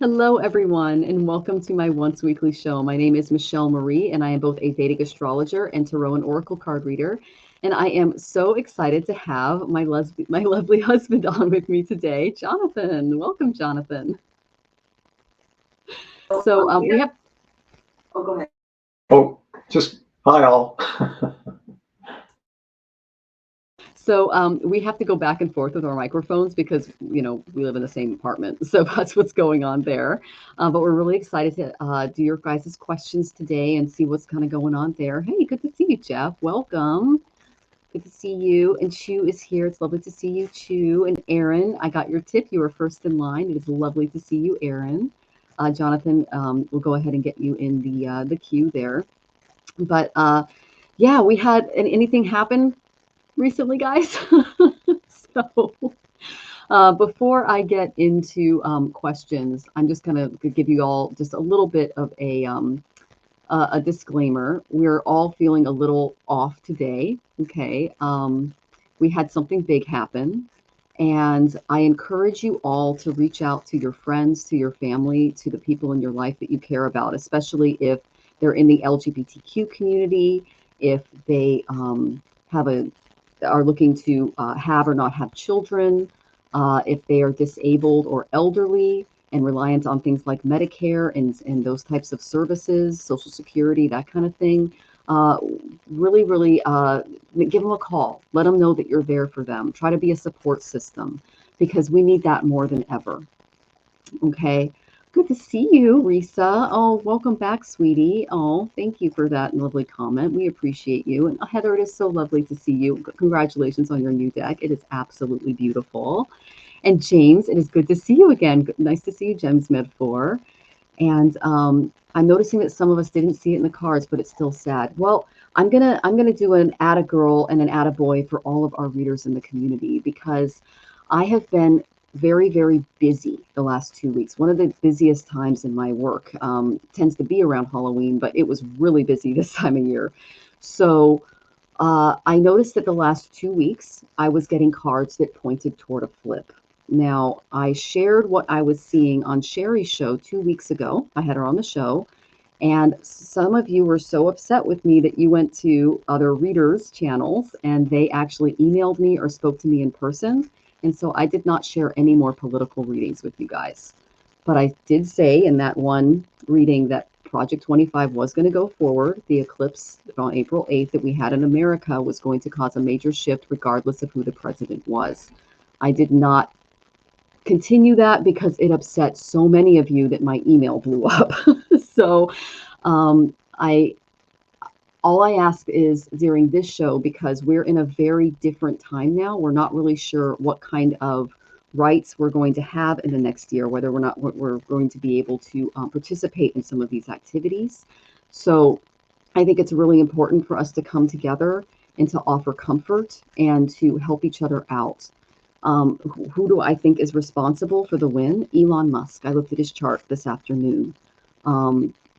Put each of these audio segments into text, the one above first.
Hello, everyone, and welcome to my once weekly show. My name is Michelle Marie, and I am both a Vedic astrologer and tarot and oracle card reader. And I am so excited to have my lovely husband on with me today, Jonathan. Welcome, Jonathan. So we have Oh, go ahead. Oh, just hi all. we have to go back and forth with our microphones because we live in the same apartment, so that's what's going on there. But we're really excited to do your guys' questions today and see what's kind of going on there. Hey, good to see you, Jeff. Welcome. Good to see you. And Chu is here. It's lovely to see you, Chu. And Aaron, I got your tip. You were first in line. It is lovely to see you, Aaron. Jonathan, we'll go ahead and get you in the queue there. But yeah, we had anything happen recently, guys. So before I get into questions, I'm just going to give you all just a little bit of a disclaimer. We're all feeling a little off today. Okay. We had something big happen. And I encourage you all to reach out to your friends, to your family, to the people in your life that you care about, especially if they're in the LGBTQ community, if they are looking to have or not have children, if they are disabled or elderly and reliant on things like Medicare and those types of services, Social Security, that kind of thing. Really, give them a call. Let them know that you're there for them. Try to be a support system because we need that more than ever. Okay. Good to see you, Risa. Oh, welcome back, sweetie. Oh, thank you for that lovely comment. We appreciate you. And Heather, it is so lovely to see you. Congratulations on your new deck. It is absolutely beautiful. And James, it is good to see you again. Nice to see you, Gems Med 4. And I'm noticing that some of us didn't see it in the cards, but it's still sad. Well, I'm gonna do an add a girl and an add a boy for all of our readers in the community because I have been very busy the last 2 weeks. One of the busiest times in my work tends to be around Halloween, but it was really busy this time of year. So I noticed that the last 2 weeks I was getting cards that pointed toward a flip. Now, I shared what I was seeing on Sherry's show 2 weeks ago. I had her on the show, and some of you were so upset with me that you went to other readers' channels and they actually emailed me or spoke to me in person. And so I did not share any more political readings with you guys. But I did say in that one reading that Project 25 was going to go forward. The eclipse on April 8th that we had in America was going to cause a major shift regardless of who the president was. I did not continue that because it upset so many of you that my email blew up. So I all I ask is during this show, because we're in a very different time now, we're not really sure what kind of rights we're going to have in the next year, whether we're going to be able to participate in some of these activities. So I think it's really important for us to come together and to offer comfort and to help each other out. Who do I think is responsible for the win? Elon Musk. I looked at his chart this afternoon.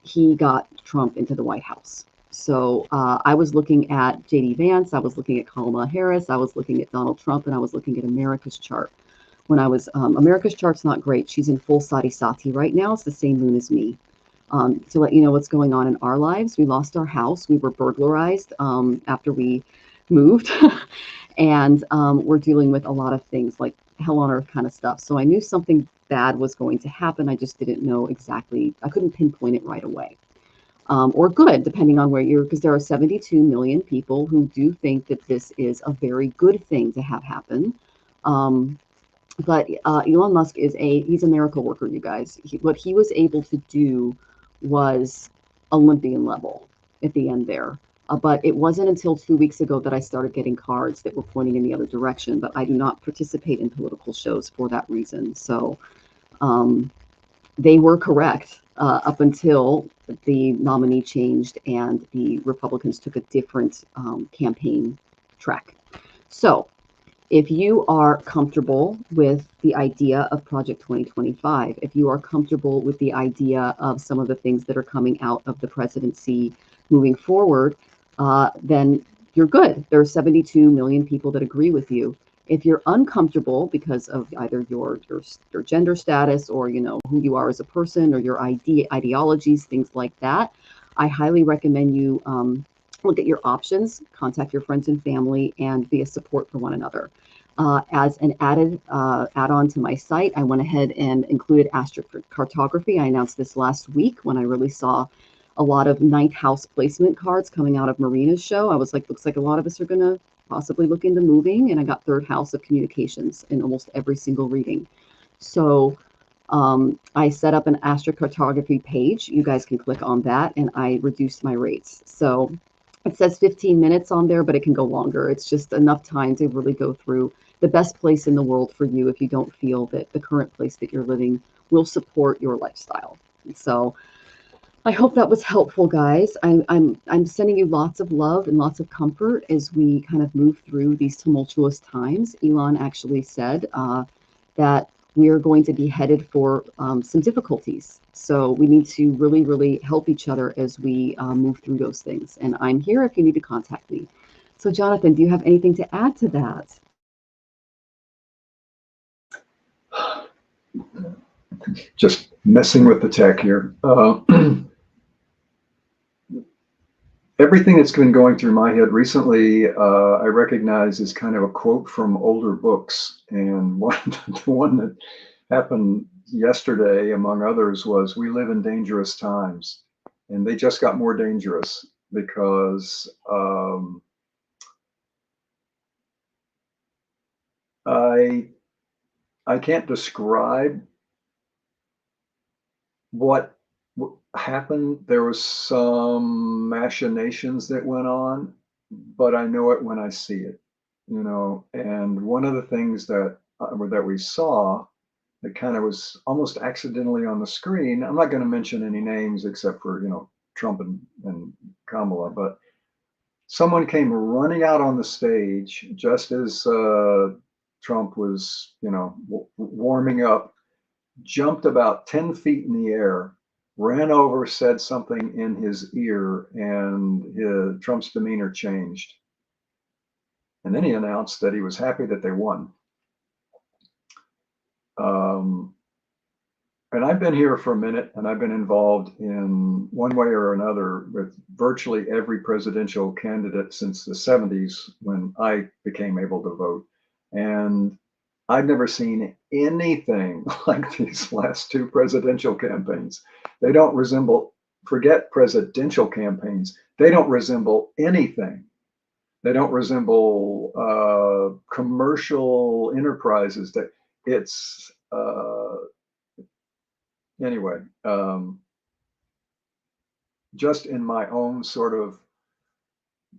He got Trump into the White House. So I was looking at J.D. Vance, I was looking at Kamala Harris, I was looking at Donald Trump, and I was looking at America's chart. When I was, America's chart's not great. She's in full Sati Sati right now. It's the same moon as me. To let you know what's going on in our lives, we lost our house. We were burglarized after we moved. And we're dealing with a lot of things like hell on earth kind of stuff. So I knew something bad was going to happen. I just didn't know exactly. I couldn't pinpoint it right away. Or good, depending on where you're, because there are 72 million people who do think that this is a very good thing to have happen. But Elon Musk he's a miracle worker, you guys. What he was able to do was Olympian level at the end there. But it wasn't until 2 weeks ago that I started getting cards that were pointing in the other direction. But I do not participate in political shows for that reason. So they were correct up until the nominee changed and the Republicans took a different campaign track. So if you are comfortable with the idea of Project 2025, if you are comfortable with the idea of some of the things that are coming out of the presidency moving forward, then you're good. There are 72 million people that agree with you. If you're uncomfortable because of either your gender status or who you are as a person or your ideologies, things like that, I highly recommend you look at your options, contact your friends and family, and be a support for one another. As an add-on to my site, I went ahead and included astrocartography. I announced this last week when I really saw a lot of ninth house placement cards coming out of Marina's show. I was like, looks like a lot of us are going to possibly look into moving. And I got third house of communications in almost every single reading. So I set up an astrocartography page. You guys can click on that, and I reduced my rates. So it says 15 minutes on there, but it can go longer. It's just enough time to really go through the best place in the world for you if you don't feel that the current place that you're living will support your lifestyle. So I hope that was helpful, guys. I'm sending you lots of love and lots of comfort as we kind of move through these tumultuous times. Elon actually said that we are going to be headed for some difficulties. So we need to really, really help each other as we move through those things. And I'm here if you need to contact me. So Jonathan, do you have anything to add to that? Just messing with the tech here. Everything that's been going through my head recently, I recognize is kind of a quote from older books. And the one that happened yesterday, among others, was "We live in dangerous times." And they just got more dangerous because I can't describe what happened. There was some machinations that went on, but I know it when I see it, And one of the things that we saw that kind of was almost accidentally on the screen. I'm not going to mention any names except for Trump and Komilla, but someone came running out on the stage just as Trump was warming up, jumped about 10 feet in the air, ran over, said something in his ear, and Trump's demeanor changed. And then he announced that he was happy that they won. And I've been here for a minute, and I've been involved in one way or another with virtually every presidential candidate since the 70s when I became able to vote. And I've never seen anything like these last two presidential campaigns. They don't resemble, forget presidential campaigns, they don't resemble anything. They don't resemble commercial enterprises. That it's anyway. Just in my own sort of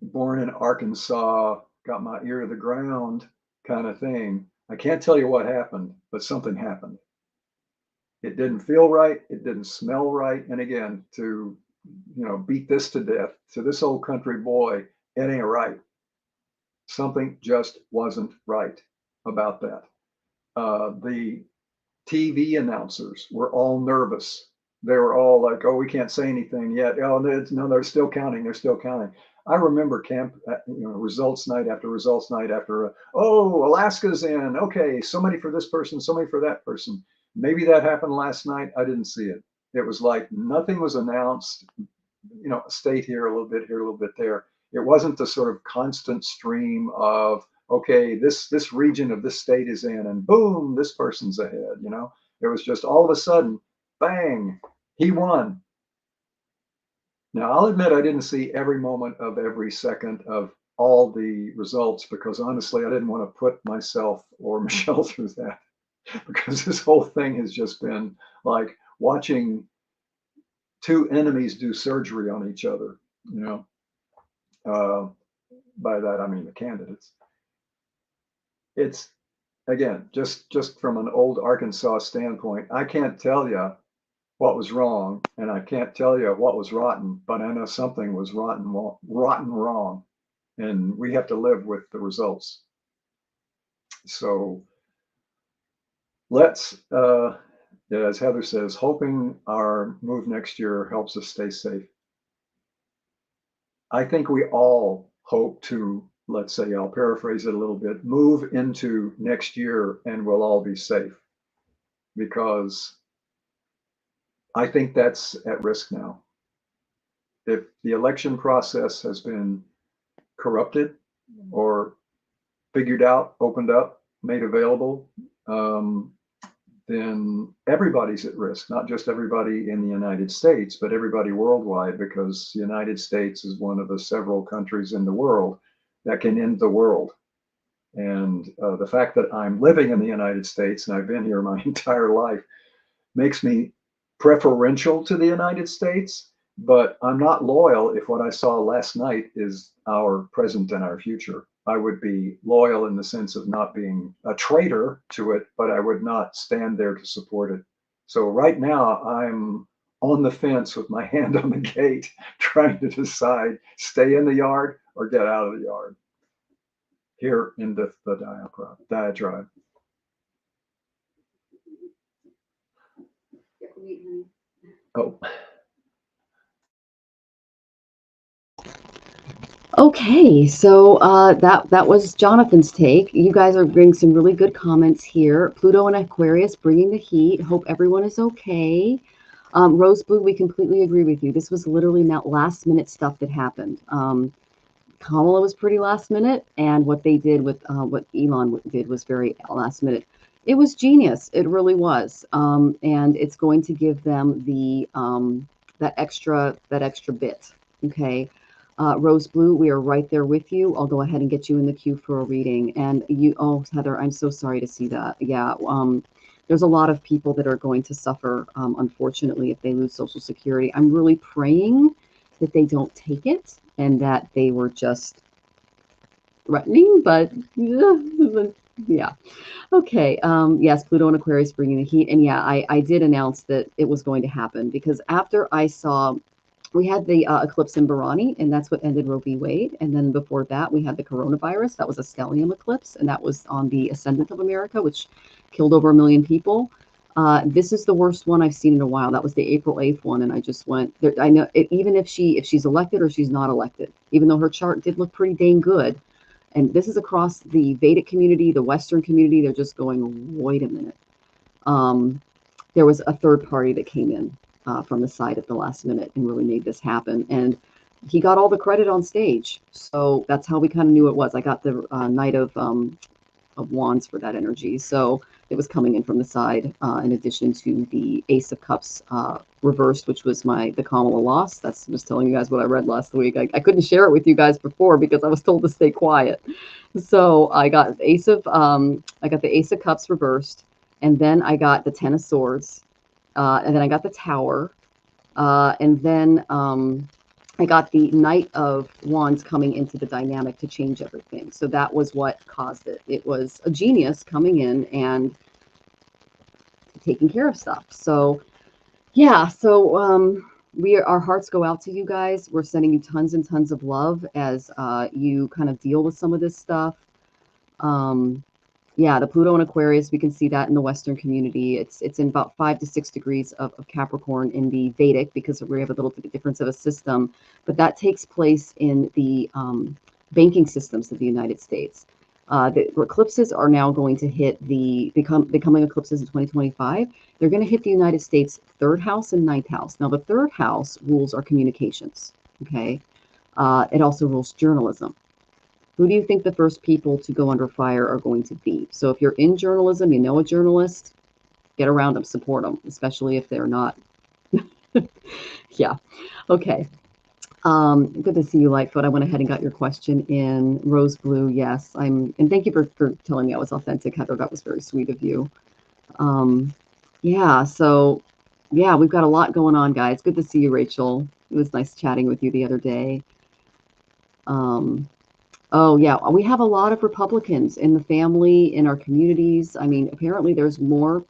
born in Arkansas, got my ear to the ground kind of thing. I can't tell you what happened, but something happened. It didn't feel right. It didn't smell right. And again, to beat this to death to this old country boy, it ain't right. Something just wasn't right about that. The TV announcers were all nervous. They were all like, "Oh, we can't say anything yet. Oh, no, they're still counting. They're still counting." I remember results night after results night after. Oh, Alaska's in. Okay, so many for this person, so many for that person. Maybe that happened last night. I didn't see it. It was like nothing was announced. A state here, a little bit here, a little bit there. It wasn't the sort of constant stream of, okay, this region of this state is in, and boom, this person's ahead. It was just all of a sudden, bang, he won. Now, I'll admit I didn't see every moment of every second of all the results because honestly, I didn't want to put myself or Michelle through that because this whole thing has just been like watching two enemies do surgery on each other, by that I mean the candidates. It's again just from an old Arkansas standpoint, I can't tell you what was wrong and I can't tell you what was rotten, but I know something was rotten wrong, and we have to live with the results. So let's as Heather says, hoping our move next year helps us stay safe. I think we all hope to let's say, I'll paraphrase it a little bit, move into next year and we'll all be safe, because I think that's at risk now. If the election process has been corrupted or figured out, opened up, made available, then everybody's at risk, not just everybody in the United States, but everybody worldwide, because the United States is one of the several countries in the world that can end the world. And the fact that I'm living in the United States and I've been here my entire life makes me preferential to the United States, but I'm not loyal if what I saw last night is our present and our future. I would be loyal in the sense of not being a traitor to it, but I would not stand there to support it. So right now I'm on the fence with my hand on the gate, trying to decide, stay in the yard or get out of the yard. Here in the diatribe. Oh, Okay, so that was Jonathan's take. You guys are bringing some really good comments here. Pluto and Aquarius bringing the heat. Hope everyone is okay. Rose Blue, we completely agree with you. This was literally not last minute stuff that happened. Kamala was pretty last minute, and what they did with what Elon did was very last minute. It was genius. It really was, and it's going to give them the that extra bit. Okay. Rose Blue, we are right there with you. I'll go ahead and get you in the queue for a reading. And you, oh, Heather, I'm so sorry to see that. Yeah, there's a lot of people that are going to suffer, unfortunately, if they lose Social Security. I'm really praying that they don't take it and that they were just threatening, but yeah. Okay. Yes, Pluto and Aquarius bringing the heat. And yeah, I did announce that it was going to happen, because after I saw, we had the eclipse in Barani, and that's what ended Roe v. Wade. And then before that, we had the coronavirus. That was a stellium eclipse, and that was on the ascendant of America, which killed over 1 million people. This is the worst one I've seen in a while. That was the April 8th one, and I just went there. I know it, even if she's elected or she's not elected, even though her chart did look pretty dang good. And this is across the Vedic community, the Western community. They're just going, wait a minute. There was a third party that came in from the side at the last minute and really made this happen. And he got all the credit on stage. So that's how we kind of knew it was. I got the Knight of Wands for that energy. So it was coming in from the side, in addition to the Ace of Cups reversed, which was the Kamala loss. That's just telling you guys what I read last week. I couldn't share it with you guys before because I was told to stay quiet. So I got the Ace of Cups reversed, and then I got the Ten of Swords. And then I got the Tower, and then I got the Knight of Wands coming into the dynamic to change everything. So that was what caused it. It was a genius coming in and taking care of stuff. So yeah, so our hearts go out to you guys. We're sending you tons and tons of love as you kind of deal with some of this stuff. Yeah, the Pluto and Aquarius, we can see that in the Western community. It's in about 5 to 6 degrees of Capricorn in the Vedic, because we have a little bit difference of a system. But that takes place in the banking systems of the United States. The eclipses are now going to hit becoming eclipses in 2025. They're going to hit the United States 3rd house and 9th house. Now, the 3rd house rules our communications. Okay, it also rules journalism. Who do you think the first people to go under fire are going to be? So if you're in journalism, you know a journalist, get around them, support them, especially if they're not. Yeah. Okay. Good to see you, Lightfoot. I went ahead and got your question in. Rose Blue, yes. And thank you for telling me I was authentic, Heather. That was very sweet of you. Yeah, so yeah, we've got a lot going on, guys. Good to see you, Rachel. It was nice chatting with you the other day. Oh yeah, we have a lot of Republicans in the family, in our communities. I mean, apparently there's more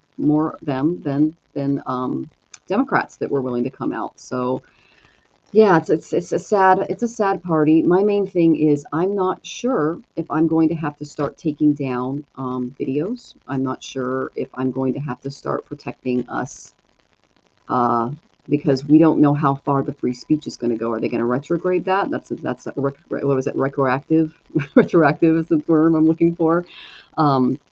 them than Democrats that were willing to come out. So yeah, it's a sad party. My main thing is I'm not sure if I'm going to have to start taking down videos. I'm not sure if I'm going to have to start protecting us because we don't know how far the free speech is going to go. Are they going to retrograde that? What was it? Retroactive? Retroactive is the term I'm looking for.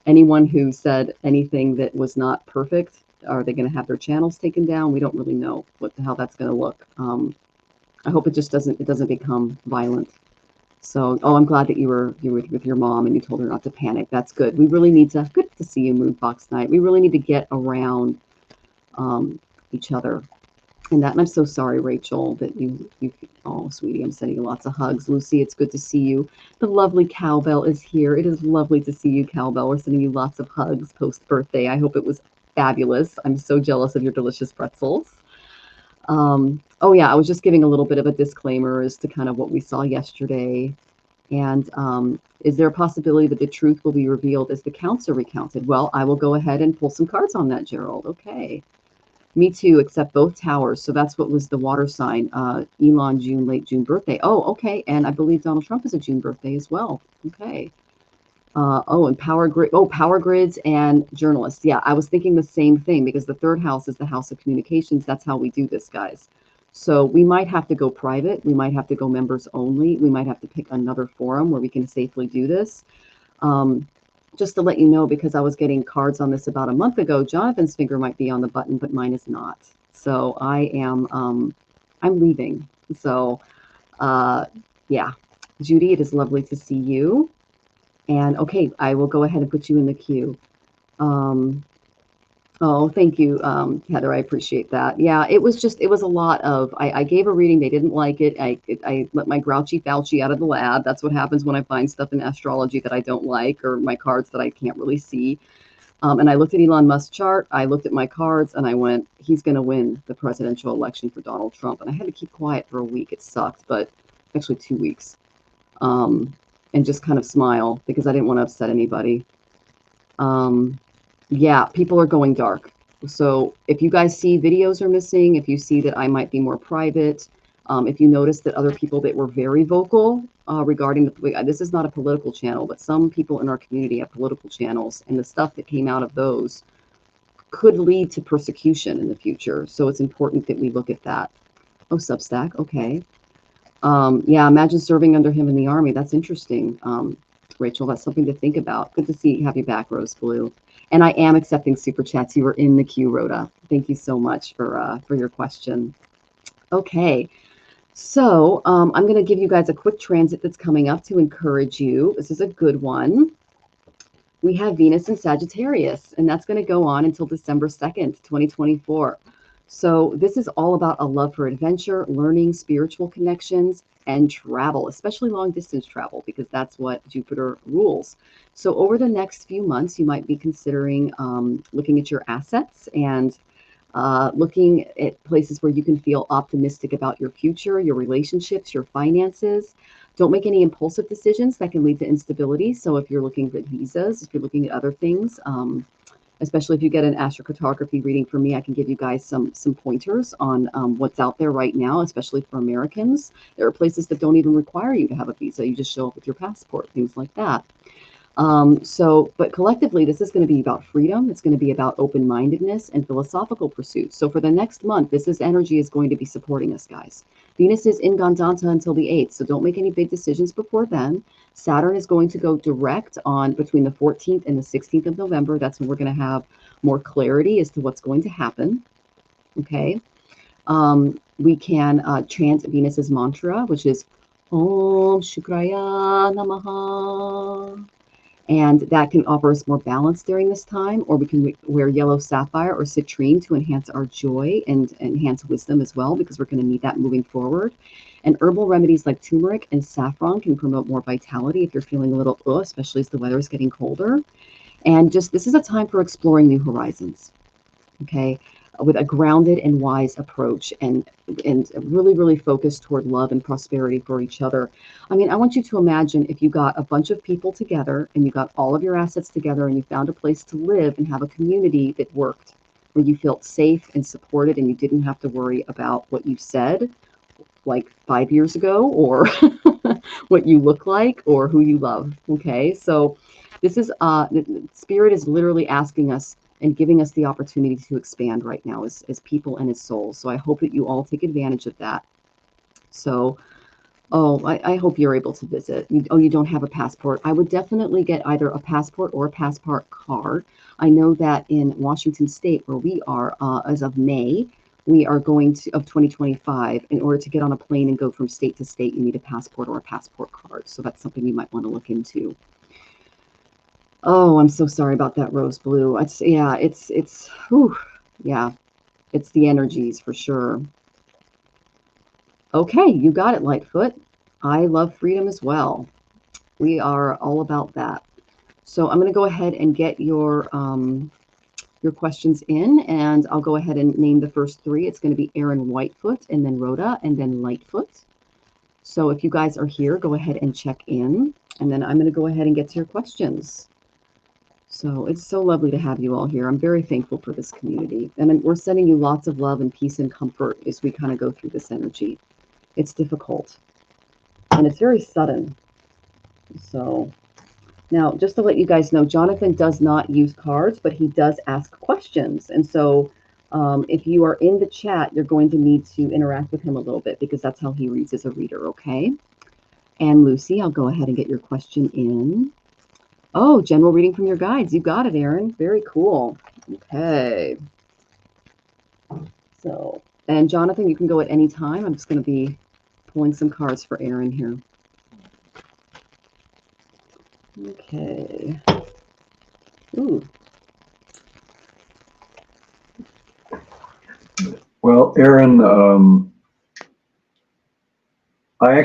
Anyone who said anything that was not perfect, are they going to have their channels taken down? We don't really know how that's going to look. I hope it just doesn't become violent. So, oh, I'm glad that you were with your mom and you told her not to panic. That's good. We really need to. Good to see you, Moonfox Night. We really need to get around each other. And I'm so sorry, Rachel, that you, oh, sweetie, I'm sending you lots of hugs. Lucy, it's good to see you. The lovely Cowbell is here. It is lovely to see you, Cowbell. We're sending you lots of hugs post-birthday. I hope it was fabulous. I'm so jealous of your delicious pretzels. Oh yeah, I was just giving a little bit of a disclaimer as to kind of what we saw yesterday. And is there a possibility that the truth will be revealed as the counts are recounted? Well, I will go ahead and pull some cards on that, Gerald. Okay. Me too, except both towers. So that's what was the water sign. Elon, June, late June birthday. Oh, okay. And I believe Donald Trump is a June birthday as well. Okay. Oh, and power grid. Oh, power grids and journalists. Yeah, I was thinking the same thing because the third house is the house of communications. That's how we do this, guys. So we might have to go private. We might have to go members only. We might have to pick another forum where we can safely do this. Just to let you know, because I was getting cards on this about a month ago, Jonathan's finger might be on the button, but mine is not. So I am, I'm leaving. So, yeah, Judy, it is lovely to see you. And okay, I will go ahead and put you in the queue. Oh, thank you, Heather. I appreciate that. Yeah, it was a lot of, I gave a reading. They didn't like it. I let my grouchy Fauci out of the lab. That's what happens when I find stuff in astrology that I don't like, or my cards that I can't really see. And I looked at Elon Musk's chart. I looked at my cards and I went, he's going to win the presidential election for Donald Trump. And I had to keep quiet for a week. It sucked, but actually 2 weeks. And just kind of smile because I didn't want to upset anybody. Yeah, people are going dark. So if you guys see videos are missing, if you see that I might be more private, if you notice that other people that were very vocal regarding this is not a political channel, but some people in our community have political channels, and the stuff that came out of those could lead to persecution in the future. So it's important that we look at that. Oh, Substack, okay. Yeah, imagine serving under him in the army. That's interesting, Rachel. That's something to think about. Good to have you back, Rose Blue. And I am accepting super chats. You were in the queue, Rhoda. Thank you so much for your question. Okay, so I'm going to give you guys a quick transit that's coming up to encourage you. This is a good one. We have Venus in Sagittarius, and that's going to go on until December 2nd, 2024. So this is all about a love for adventure, learning, spiritual connections, and travel, especially long distance travel, because that's what Jupiter rules. So over the next few months, you might be considering looking at your assets and looking at places where you can feel optimistic about your future, your relationships, your finances. Don't make any impulsive decisions that can lead to instability. So if you're looking at visas, if you're looking at other things, especially if you get an astrocartography reading from me, I can give you guys some pointers on what's out there right now, especially for Americans. There are places that don't even require you to have a visa. You just show up with your passport, things like that. But collectively, this is going to be about freedom. It's going to be about open-mindedness and philosophical pursuits. So for the next month, energy is going to be supporting us, guys. Venus is in Gandanta until the 8th, so don't make any big decisions before then. Saturn is going to go direct on between the 14th and the 16th of November. That's when we're going to have more clarity as to what's going to happen. Okay. We can chant Venus's mantra, which is Om Shukraya Namaha. And that can offer us more balance during this time, or we can wear yellow sapphire or citrine to enhance our joy and enhance wisdom as well, because we're going to need that moving forward. And herbal remedies like turmeric and saffron can promote more vitality if you're feeling a little, especially as the weather is getting colder. And just this is a time for exploring new horizons, okay, with a grounded and wise approach, and really, really focused toward love and prosperity for each other. I mean, I want you to imagine if you got a bunch of people together and you got all of your assets together and you found a place to live and have a community that worked, where you felt safe and supported and you didn't have to worry about what you said like 5 years ago, or what you look like, or who you love. Okay, so this is Spirit is literally asking us and giving us the opportunity to expand right now as people and as souls. So I hope that you all take advantage of that. So, oh, I hope you're able to visit. Oh, you don't have a passport. I would definitely get either a passport or a passport card. I know that in Washington State, where we are, as of May, we are going to, of 2025, in order to get on a plane and go from state to state, you need a passport or a passport card. So that's something you might want to look into. Oh, I'm so sorry about that, Rose Blue. Whew, yeah, it's the energies for sure. Okay, you got it, Lightfoot. I love freedom as well. We are all about that. So I'm going to go ahead and get your questions in, and I'll go ahead and name the first three. It's going to be Aaron Whitefoot, and then Rhoda, and then Lightfoot. So if you guys are here, go ahead and check in, and then I'm going to go ahead and get to your questions. So it's so lovely to have you all here. I'm very thankful for this community, and we're sending you lots of love and peace and comfort as we kind of go through this energy. It's difficult, and it's very sudden. So now, just to let you guys know, Jonathan does not use cards, but he does ask questions. And so if you are in the chat, you're going to need to interact with him a little bit, because that's how he reads as a reader, okay? And Lucy, I'll go ahead and get your question in. Oh, general reading from your guides. You got it, Aaron. Very cool. Okay. So, and Jonathan, you can go at any time. I'm just going to be pulling some cards for Aaron here. Okay. Ooh. Well, Aaron, I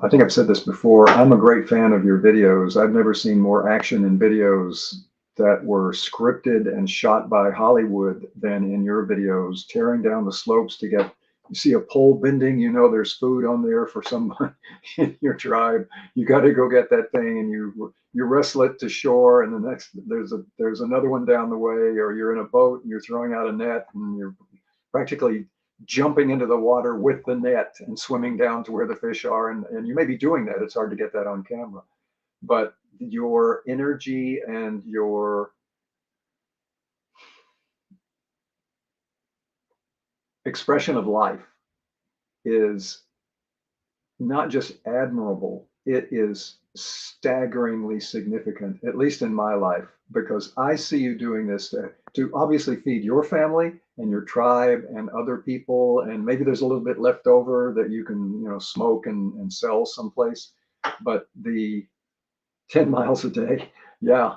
think I've said this before. I'm a great fan of your videos. I've never seen more action in videos that were scripted and shot by Hollywood than in your videos, tearing down the slopes to get, you see a pole bending, you know there's food on there for someone in your tribe. You got to go get that thing, and you wrestle it to shore, and the next there's another one down the way, or you're in a boat and you're throwing out a net and you're practically jumping into the water with the net and swimming down to where the fish are. And you may be doing that. It's hard to get that on camera. But your energy and your expression of life is not just admirable, it is staggeringly significant, at least in my life, because I see you doing this to obviously feed your family and your tribe and other people, and maybe there's a little bit left over that you can, smoke and sell someplace. But the 10 miles a day, yeah,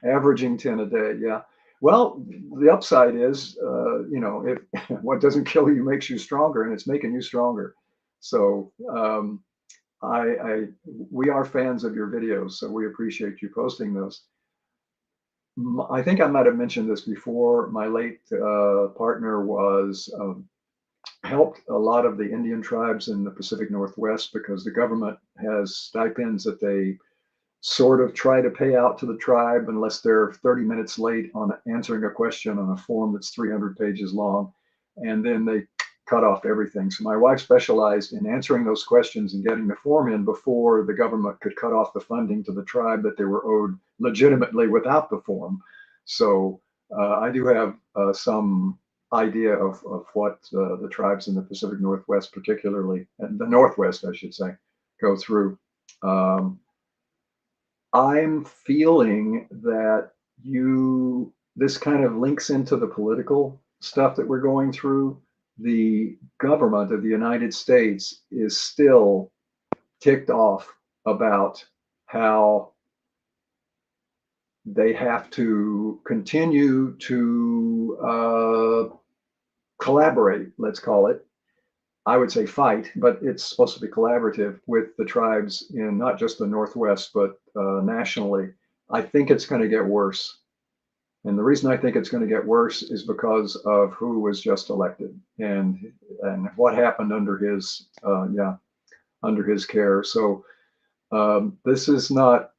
averaging 10 a day, yeah. Well, the upside is, if what doesn't kill you makes you stronger, and it's making you stronger. So we are fans of your videos, so we appreciate you posting those. I think I might have mentioned this before. My late partner was helped a lot of the Indian tribes in the Pacific Northwest, because the government has stipends that they sort of try to pay out to the tribe unless they're 30 minutes late on answering a question on a form that's 300 pages long, and then they cut off everything. So my wife specialized in answering those questions and getting the form in before the government could cut off the funding to the tribe that they were owed legitimately without the form. So I do have some idea of what the tribes in the Pacific Northwest, particularly, and the Northwest, I should say, go through. I'm feeling that this kind of links into the political stuff that we're going through. The government of the United States is still ticked off about how they have to continue to collaborate, let's call it. I would say fight, but it's supposed to be collaborative with the tribes in not just the Northwest, but nationally. I think it's going to get worse. And the reason I think it's going to get worse is because of who was just elected and what happened under his care. So this is not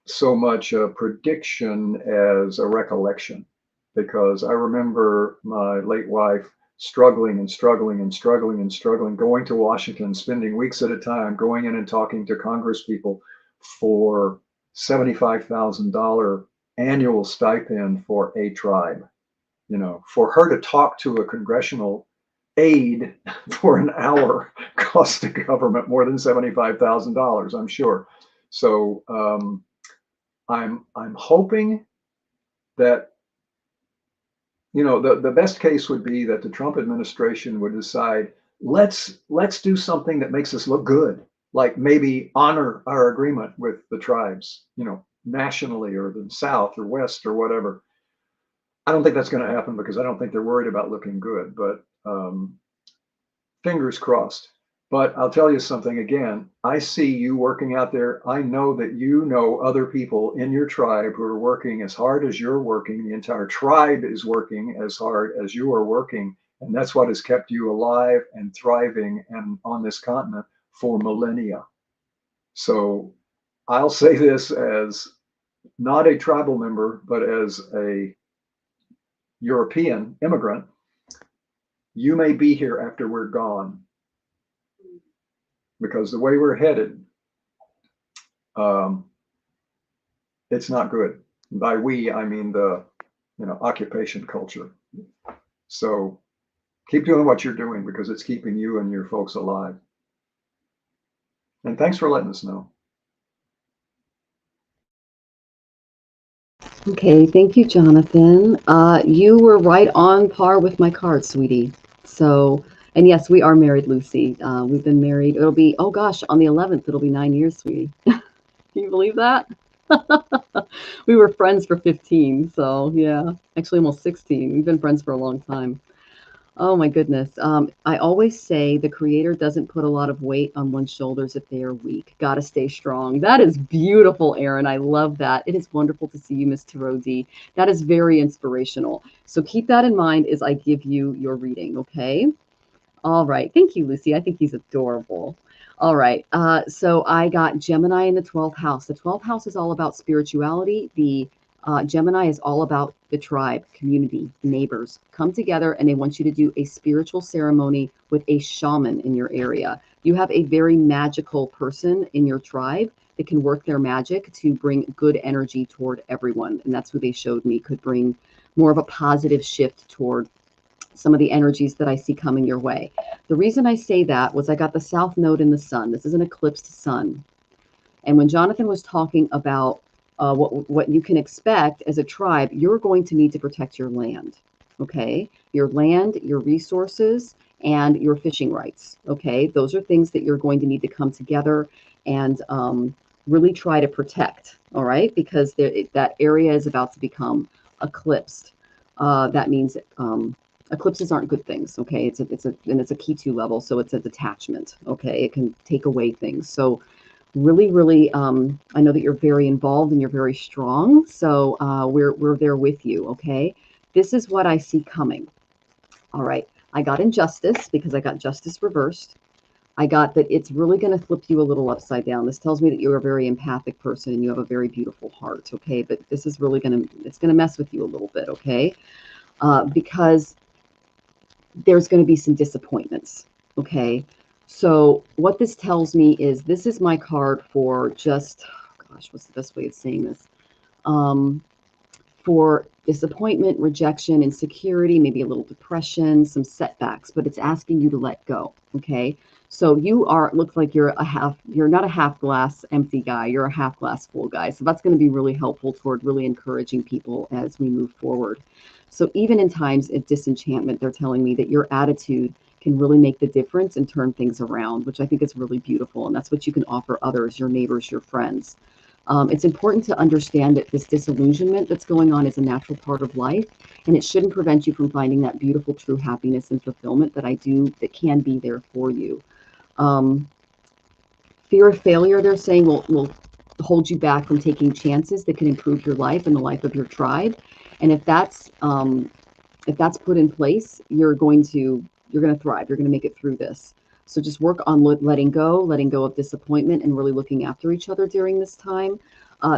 so much a prediction as a recollection, because I remember my late wife struggling and struggling and struggling and struggling, going to Washington, spending weeks at a time, going in and talking to Congress people for $75,000 annual stipend for a tribe. You know, for her to talk to a congressional aide for an hour cost the government more than $75,000, I'm sure. So I'm hoping that, you know, the best case would be that the Trump administration would decide, let's do something that makes us look good, like maybe honor our agreement with the tribes, you know, nationally or the South or West or whatever. I don't think that's going to happen because I don't think they're worried about looking good, but fingers crossed. But I'll tell you something again. I see you working out there. I know that you know other people in your tribe who are working as hard as you're working. The entire tribe is working as hard as you are working. And that's what has kept you alive and thriving and on this continent for millennia. So I'll say this as not a tribal member, but as a European immigrant. You may be here after we're gone, because the way we're headed, it's not good. By we, I mean the, you know, occupation culture. So keep doing what you're doing because it's keeping you and your folks alive. And thanks for letting us know. Okay, thank you, Jonathan. You were right on par with my card, sweetie. So, and yes, we are married, Lucy. We've been married. It'll be, oh gosh, on the 11th, it'll be 9 years, sweetie. Can you believe that? We were friends for 15, so yeah, actually almost 16. We've been friends for a long time. Oh my goodness. I always say the creator doesn't put a lot of weight on one's shoulders if they are weak. Gotta stay strong. That is beautiful, Aaron. I love that. It is wonderful to see you, Miss Tarodi. That is very inspirational. So keep that in mind as I give you your reading, okay? All right. Thank you, Lucy. I think he's adorable. All right. So I got Gemini in the 12th house. The 12th house is all about spirituality. The Gemini is all about the tribe, community, neighbors come together and they want you to do a spiritual ceremony with a shaman in your area. You have a very magical person in your tribe that can work their magic to bring good energy toward everyone. And that's who they showed me could bring more of a positive shift toward some of the energies that I see coming your way. The reason I say that was I got the South Node in the sun. This is an eclipsed sun. And when Jonathan was talking about what you can expect as a tribe, you're going to need to protect your land, okay? Your land, your resources, and your fishing rights, okay? Those are things that you're going to need to come together and really try to protect, all right? Because that area is about to become eclipsed. That means eclipses aren't good things, okay? It's a Ketu level, so it's a detachment, okay? It can take away things. So really, I know that you're very involved and you're very strong. So we're there with you, okay? This is what I see coming. All right. I got injustice because I got justice reversed. I got that it's really going to flip you a little upside down. This tells me that you're a very empathic person and you have a very beautiful heart, okay? But this is really it's going to mess with you a little bit, okay? Because there's going to be some disappointments, okay? So what this tells me is this is my card for just, oh gosh, what's the best way of saying this? For disappointment, rejection, insecurity, maybe a little depression, some setbacks, but it's asking you to let go, okay? So you looks like you're not a half glass empty guy, you're a half glass full guy. So that's going to be really helpful toward really encouraging people as we move forward. So even in times of disenchantment, they're telling me that your attitude can really make the difference and turn things around, which I think is really beautiful. And that's what you can offer others, your neighbors, your friends. It's important to understand that this disillusionment that's going on is a natural part of life, and it shouldn't prevent you from finding that beautiful, true happiness and fulfillment that can be there for you. Fear of failure, they're saying, will hold you back from taking chances that can improve your life and the life of your tribe. And if that's put in place, you're going to thrive. You're going to make it through this. So just work on letting go of disappointment, and really looking after each other during this time.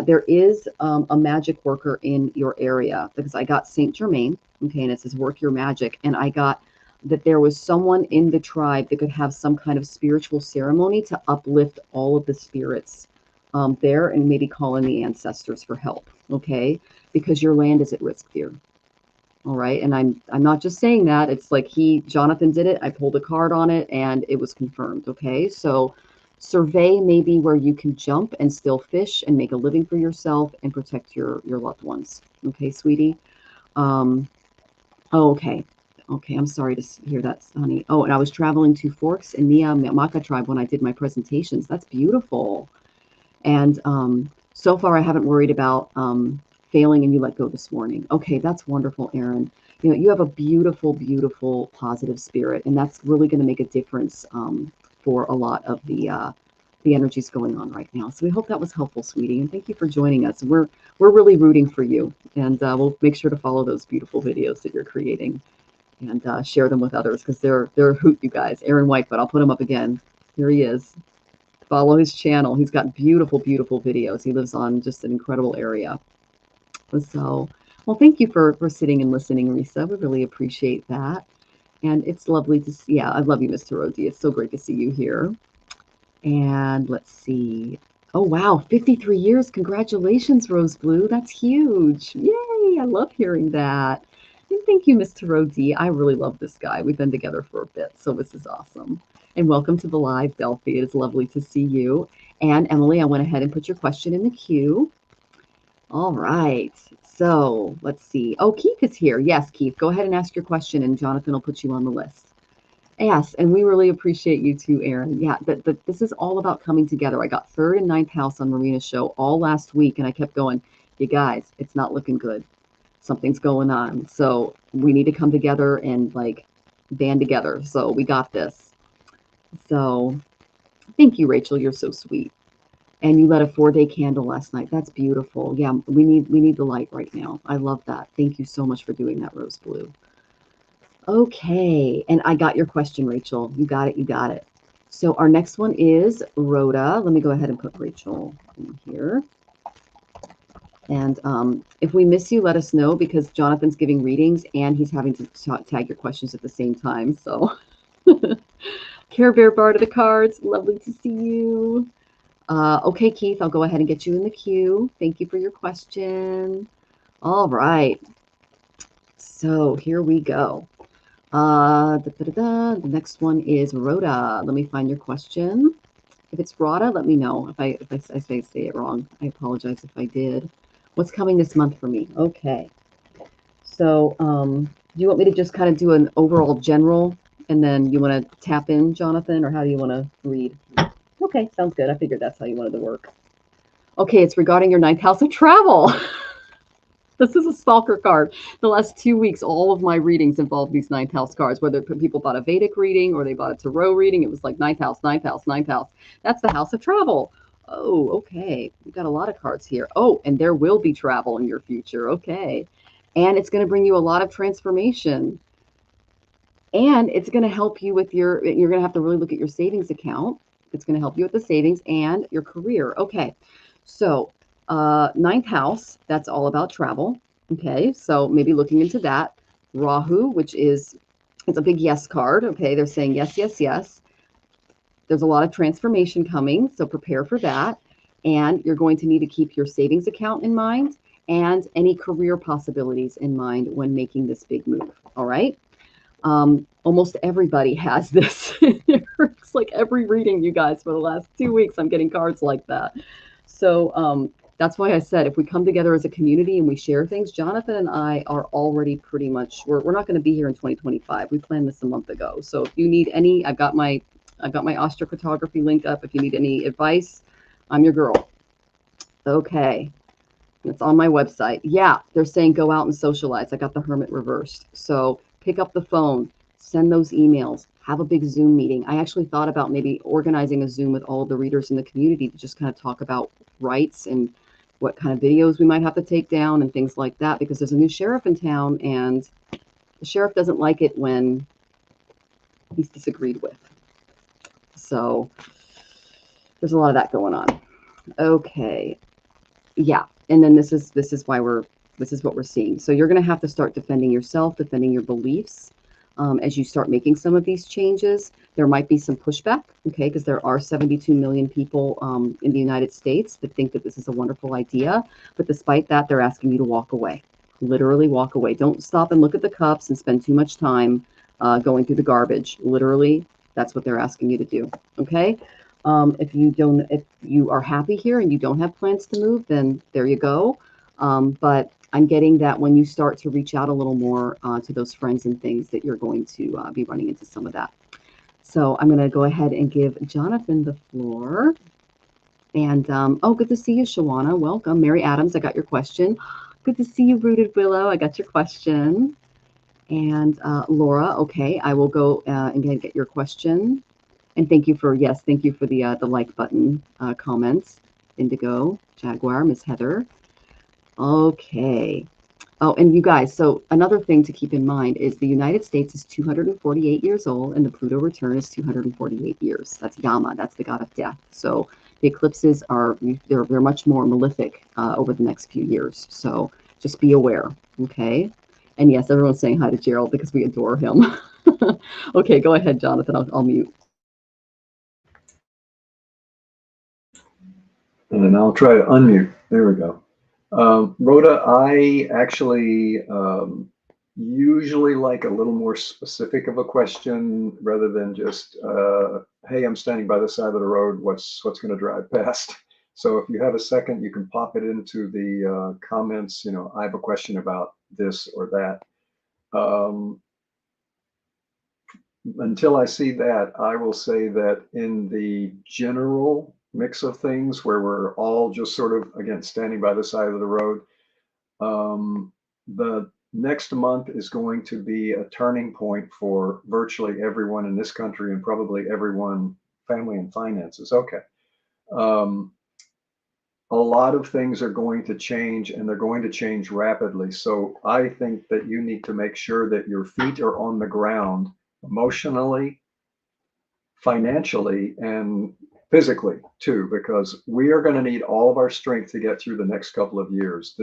There is a magic worker in your area, because I got Saint Germain, okay, and it says work your magic, and I got that there was someone in the tribe that could have some kind of spiritual ceremony to uplift all of the spirits there, and maybe call in the ancestors for help, okay? because your land is at risk, dear. All right. And I'm not just saying that. It's like Jonathan did it. I pulled a card on it and it was confirmed. Okay. So survey maybe where you can jump and still fish and make a living for yourself and protect your loved ones. Okay, sweetie. Oh, okay. Okay, I'm sorry to hear that, honey. Oh, and I was traveling to Forks in the Maka tribe when I did my presentations. That's beautiful. And so far, I haven't worried about failing and you let go this morning. Okay, that's wonderful, Erin. You know, you have a beautiful, beautiful, positive spirit, and that's really going to make a difference for a lot of the energies going on right now. So we hope that was helpful, sweetie, and thank you for joining us. We're really rooting for you, and we'll make sure to follow those beautiful videos that you're creating and share them with others because they're a hoot, you guys. Aaron White, but I'll put him up again. Here he is. Follow his channel. He's got beautiful, beautiful videos. He lives on just an incredible area. So, well, thank you for sitting and listening, Risa. We really appreciate that. And it's lovely to see. Yeah, I love you, Mr. Rodi. It's so great to see you here. And let's see. Oh, wow. 53 years. Congratulations, Rose Blue. That's huge. Yay. I love hearing that. And thank you, Mr. Rodi. I really love this guy. We've been together for a bit, so this is awesome. And welcome to the live, Delphi. It is lovely to see you. And Emily, I went ahead and put your question in the queue. All right. So let's see. Oh, Keith is here. Yes, Keith, go ahead and ask your question, and Jonathan will put you on the list. Yes, and we really appreciate you too, Aaron. Yeah, this is all about coming together. I got 3rd and 9th house on Marina's show all last week, and I kept going, you guys, it's not looking good. Something's going on. So we need to come together and like band together. So we got this. So thank you, Rachel. You're so sweet. And you lit a 4-day candle last night. That's beautiful. Yeah, we need the light right now. I love that. Thank you so much for doing that, Rose Blue. Okay, and I got your question, Rachel. You got it. You got it. So our next one is Rhoda. Let me go ahead and put Rachel in here. And if we miss you, let us know because Jonathan's giving readings and he's having to tag your questions at the same time. So Care Bear Bar to the cards. Lovely to see you. Okay, Keith, I'll go ahead and get you in the queue. Thank you for your question. All right. So here we go. The next one is Rhoda. Let me find your question. If it's Rhoda, let me know. If I say it wrong, I apologize if I did. What's coming this month for me? Okay. So do you want me to just kind of do an overall general and then you want to tap in, Jonathan, or how do you want to read? Okay, sounds good. I figured that's how you wanted to work. Okay, it's regarding your 9th house of travel. This is a stalker card. The last 2 weeks, all of my readings involved these 9th house cards, whether people bought a Vedic reading or they bought a tarot reading. It was like 9th house, 9th house, 9th house. That's the house of travel. Oh, okay. We've got a lot of cards here. Oh, and there will be travel in your future. Okay. And it's going to bring you a lot of transformation. And it's going to help you with you're going to have to really look at your savings account. It's going to help you with the savings and your career. Okay. So 9th house, that's all about travel. Okay. So maybe looking into that. Rahu, which is, it's a big yes card. Okay. They're saying yes, yes, yes. There's a lot of transformation coming. So prepare for that. And you're going to need to keep your savings account in mind and any career possibilities in mind when making this big move. All right. Almost everybody has this. It's like every reading, you guys, for the last 2 weeks, I'm getting cards like that. So that's why I said if we come together as a community and we share things, Jonathan and I are already pretty much, we're not going to be here in 2025. We planned this a month ago. So if you need any, I've got my astrocartography link up. If you need any advice, I'm your girl. Okay. It's on my website. Yeah, they're saying go out and socialize. I got the Hermit reversed. So pick up the phone, send those emails, have a big Zoom meeting. I actually thought about maybe organizing a Zoom with all of the readers in the community to just kind of talk about rights and what kind of videos we might have to take down and things like that, because there's a new sheriff in town and the sheriff doesn't like it when he's disagreed with. So there's a lot of that going on. Okay. Yeah. And then this is what we're seeing. So you're going to have to start defending yourself, defending your beliefs. as you start making some of these changes. There might be some pushback, okay, because there are 72 million people in the United States that think that this is a wonderful idea. But despite that, they're asking you to walk away, literally walk away. Don't stop and look at the cups and spend too much time going through the garbage. Literally, that's what they're asking you to do, okay? If you are happy here and you don't have plans to move, then there you go. But I'm getting that when you start to reach out a little more to those friends and things, that you're going to be running into some of that. So I'm going to go ahead and give Jonathan the floor. And oh, good to see you, Shawana. Welcome. Mary Adams, I got your question. Good to see you, Rooted Willow. I got your question. And Laura, okay, I will go and get your question. And thank you for, yes, thank you for the like button comments. Indigo, Jaguar, Miss Heather. Okay. Oh, and you guys, so another thing to keep in mind is the United States is 248 years old and the Pluto return is 248 years. That's Yama, that's the god of death. So the eclipses are, they're much more malefic over the next few years. So just be aware, okay? And yes, everyone's saying hi to Gerald because we adore him. Okay, go ahead, Jonathan, I'll mute. And then I'll try to unmute. There we go. Rhoda, I actually usually like a little more specific of a question rather than just, hey, I'm standing by the side of the road. What's going to drive past? So if you have a second, you can pop it into the comments. You know, I have a question about this or that. Until I see that, I will say that in the general mix of things where we're all just sort of, again, standing by the side of the road, the next month is going to be a turning point for virtually everyone in this country and probably everyone, family and finances. Okay. A lot of things are going to change and they're going to change rapidly. So I think that you need to make sure that your feet are on the ground emotionally, financially, and physically too, because we are going to need all of our strength to get through the next couple of years.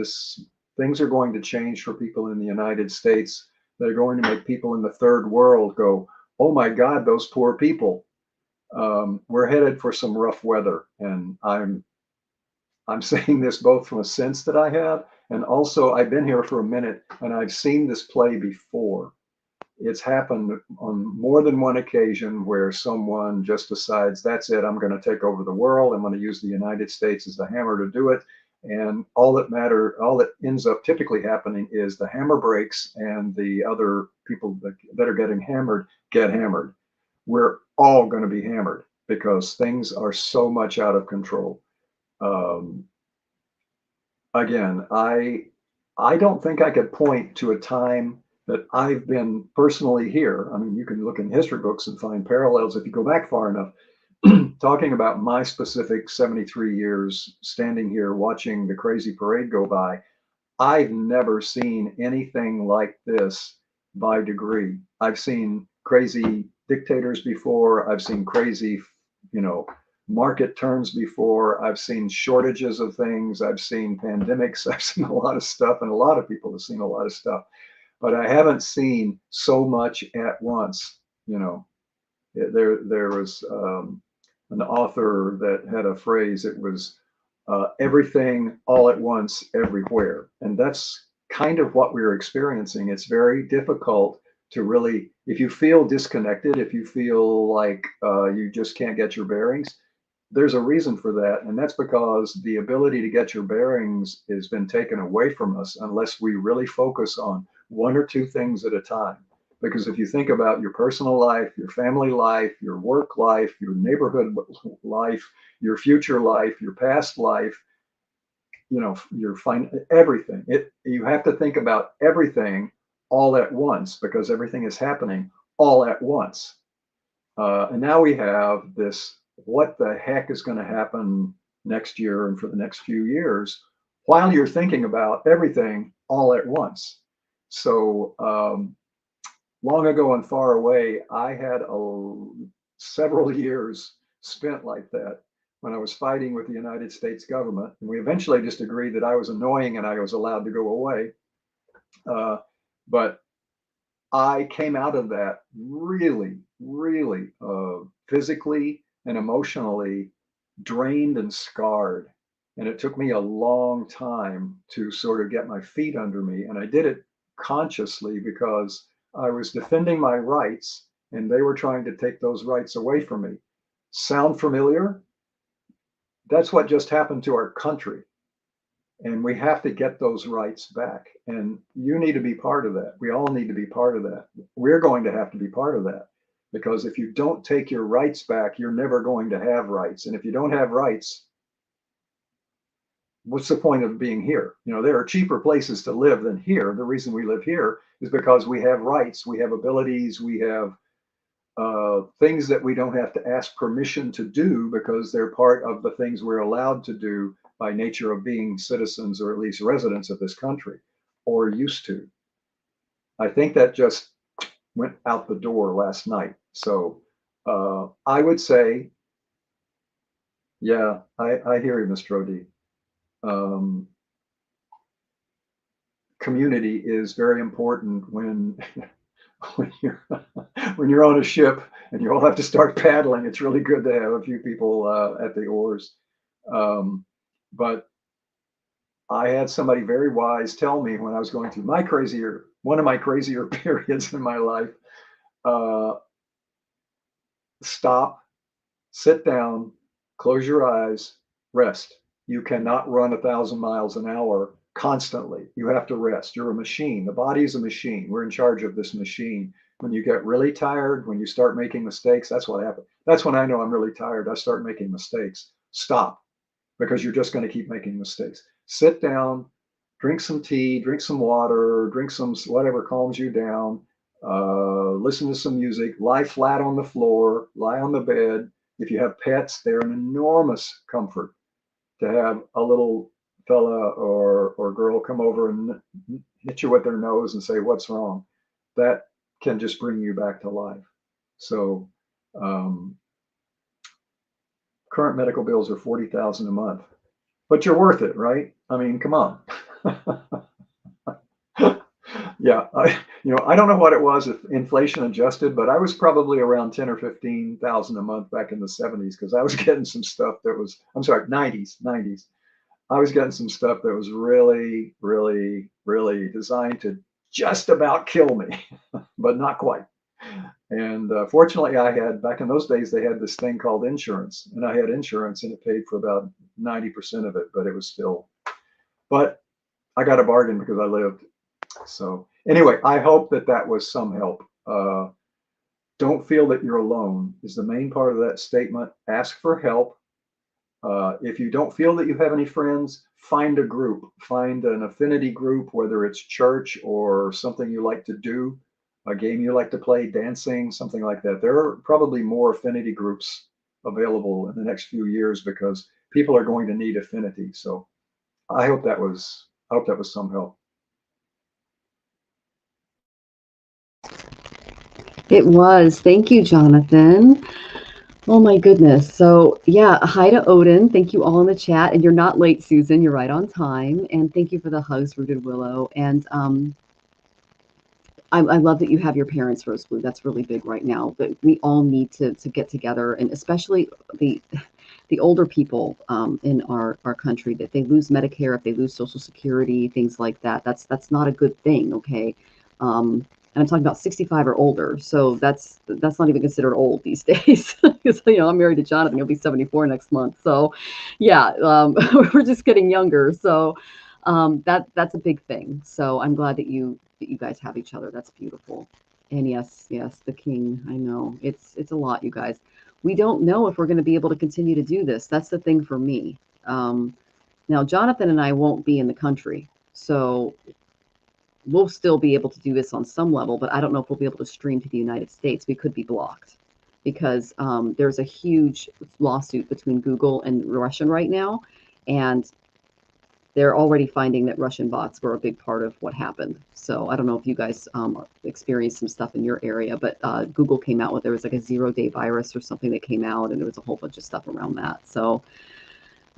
Things are going to change for people in the United States that are going to make people in the third world go, oh my God, those poor people. We're headed for some rough weather, and I'm saying this both from a sense that I have, and also I've been here for a minute and I've seen this play before. It's happened on more than one occasion where someone just decides, that's it, I'm going to take over the world. I'm going to use the United States as the hammer to do it. And all that ends up typically happening is the hammer breaks and the other people that are getting hammered get hammered. We're all going to be hammered because things are so much out of control. Again, I don't think I could point to a time that I've been personally here. I mean, you can look in history books and find parallels if you go back far enough. Talking about my specific 73 years standing here watching the crazy parade go by, I've never seen anything like this by degree. I've seen crazy dictators before. I've seen crazy, market turns before. I've seen shortages of things. I've seen pandemics. I've seen a lot of stuff, and a lot of people have seen a lot of stuff. But I haven't seen so much at once. There was an author that had a phrase. It was everything all at once, everywhere, and that's kind of what we're experiencing. It's very difficult to really, if you feel disconnected, if you feel like you just can't get your bearings, there's a reason for that, and that's because the ability to get your bearings has been taken away from us unless we really focus on one or two things at a time. Because if you think about your personal life, your family life, your work life, your neighborhood life, your future life, your past life, everything. You have to think about everything all at once because everything is happening all at once. And now we have this, what the heck is going to happen next year and for the next few years while you're thinking about everything all at once. So long ago and far away, I had several years spent like that when I was fighting with the United States government. And we eventually just agreed that I was annoying and I was allowed to go away. But I came out of that really, really physically and emotionally drained and scarred. And it took me a long time to sort of get my feet under me. And I did it consciously because I was defending my rights and they were trying to take those rights away from me. Sound familiar? That's what just happened to our country. And we have to get those rights back. And you need to be part of that. We all need to be part of that. We're going to have to be part of that because if you don't take your rights back, you're never going to have rights. And if you don't have rights, what's the point of being here? You know, there are cheaper places to live than here. The reason we live here is because we have rights, we have abilities, we have things that we don't have to ask permission to do because they're part of the things we're allowed to do by nature of being citizens or at least residents of this country or used to. I think that just went out the door last night. So I would say, yeah, I hear you, Mr. Odi. Community is very important when when you're when you're on a ship and you all have to start paddling. It's really good to have a few people at the oars. But I had somebody very wise tell me when I was going through one of my crazier periods in my life, uh, stop, sit down, close your eyes, rest. You cannot run 1,000 miles an hour constantly. You have to rest. You're a machine. The body is a machine. We're in charge of this machine. When you get really tired, when you start making mistakes, that's what happens. That's when I know I'm really tired. I start making mistakes. Stop, because you're just going to keep making mistakes. Sit down, drink some tea, drink some water, drink some whatever calms you down. Listen to some music, lie flat on the floor, lie on the bed. If you have pets, they're an enormous comfort to have a little fella or girl come over and hit you with their nose and say, "What's wrong?" That can just bring you back to life. So current medical bills are 40,000 a month, but you're worth it, right? I mean, come on. Yeah, I don't know what it was if inflation adjusted, but I was probably around 10 or 15,000 a month back in the 70s because I was getting some stuff that was, I'm sorry, 90s. I was getting some stuff that was really, really, really designed to just about kill me, but not quite. And fortunately, I had, back in those days, they had this thing called insurance, and I had insurance and it paid for about 90% of it, but it was still, but I got a bargain because I lived. So anyway, I hope that that was some help. Don't feel that you're alone is the main part of that statement. Ask for help. If you don't feel that you have any friends, find a group, find an affinity group, whether it's church or something you like to do, a game you like to play, dancing, something like that. There are probably more affinity groups available in the next few years because people are going to need affinity. So I hope that was some help. It was. Thank you, Jonathan. Oh my goodness. So yeah, hi to Odin. Thank you all in the chat. And you're not late, Susan. You're right on time. And thank you for the hugs, Rooted Willow. And I love that you have your parents' rose blue. That's really big right now. But we all need to get together, and especially the older people in our country, that they lose Medicare, if they lose Social Security, things like that. That's not a good thing. Okay. And I'm talking about 65 or older. So that's not even considered old these days. Because I'm married to Jonathan. He'll be 74 next month. So yeah, we're just getting younger. So that's a big thing. So I'm glad that you guys have each other. That's beautiful. And yes, the king. I know it's a lot, you guys. We don't know if we're going to be able to continue to do this. That's the thing for me. Now, Jonathan and I won't be in the country, so we'll still be able to do this on some level, but I don't know if we'll be able to stream to the United States. We could be blocked because there's a huge lawsuit between Google and Russian right now, and they're already finding that Russian bots were a big part of what happened. So I don't know if you guys experienced some stuff in your area, but Google came out with, there was like a 0-day virus or something that came out, and there was a whole bunch of stuff around that. So,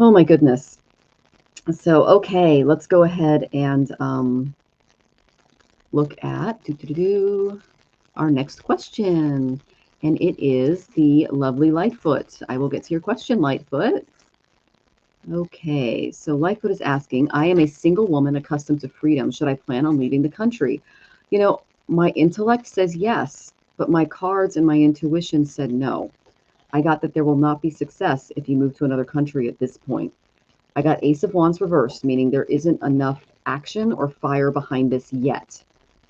oh my goodness. So, okay, let's go ahead and look at our next question. And it is the lovely Lightfoot. I will get to your question, Lightfoot. Okay, so Lightfoot is asking, I am a single woman accustomed to freedom. Should I plan on leaving the country? You know, my intellect says yes, but my cards and my intuition said no. I got that there will not be success if you move to another country at this point. I got Ace of Wands reversed, meaning there isn't enough action or fire behind this yet.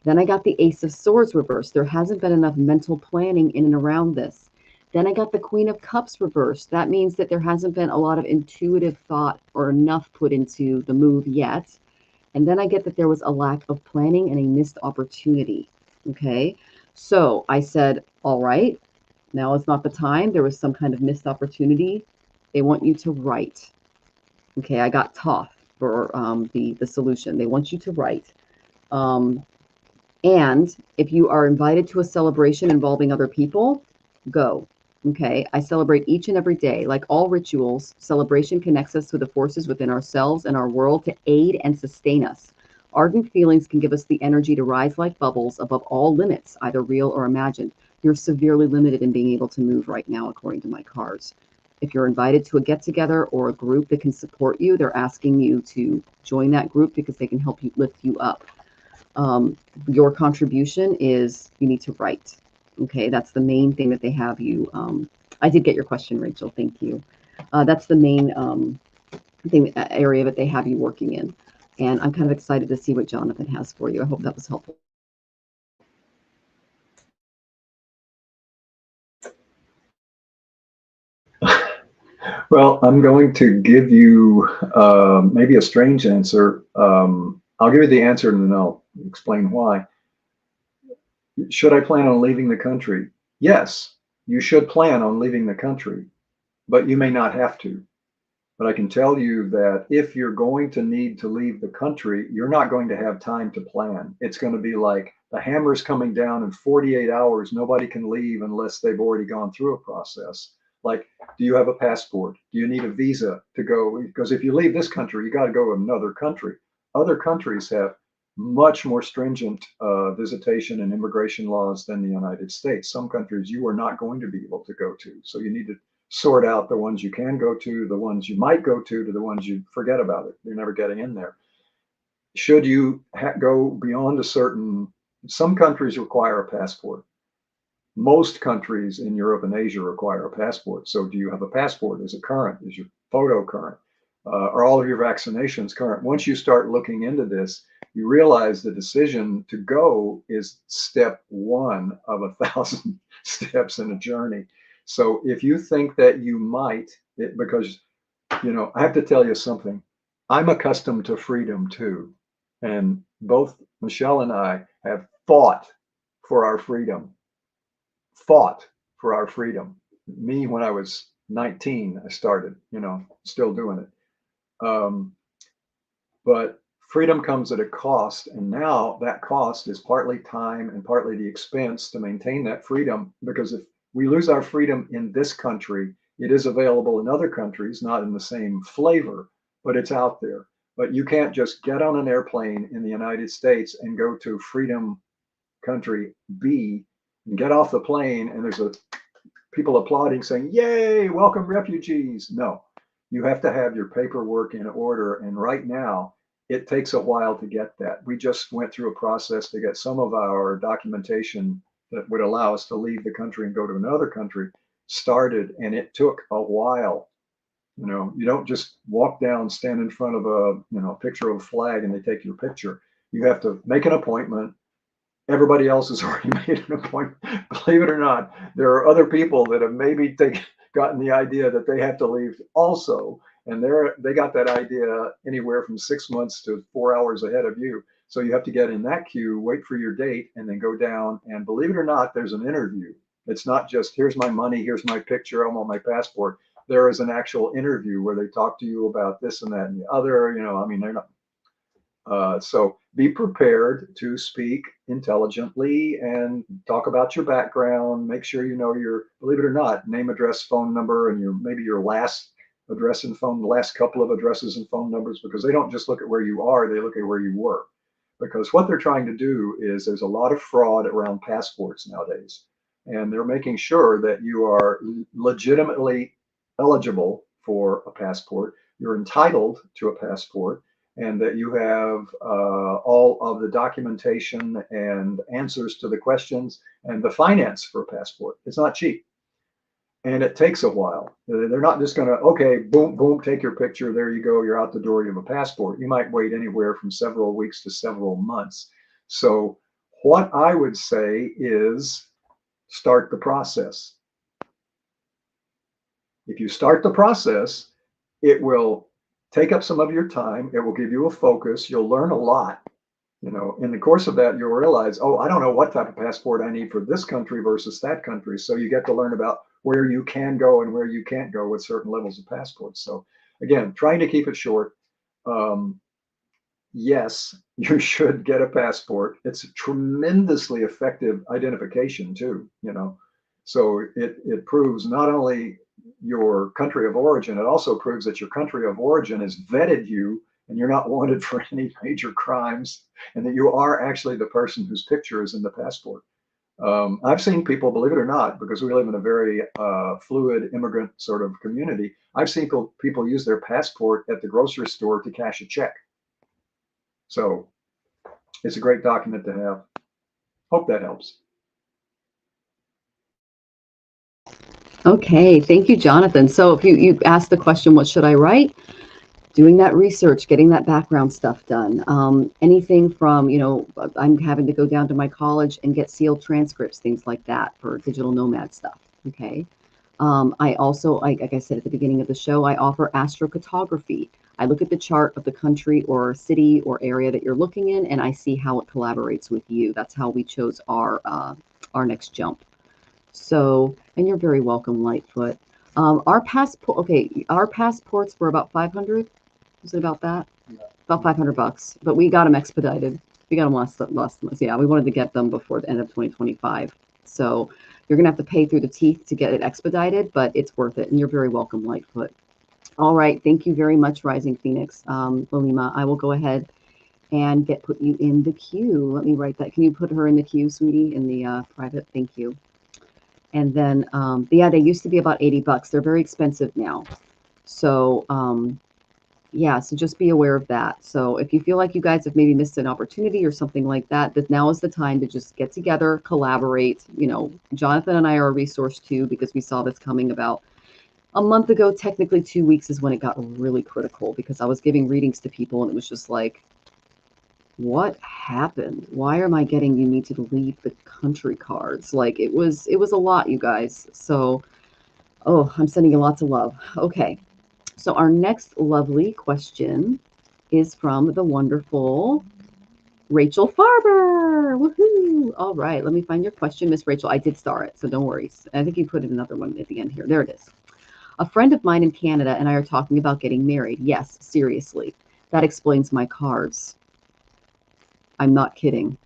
Then I got the Ace of Swords reversed. There hasn't been enough mental planning in and around this. Then I got the Queen of Cups reversed. That means that there hasn't been a lot of intuitive thought or enough put into the move yet. And then I get that there was a lack of planning and a missed opportunity. Okay. So I said, all right, now is not the time. There was some kind of missed opportunity. They want you to write. Okay. I got Toth for the solution. They want you to write. And if you are invited to a celebration involving other people, go. Okay. I celebrate each and every day. Like all rituals, celebration connects us to the forces within ourselves and our world to aid and sustain us. Ardent feelings can give us the energy to rise like bubbles above all limits, either real or imagined. You're severely limited in being able to move right now, according to my cards. If you're invited to a get together or a group that can support you, they're asking you to join that group because they can help you lift you up. Your contribution is you need to write. Okay, that's the main thing that they have you. I did get your question, Rachel. Thank you. That's the main area that they have you working in. And I'm kind of excited to see what Jonathan has for you. I hope that was helpful. Well, I'm going to give you maybe a strange answer. I'll give you the answer and then I'll explain why. Should I plan on leaving the country? Yes, you should plan on leaving the country, but you may not have to. But I can tell you that if you're going to need to leave the country, you're not going to have time to plan. It's going to be like the hammer's coming down in 48 hours. Nobody can leave unless they've already gone through a process. Like, do you have a passport? Do you need a visa to go? Because if you leave this country, you got to go to another country. Other countries have much more stringent visitation and immigration laws than the United States. Some countries you are not going to be able to go to. So you need to sort out the ones you can go to, the ones you might go to the ones you forget about it. You're never getting in there. Should you go beyond a certain, some countries require a passport. Most countries in Europe and Asia require a passport. So do you have a passport? Is it current? Is your photo current? Are all of your vaccinations current? Once you start looking into this, you realize the decision to go is step one of 1,000 steps in a journey. So if you think that you might, because, I have to tell you something. I'm accustomed to freedom too. And both Michelle and I have fought for our freedom, fought for our freedom. Me, when I was 19, I started, still doing it. But freedom comes at a cost. And now that cost is partly time and partly the expense to maintain that freedom. Because if we lose our freedom in this country, it is available in other countries, not in the same flavor, but it's out there. But you can't just get on an airplane in the United States and go to freedom country B and get off the plane and there's people applauding saying, "Yay, welcome refugees." No, you have to have your paperwork in order. And right now, it takes a while to get that. We just went through a process to get some of our documentation that would allow us to leave the country and go to another country started, and it took a while. You don't just walk down, stand in front of a picture of a flag, and they take your picture. You have to make an appointment. Everybody else has already made an appointment. Believe it or not, there are other people that have maybe gotten the idea that they have to leave also, and they got that idea anywhere from 6 months to 4 hours ahead of you. So you have to get in that queue, wait for your date, and then go down. And believe it or not, there's an interview. It's not just here's my money, here's my picture, I want my passport. There is an actual interview where they talk to you about this and that and the other. I mean, they're not. So be prepared to speak intelligently and talk about your background. Make sure you know your, believe it or not, name, address, phone number, and maybe your last address and phone, the last couple of addresses and phone numbers, because they don't just look at where you are, they look at where you were. because what they're trying to do is there's a lot of fraud around passports nowadays. And they're making sure that you are legitimately eligible for a passport, you're entitled to a passport, and that you have all of the documentation and answers to the questions and the finance for a passport. It's not cheap. And it takes a while. They're not just going to, okay, boom, boom, take your picture. There you go. You're out the door. You have a passport. You might wait anywhere from several weeks to several months. So what I would say is start the process. If you start the process, it will take up some of your time. It will give you a focus. You'll learn a lot. You know, in the course of that, you'll realize, oh, I don't know what type of passport I need for this country versus that country. So you get to learn about where you can go and where you can't go with certain levels of passports. So again, trying to keep it short. Yes, you should get a passport. It's a tremendously effective identification too, you know. So it proves not only your country of origin, it also proves that your country of origin has vetted you and you're not wanted for any major crimes, and that you are actually the person whose picture is in the passport. I've seen people, believe it or not, because we live in a very fluid immigrant sort of community, I've seen people use their passport at the grocery store to cash a check. So it's a great document to have. Hope that helps. Okay, thank you, Jonathan. So if you asked the question, what should I write? Doing that research, getting that background stuff done. Anything from, you know, I'm having to go down to my college and get sealed transcripts, things like that for digital nomad stuff. Okay. I also, like I said at the beginning of the show, I offer astrocartography. I look at the chart of the country or city or area that you're looking in, and I see how it collaborates with you. That's how we chose our next jump. So, and you're very welcome, Lightfoot. Our passports were about 500. Was it about that? Yeah. About $500, but we got them expedited. We got them last month. Yeah, we wanted to get them before the end of 2025. So you're gonna have to pay through the teeth to get it expedited, but it's worth it. And you're very welcome, Lightfoot. All right, thank you very much, Rising Phoenix. Lalima, I will go ahead and put you in the queue. Let me write that. Can you put her in the queue, sweetie, in the private? Thank you. And then, yeah, they used to be about $80. They're very expensive now. So, yeah, so just be aware of that. So if you feel like you guys have maybe missed an opportunity or something like that, that now is the time to just get together, collaborate. You know, Jonathan and I are a resource too, because we saw this coming about a month ago. Technically 2 weeks is when it got really critical, because I was giving readings to people and it was just like, what happened? Why am I getting you need to leave the country cards? Like it was a lot, you guys. So, oh, I'm sending you lots of love. Okay. So our next lovely question is from the wonderful Rachel Farber. Woohoo! All right, let me find your question, Miss Rachel. I did star it, so don't worry. I think you put another one at the end here. There it is. A friend of mine in Canada and I are talking about getting married. Yes, seriously. That explains my cards. I'm not kidding.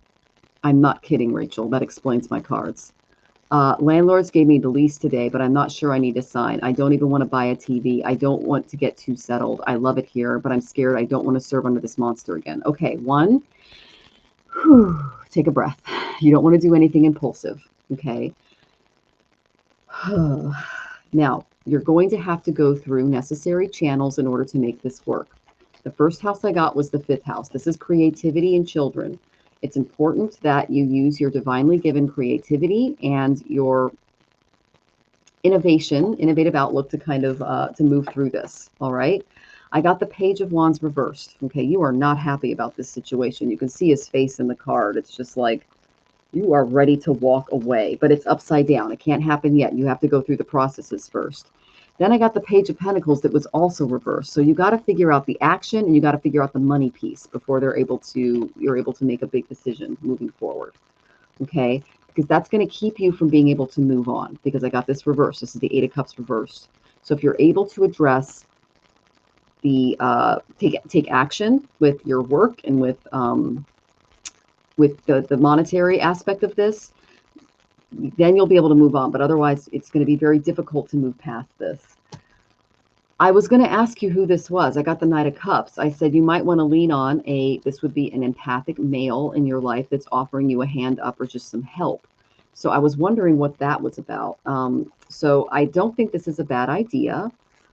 I'm not kidding, Rachel. That explains my cards. Landlords gave me the lease today, but I'm not sure I need to sign. I don't even want to buy a TV. I don't want to get too settled. I love it here, but I'm scared I don't want to serve under this monster again. Okay, one, take a breath. You don't want to do anything impulsive, okay? Now, you're going to have to go through necessary channels in order to make this work. The first house I got was the 5th house. This is creativity and children. It's important that you use your divinely given creativity and your innovative outlook to kind of to move through this. All right. I got the Page of Wands reversed. Okay. You are not happy about this situation. You can see his face in the card. It's just like you are ready to walk away, but it's upside down. It can't happen yet. You have to go through the processes first. Then I got the Page of Pentacles that was also reversed. So you got to figure out the action and you got to figure out the money piece before you're able to make a big decision moving forward. Okay, because that's going to keep you from being able to move on, because I got this reversed. This is the 8 of Cups reversed. So if you're able to address the take action with your work and with the monetary aspect of this, then you'll be able to move on. But otherwise, it's going to be very difficult to move past this. I was going to ask you who this was. I got the Knight of Cups. I said you might want to lean on this would be an empathic male in your life that's offering you a hand up or just some help. So I was wondering what that was about. So I don't think this is a bad idea,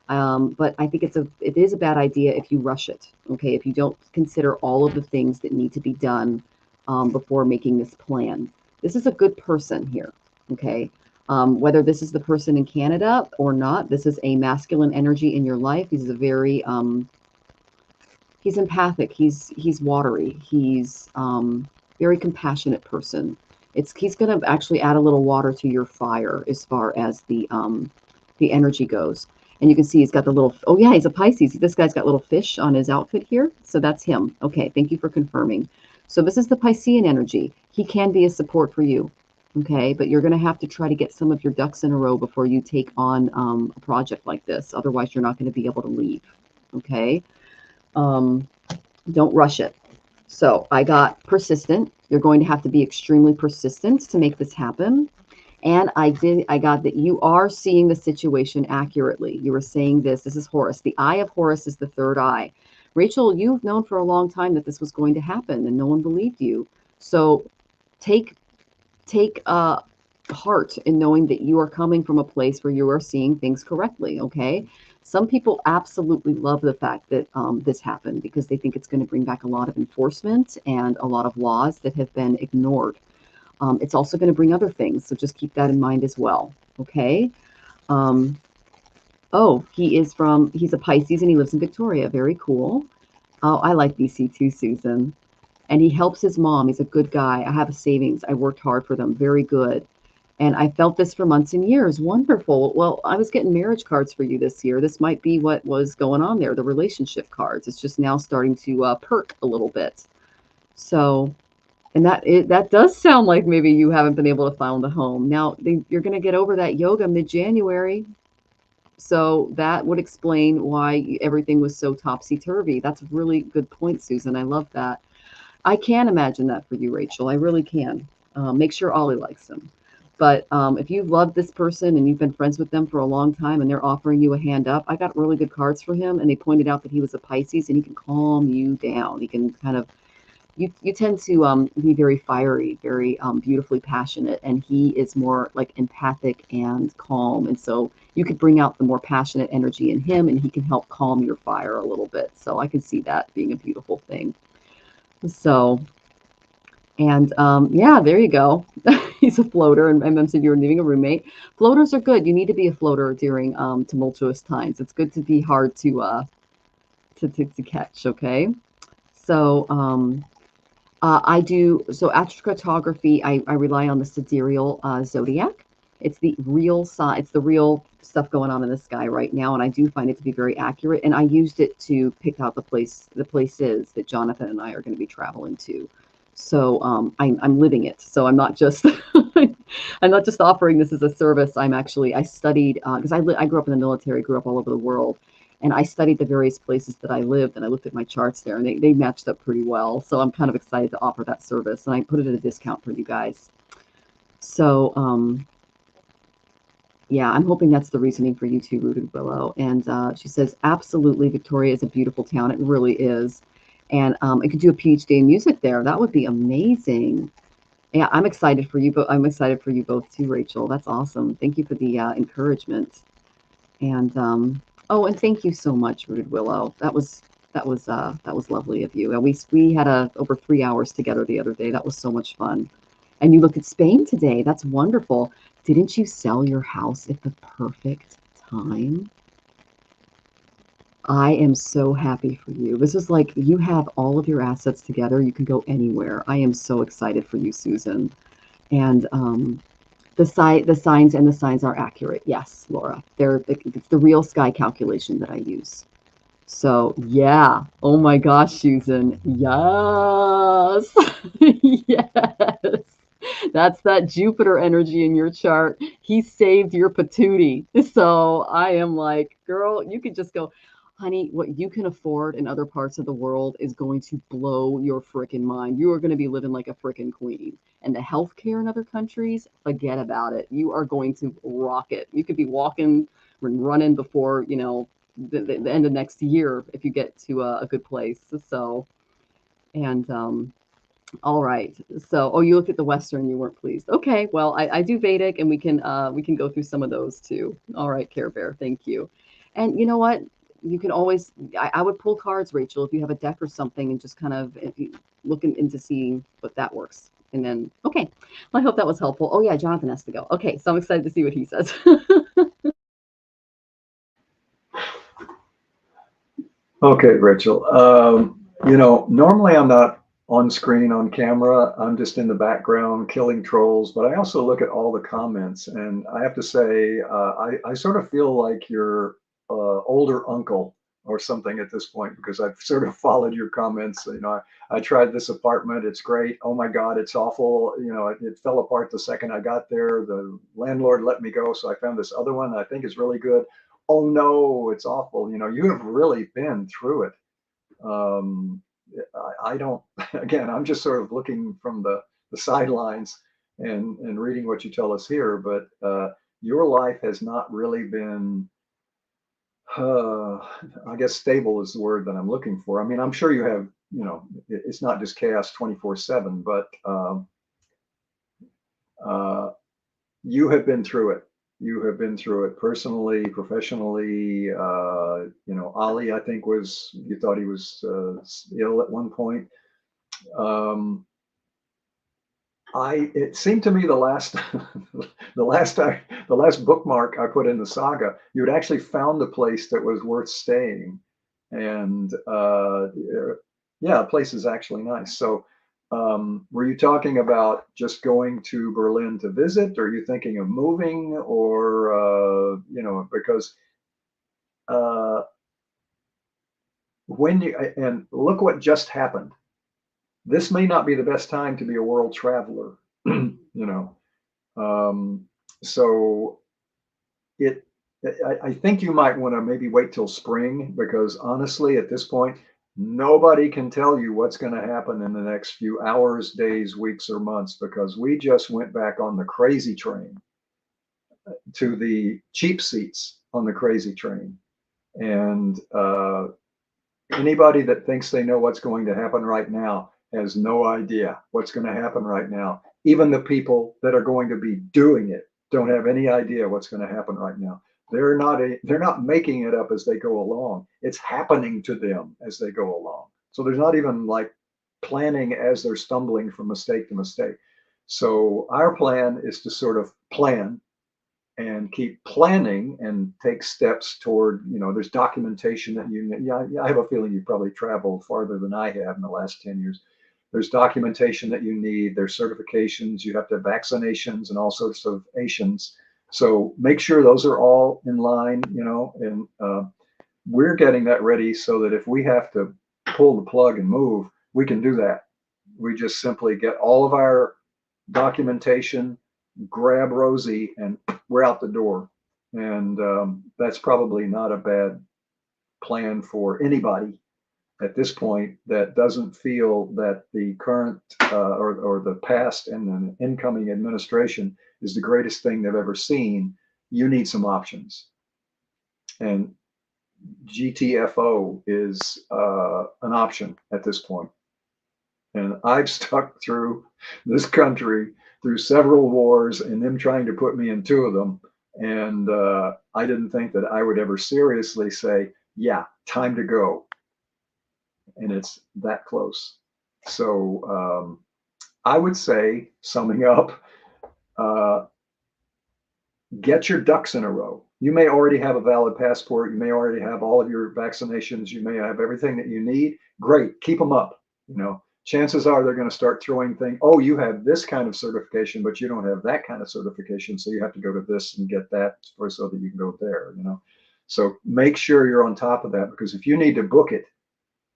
but I think it is a bad idea if you rush it. Okay, if you don't consider all of the things that need to be done before making this plan. This is a good person here. Okay, whether this is the person in Canada or not, this is a masculine energy in your life. He's a very he's empathic. He's watery. He's very compassionate person. He's going to actually add a little water to your fire as far as the energy goes. And you can see he's got the little, oh yeah, he's a Pisces. This guy's got little fish on his outfit here. So that's him. Okay, thank you for confirming. So this is the Piscean energy. He can be a support for you. Okay, but you're going to have to try to get some of your ducks in a row before you take on a project like this. Otherwise, you're not going to be able to leave. Okay, don't rush it. So I got persistent. You're going to have to be extremely persistent to make this happen. And I got that you are seeing the situation accurately. You were saying this is Horus. The eye of Horus is the third eye. Rachel, you've known for a long time that this was going to happen and no one believed you. So take heart in knowing that you are coming from a place where you are seeing things correctly. Okay. Some people absolutely love the fact that this happened because they think it's going to bring back a lot of enforcement and a lot of laws that have been ignored. It's also going to bring other things. So just keep that in mind as well. Okay. Oh, he's a Pisces and he lives in Victoria. Very cool. Oh, I like BC too, Susan. And he helps his mom. He's a good guy. I have a savings. I worked hard for them. Very good. And I felt this for months and years. Wonderful. Well, I was getting marriage cards for you this year. This might be what was going on there, the relationship cards. It's just now starting to perk a little bit. So, and that does sound like maybe you haven't been able to find a home. Now, you're going to get over that yoga mid-January. So that would explain why everything was so topsy-turvy. That's a really good point, Susan. I love that. I can imagine that for you, Rachel. I really can. Make sure Ollie likes him. But if you love this person and you've been friends with them for a long time and they're offering you a hand up, I got really good cards for him. And they pointed out that he was a Pisces and he can calm you down. He can kind of, you tend to be very fiery, very beautifully passionate. And he is more like empathic and calm. And so you could bring out the more passionate energy in him and he can help calm your fire a little bit. So I can see that being a beautiful thing. So, and yeah, there you go. He's a floater, and I mentioned you were needing a roommate. Floaters are good. You need to be a floater during tumultuous times. It's good to be hard to catch. Okay, so I do astrocartography. I rely on the sidereal zodiac. It's the real sign. It's the real stuff going on in the sky right now, and I do find it to be very accurate. And I used it to pick out the places that Jonathan and I are going to be traveling to. So I'm living it. So I'm not just I'm not just offering this as a service. I studied because I grew up in the military, grew up all over the world, and I studied the various places that I lived, and I looked at my charts there, and they matched up pretty well. So I'm kind of excited to offer that service, and I put it at a discount for you guys. So yeah, I'm hoping that's the reasoning for you too, Rooted Willow. And she says, absolutely, Victoria is a beautiful town. It really is. And I could do a PhD in music there. That would be amazing. Yeah, I'm excited for you, but I'm excited for you both too, Rachel. That's awesome. Thank you for the encouragement. And oh, and thank you so much, Rooted Willow. That was lovely of you. And we had over 3 hours together the other day. That was so much fun. And you looked at Spain today. That's wonderful. Didn't you sell your house at the perfect time? I am so happy for you. This is like you have all of your assets together. You can go anywhere. I am so excited for you, Susan. And the signs are accurate. Yes, Laura. It's the real sky calculation that I use. So yeah. Oh my gosh, Susan. Yes. Yes. That's that Jupiter energy in your chart. He saved your patootie. So I am like, girl, you could just go, honey, what you can afford in other parts of the world is going to blow your freaking mind. You are going to be living like a freaking queen. And the healthcare in other countries, forget about it. You are going to rock it. You could be walking and running before, the end of next year if you get to a good place. So, and all right. So, oh, you looked at the Western, you weren't pleased. Okay, well, I do Vedic, and we can go through some of those too. All right, Care Bear, thank you. And you know what? You can always I would pull cards, Rachel, if you have a deck or something, and just kind of if you looking into seeing what that works. And then okay, well, I hope that was helpful. Oh yeah, Jonathan has to go. Okay, so I'm excited to see what he says. Okay, Rachel. Normally I'm not on screen on camera. I'm just in the background killing trolls, but I also look at all the comments, and I have to say, I sort of feel like your older uncle or something at this point because I've sort of followed your comments. I tried this apartment. It's great. Oh my God, it's awful. It fell apart the second I got there. The landlord let me go, so I found this other one I think is really good. Oh no, it's awful. You have really been through it. Um, I don't, again, I'm just sort of looking from the sidelines and reading what you tell us here, but your life has not really been, uh, I guess stable is the word that I'm looking for. I mean, I'm sure you have, it's not just chaos 24/7, but uh, you have been through it. You have been through it personally, professionally. Ali, I think you thought he was ill at one point. Um, it seemed to me the last, the last bookmark I put in the saga, you had actually found a place that was worth staying. And yeah, the place is actually nice. So were you talking about just going to Berlin to visit? Or are you thinking of moving? Or, because uh, and look what just happened. This may not be the best time to be a world traveler, you know. Um, so it, I think you might want to maybe wait till spring because honestly, at this point, nobody can tell you what's going to happen in the next few hours, days, weeks, or months because we just went back on the crazy train to the cheap seats on the crazy train. And anybody that thinks they know what's going to happen right now has no idea what's going to happen right now. Even the people that are going to be doing it don't have any idea what's going to happen right now. They're not making it up as they go along. It's happening to them as they go along. So there's not even like planning as they're stumbling from mistake to mistake. So our plan is to sort of plan and keep planning and take steps toward, there's documentation that I have a feeling you probably traveled farther than I have in the last 10 years. There's documentation that you need, there's certifications, you have to have vaccinations and all sorts of Asians. So make sure those are all in line, and we're getting that ready so that if we have to pull the plug and move, we can do that. We just simply get all of our documentation, grab Rosie, and we're out the door. And that's probably not a bad plan for anybody at this point that doesn't feel that the current or the past and the incoming administration is the greatest thing they've ever seen. You need some options. And GTFO is an option at this point. And I've stuck through this country through several wars and them trying to put me in two of them. And I didn't think that I would ever seriously say, yeah, time to go. And it's that close. So I would say, summing up, uh, get your ducks in a row. You may already have a valid passport. You may already have all of your vaccinations. You may have everything that you need. Great. Keep them up. Chances are they're going to start throwing things. Oh, you have this kind of certification, but you don't have that kind of certification. So you have to go to this and get that so that you can go there, So make sure you're on top of that because if you need to book it,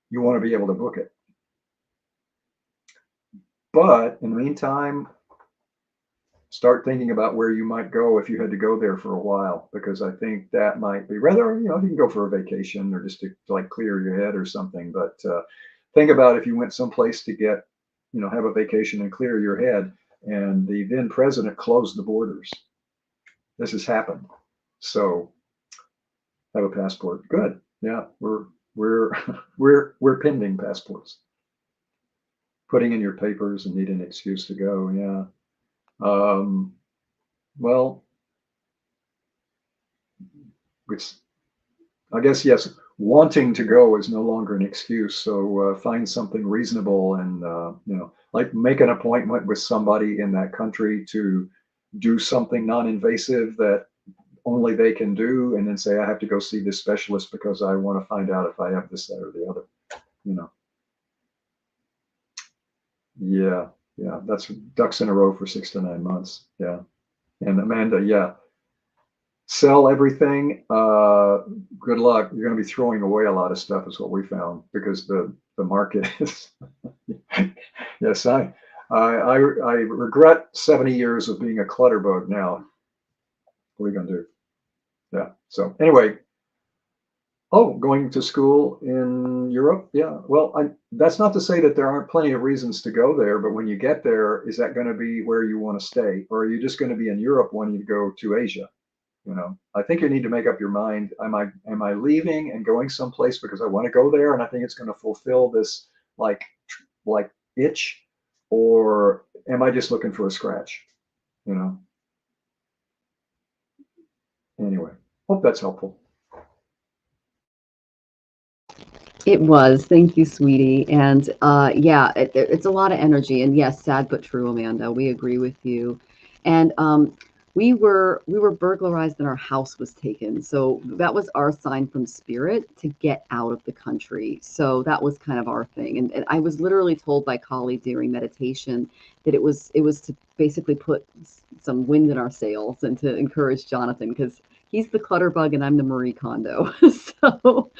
you want to be able to book it. But in the meantime, start thinking about where you might go if you had to go there for a while, because I think that might be rather, you can go for a vacation or just to like clear your head or something. But think about if you went someplace to get, have a vacation and clear your head, and the then president closed the borders. This has happened. So have a passport. Good. Yeah, we're we're pending passports. Putting in your papers and need an excuse to go. Yeah. Um, well, it's, I guess, yes, wanting to go is no longer an excuse. So find something reasonable and, like make an appointment with somebody in that country to do something non-invasive that only they can do, and then say, I have to go see this specialist because I want to find out if I have this, that, or the other. You know, yeah, yeah, that's ducks in a row for 6 to 9 months. Yeah. And Amanda, yeah, sell everything. Good luck. You're going to be throwing away a lot of stuff, is what we found, because the market is. Yes, I regret 70 years of being a clutterbug now. What are you going to do? Yeah. So anyway, oh, going to school in Europe? Yeah. Well, that's not to say that there aren't plenty of reasons to go there, but when you get there, is that going to be where you want to stay, or are you just going to be in Europe when you go to Asia? I think you need to make up your mind. Am I leaving and going someplace because I want to go there and I think it's going to fulfill this like like itch, or am I just looking for a scratch? You know. Anyway, hope that's helpful. It was. Thank you, sweetie. And yeah, it's a lot of energy. And yes, sad but true, Amanda. We agree with you. And we were burglarized and our house was taken. So that was our sign from spirit to get out of the country. So that was kind of our thing. And I was literally told by Kali during meditation that it was to basically put some wind in our sails and to encourage Jonathan, because he's the clutter bug and I'm the Marie Kondo. So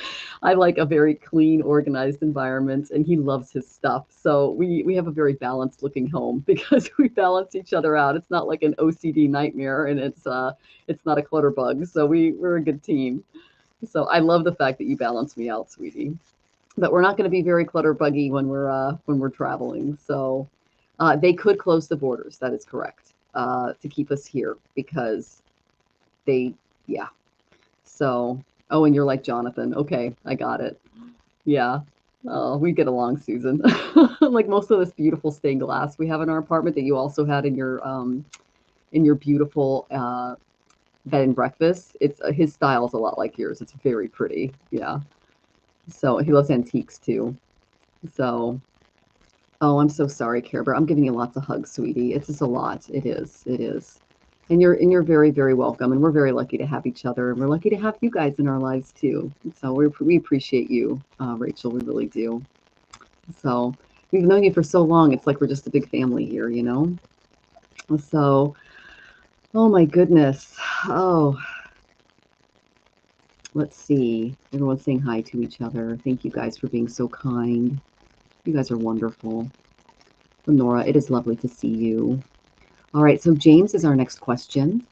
I like a very clean, organized environment, and he loves his stuff. So we have a very balanced looking home because we balance each other out. It's not like an OCD nightmare, and it's not a clutter bug. So we're a good team. So I love the fact that you balance me out, sweetie. But we're not going to be very clutter buggy when we're traveling. So they could close the borders. That is correct, to keep us here because they, yeah. So, oh, and you're like Jonathan. Okay, I got it. Yeah. Oh, we get along, Susan. Like most of this beautiful stained glass we have in our apartment that you also had in your beautiful bed and breakfast. It's his style is a lot like yours. It's very pretty. Yeah. So he loves antiques too. So, oh, I'm so sorry, Care Bear. I'm giving you lots of hugs, sweetie. It's just a lot. It is. It is. And you're very, very welcome. And we're very lucky to have each other. And we're lucky to have you guys in our lives too. So we appreciate you, Rachel. We really do. So we've known you for so long. It's like we're just a big family here, you know? So, oh my goodness. Oh, let's see. Everyone's saying hi to each other. Thank you guys for being so kind. You guys are wonderful. Lenora, it is lovely to see you. All right, so James is our next question.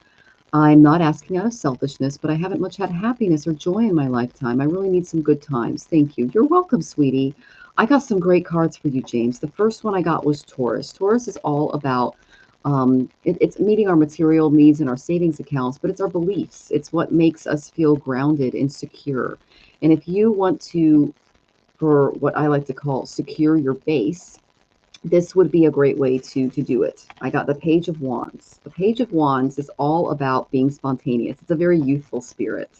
I'm not asking out of selfishness, but I haven't much had happiness or joy in my lifetime. I really need some good times. Thank you. You're welcome, sweetie. I got some great cards for you, James. The first one I got was Taurus. Taurus is all about it's meeting our material needs and our savings accounts, but it's our beliefs. It's what makes us feel grounded and secure. And if you want to, for what I like to call secure your base, this would be a great way to do it. I got the Page of Wands. The Page of Wands is all about being spontaneous. It's a very youthful spirit.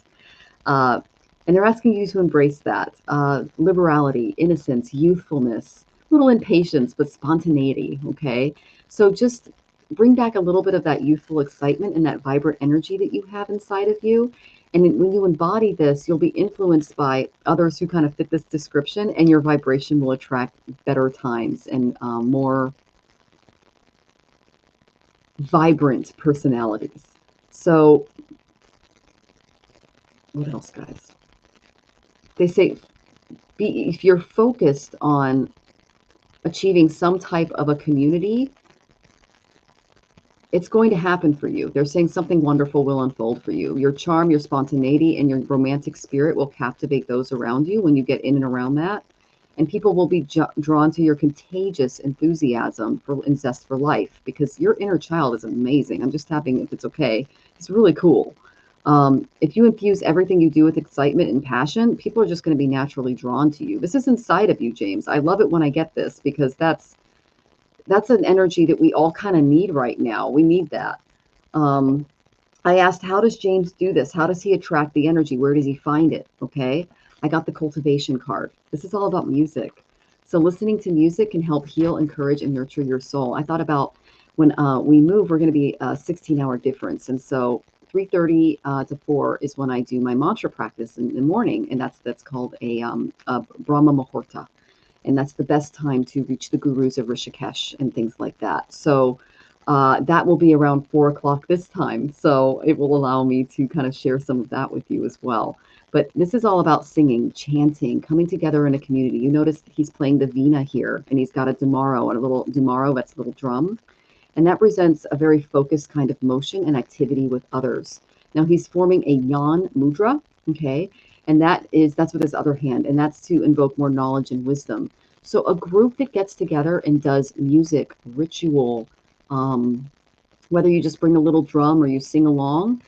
And they're asking you to embrace that. Liberality, innocence, youthfulness, a little impatience, but spontaneity, okay? So just bring back a little bit of that youthful excitement and that vibrant energy that you have inside of you. And when you embody this, you'll be influenced by others who kind of fit this description, and your vibration will attract better times and more vibrant personalities. So, what else, guys? They say if you're focused on achieving some type of a community, it's going to happen for you. They're saying something wonderful will unfold for you. Your charm, your spontaneity, and your romantic spirit will captivate those around you when you get in and around that. And people will be drawn to your contagious enthusiasm and zest for life, because your inner child is amazing. I'm just tapping if it's okay. It's really cool. If you infuse everything you do with excitement and passion, people are just going to be naturally drawn to you. This is inside of you, James. I love it when I get this, because that's an energy that we all kind of need right now. We need that. Um, I asked, how does James do this? How does he attract the energy? Where does he find it? Okay. I got the cultivation card. This is all about music. So listening to music can help heal, encourage, and nurture your soul. I thought about when we move, we're going to be a 16-hour difference. And so 3:30 to 4 is when I do my mantra practice in the morning. And that's called a Brahma Muhurta. And that's the best time to reach the gurus of Rishikesh and things like that. So that will be around 4 o'clock this time. So it will allow me to kind of share some of that with you as well. But this is all about singing, chanting, coming together in a community. You notice he's playing the vina here, and he's got a dumaro, and a little dumaro, that's a little drum. And that presents a very focused kind of motion and activity with others. Now he's forming a yan mudra, okay? And that's with his other hand, and that's to invoke more knowledge and wisdom. So a group that gets together and does music, ritual, whether you just bring a little drum or you sing along,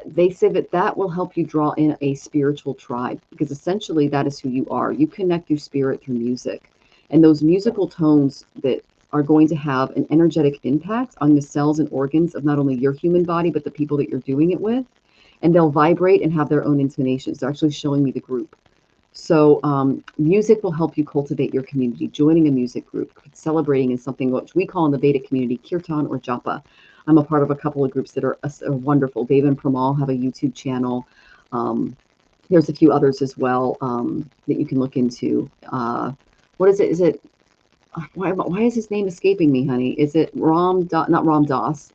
they say that will help you draw in a spiritual tribe, because essentially that is who you are. You connect your spirit through music, and those musical tones that are going to have an energetic impact on the cells and organs of not only your human body, but the people that you're doing it with. And they'll vibrate and have their own intonations. They're actually showing me the group. So music will help you cultivate your community. Joining a music group, celebrating is something which we call in the Vedic community kirtan or japa. I'm a part of a couple of groups that are wonderful. Dave and Pramal have a YouTube channel. There's a few others as well that you can look into. What is it? Is it why is his name escaping me, honey? Is it not Ram Das?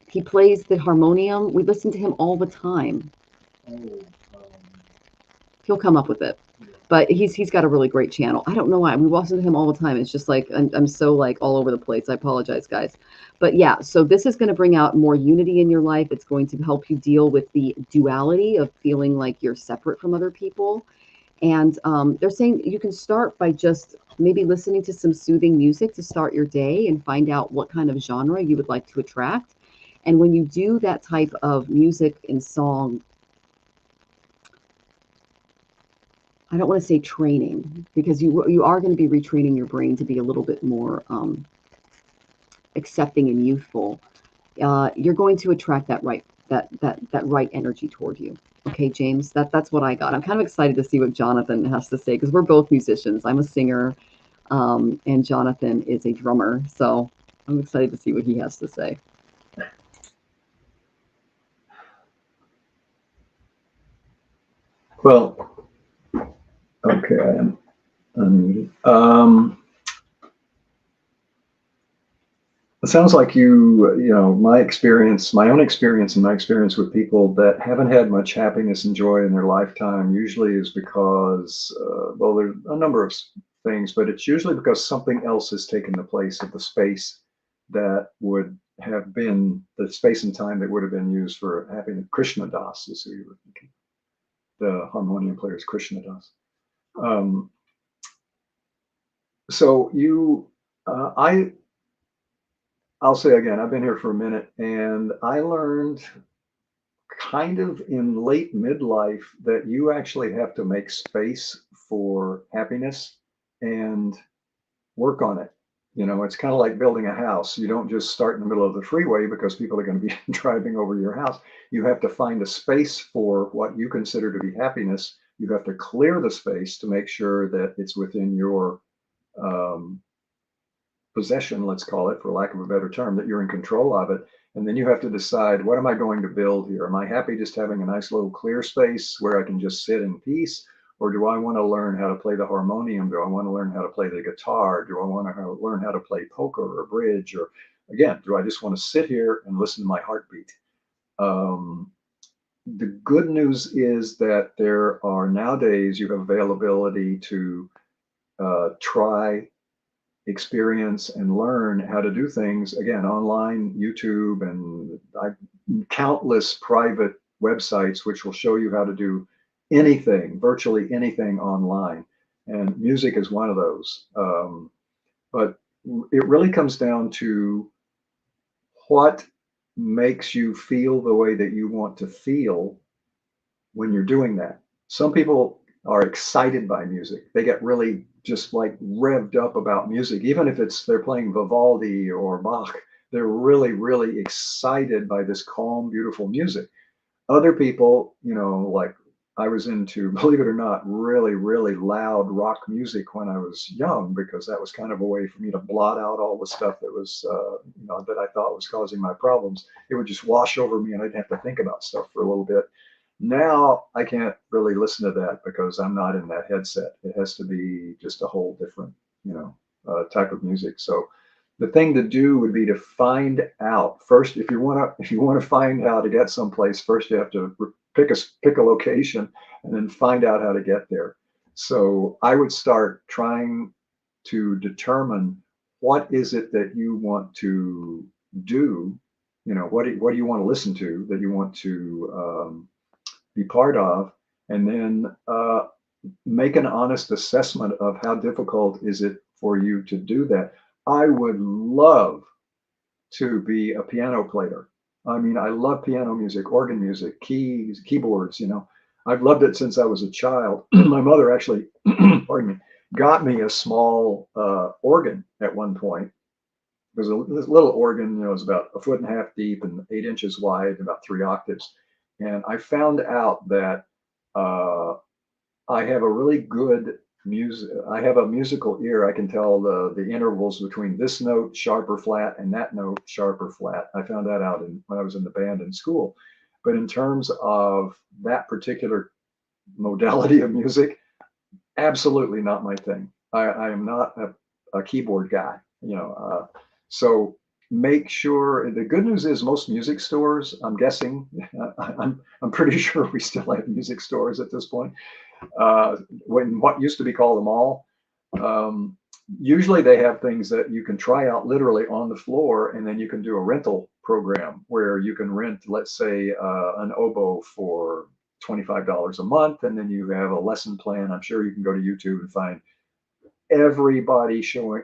He plays the harmonium. We listen to him all the time. He'll come up with it. But he's got a really great channel. I don't know why. We listen to him all the time. It's just like I'm so like all over the place. I apologize, guys. But yeah, so this is going to bring out more unity in your life. It's going to help you deal with the duality of feeling like you're separate from other people. And they're saying you can start by just maybe listening to some soothing music to start your day and find out what kind of genre you would like to attract. And when you do that type of music and song, I don't want to say training, because you are going to be retraining your brain to be a little bit more accepting and youthful. You're going to attract that right energy toward you. Okay, James, that's what I got. I'm kind of excited to see what Jonathan has to say, because we're both musicians. I'm a singer, and Jonathan is a drummer. So I'm excited to see what he has to say. Well, okay, I am unmuted. It sounds like you know, my own experience and my experience with people that haven't had much happiness and joy in their lifetime usually is because, well, there's a number of things, but it's usually because something else has taken the place of the space that would have been the space and time that would have been used for happiness. Krishna Das is who you were thinking. The harmonium player is Krishna Das. So I'll say again, I've been here for a minute, and I learned kind of in late midlife that you actually have to make space for happiness and work on it. You know, it's kind of like building a house. You don't just start in the middle of the freeway because people are going to be driving over your house. You have to find a space for what you consider to be happiness. You have to clear the space to make sure that it's within your possession, let's call it, for lack of a better term, that you're in control of it. And then you have to decide, what am I going to build here? Am I happy just having a nice little clear space where I can just sit in peace? Or do I want to learn how to play the harmonium? Do I want to learn how to play the guitar? Do I want to learn how to play poker or bridge? Or again, do I just want to sit here and listen to my heartbeat? The good news is that there are nowadays, you have availability to try, experience, and learn how to do things, again, online, YouTube, and countless private websites which will show you how to do anything, virtually anything online. And music is one of those. But it really comes down to what makes you feel the way that you want to feel when you're doing that. Some people are excited by music. They get really just like revved up about music, even if it's they're playing Vivaldi or Bach. They're really, really excited by this calm, beautiful music. Other people, like I was into, believe it or not, really, really loud rock music when I was young, because that was kind of a way for me to blot out all the stuff that was, that I thought was causing my problems. It would just wash over me and I'd have to think about stuff for a little bit. Now I can't really listen to that because I'm not in that headset. It has to be just a whole different, type of music. So the thing to do would be to find out first. If you want to find how to get someplace, first you have to pick a location and then find out how to get there. So I would start trying to determine what is it that you want to do. What do you want to listen to, that you want to be part of, and then make an honest assessment of how difficult is it for you to do that. I would love to be a piano player. I mean, I love piano music, organ music, keys, keyboards. I've loved it since I was a child. My mother actually, pardon me, got me a small organ at one point. It was this little organ, it was about 1.5 feet deep and 8 inches wide, about 3 octaves. And I found out that I have a really good music. I have a musical ear. I can tell the intervals between this note sharp or flat and that note sharp or flat. I found that out when I was in the band in school. But in terms of that particular modality of music, absolutely not my thing. I am not a keyboard guy. So make sure. The good news is most music stores, I'm guessing, I'm pretty sure we still have music stores at this point. When what used to be called a mall, usually they have things that you can try out literally on the floor, and then you can do a rental program where you can rent, let's say, an oboe for $25 a month, and then you have a lesson plan. I'm sure you can go to YouTube and find everybody showing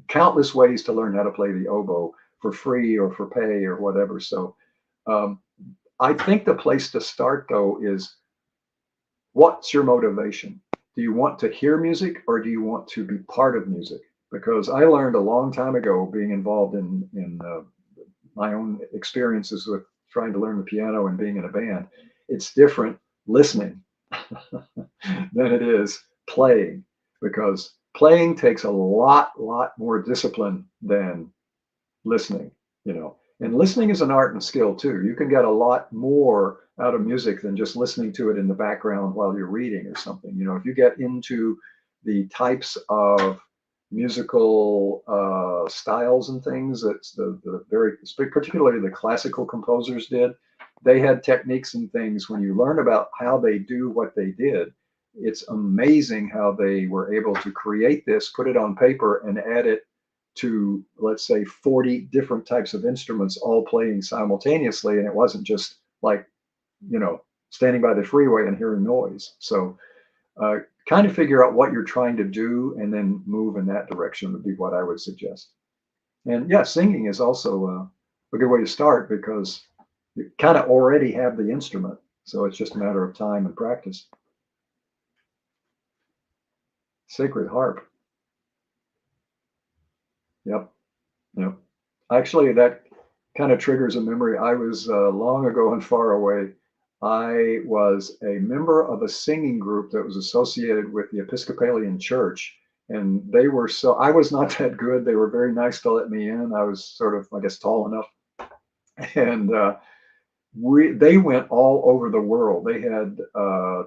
countless ways to learn how to play the oboe for free or for pay or whatever. So I think the place to start, though, is what's your motivation? Do you want to hear music, or do you want to be part of music? Because I learned a long time ago, being involved in my own experiences with trying to learn the piano and being in a band, it's different listening than it is playing, because playing takes a lot more discipline than listening, and listening is an art and skill too. You can get a lot more out of music than just listening to it in the background while you're reading or something. If you get into the types of musical styles and things that the very, particularly the classical composers did, they had techniques and things. When you learn about how they do what they did, it's amazing how they were able to create this, put it on paper, and add it to, let's say, 40 different types of instruments all playing simultaneously. And it wasn't just like, standing by the freeway and hearing noise. So kind of figure out what you're trying to do and then move in that direction would be what I would suggest. And yeah, singing is also a good way to start, because you kind of already have the instrument. So it's just a matter of time and practice. Sacred harp. Yep. Yep. Actually, that kind of triggers a memory. I was long ago and far away. I was a member of a singing group that was associated with the Episcopalian Church. And I was not that good. They were very nice to let me in. I was sort of, I guess, tall enough. And they went all over the world. They had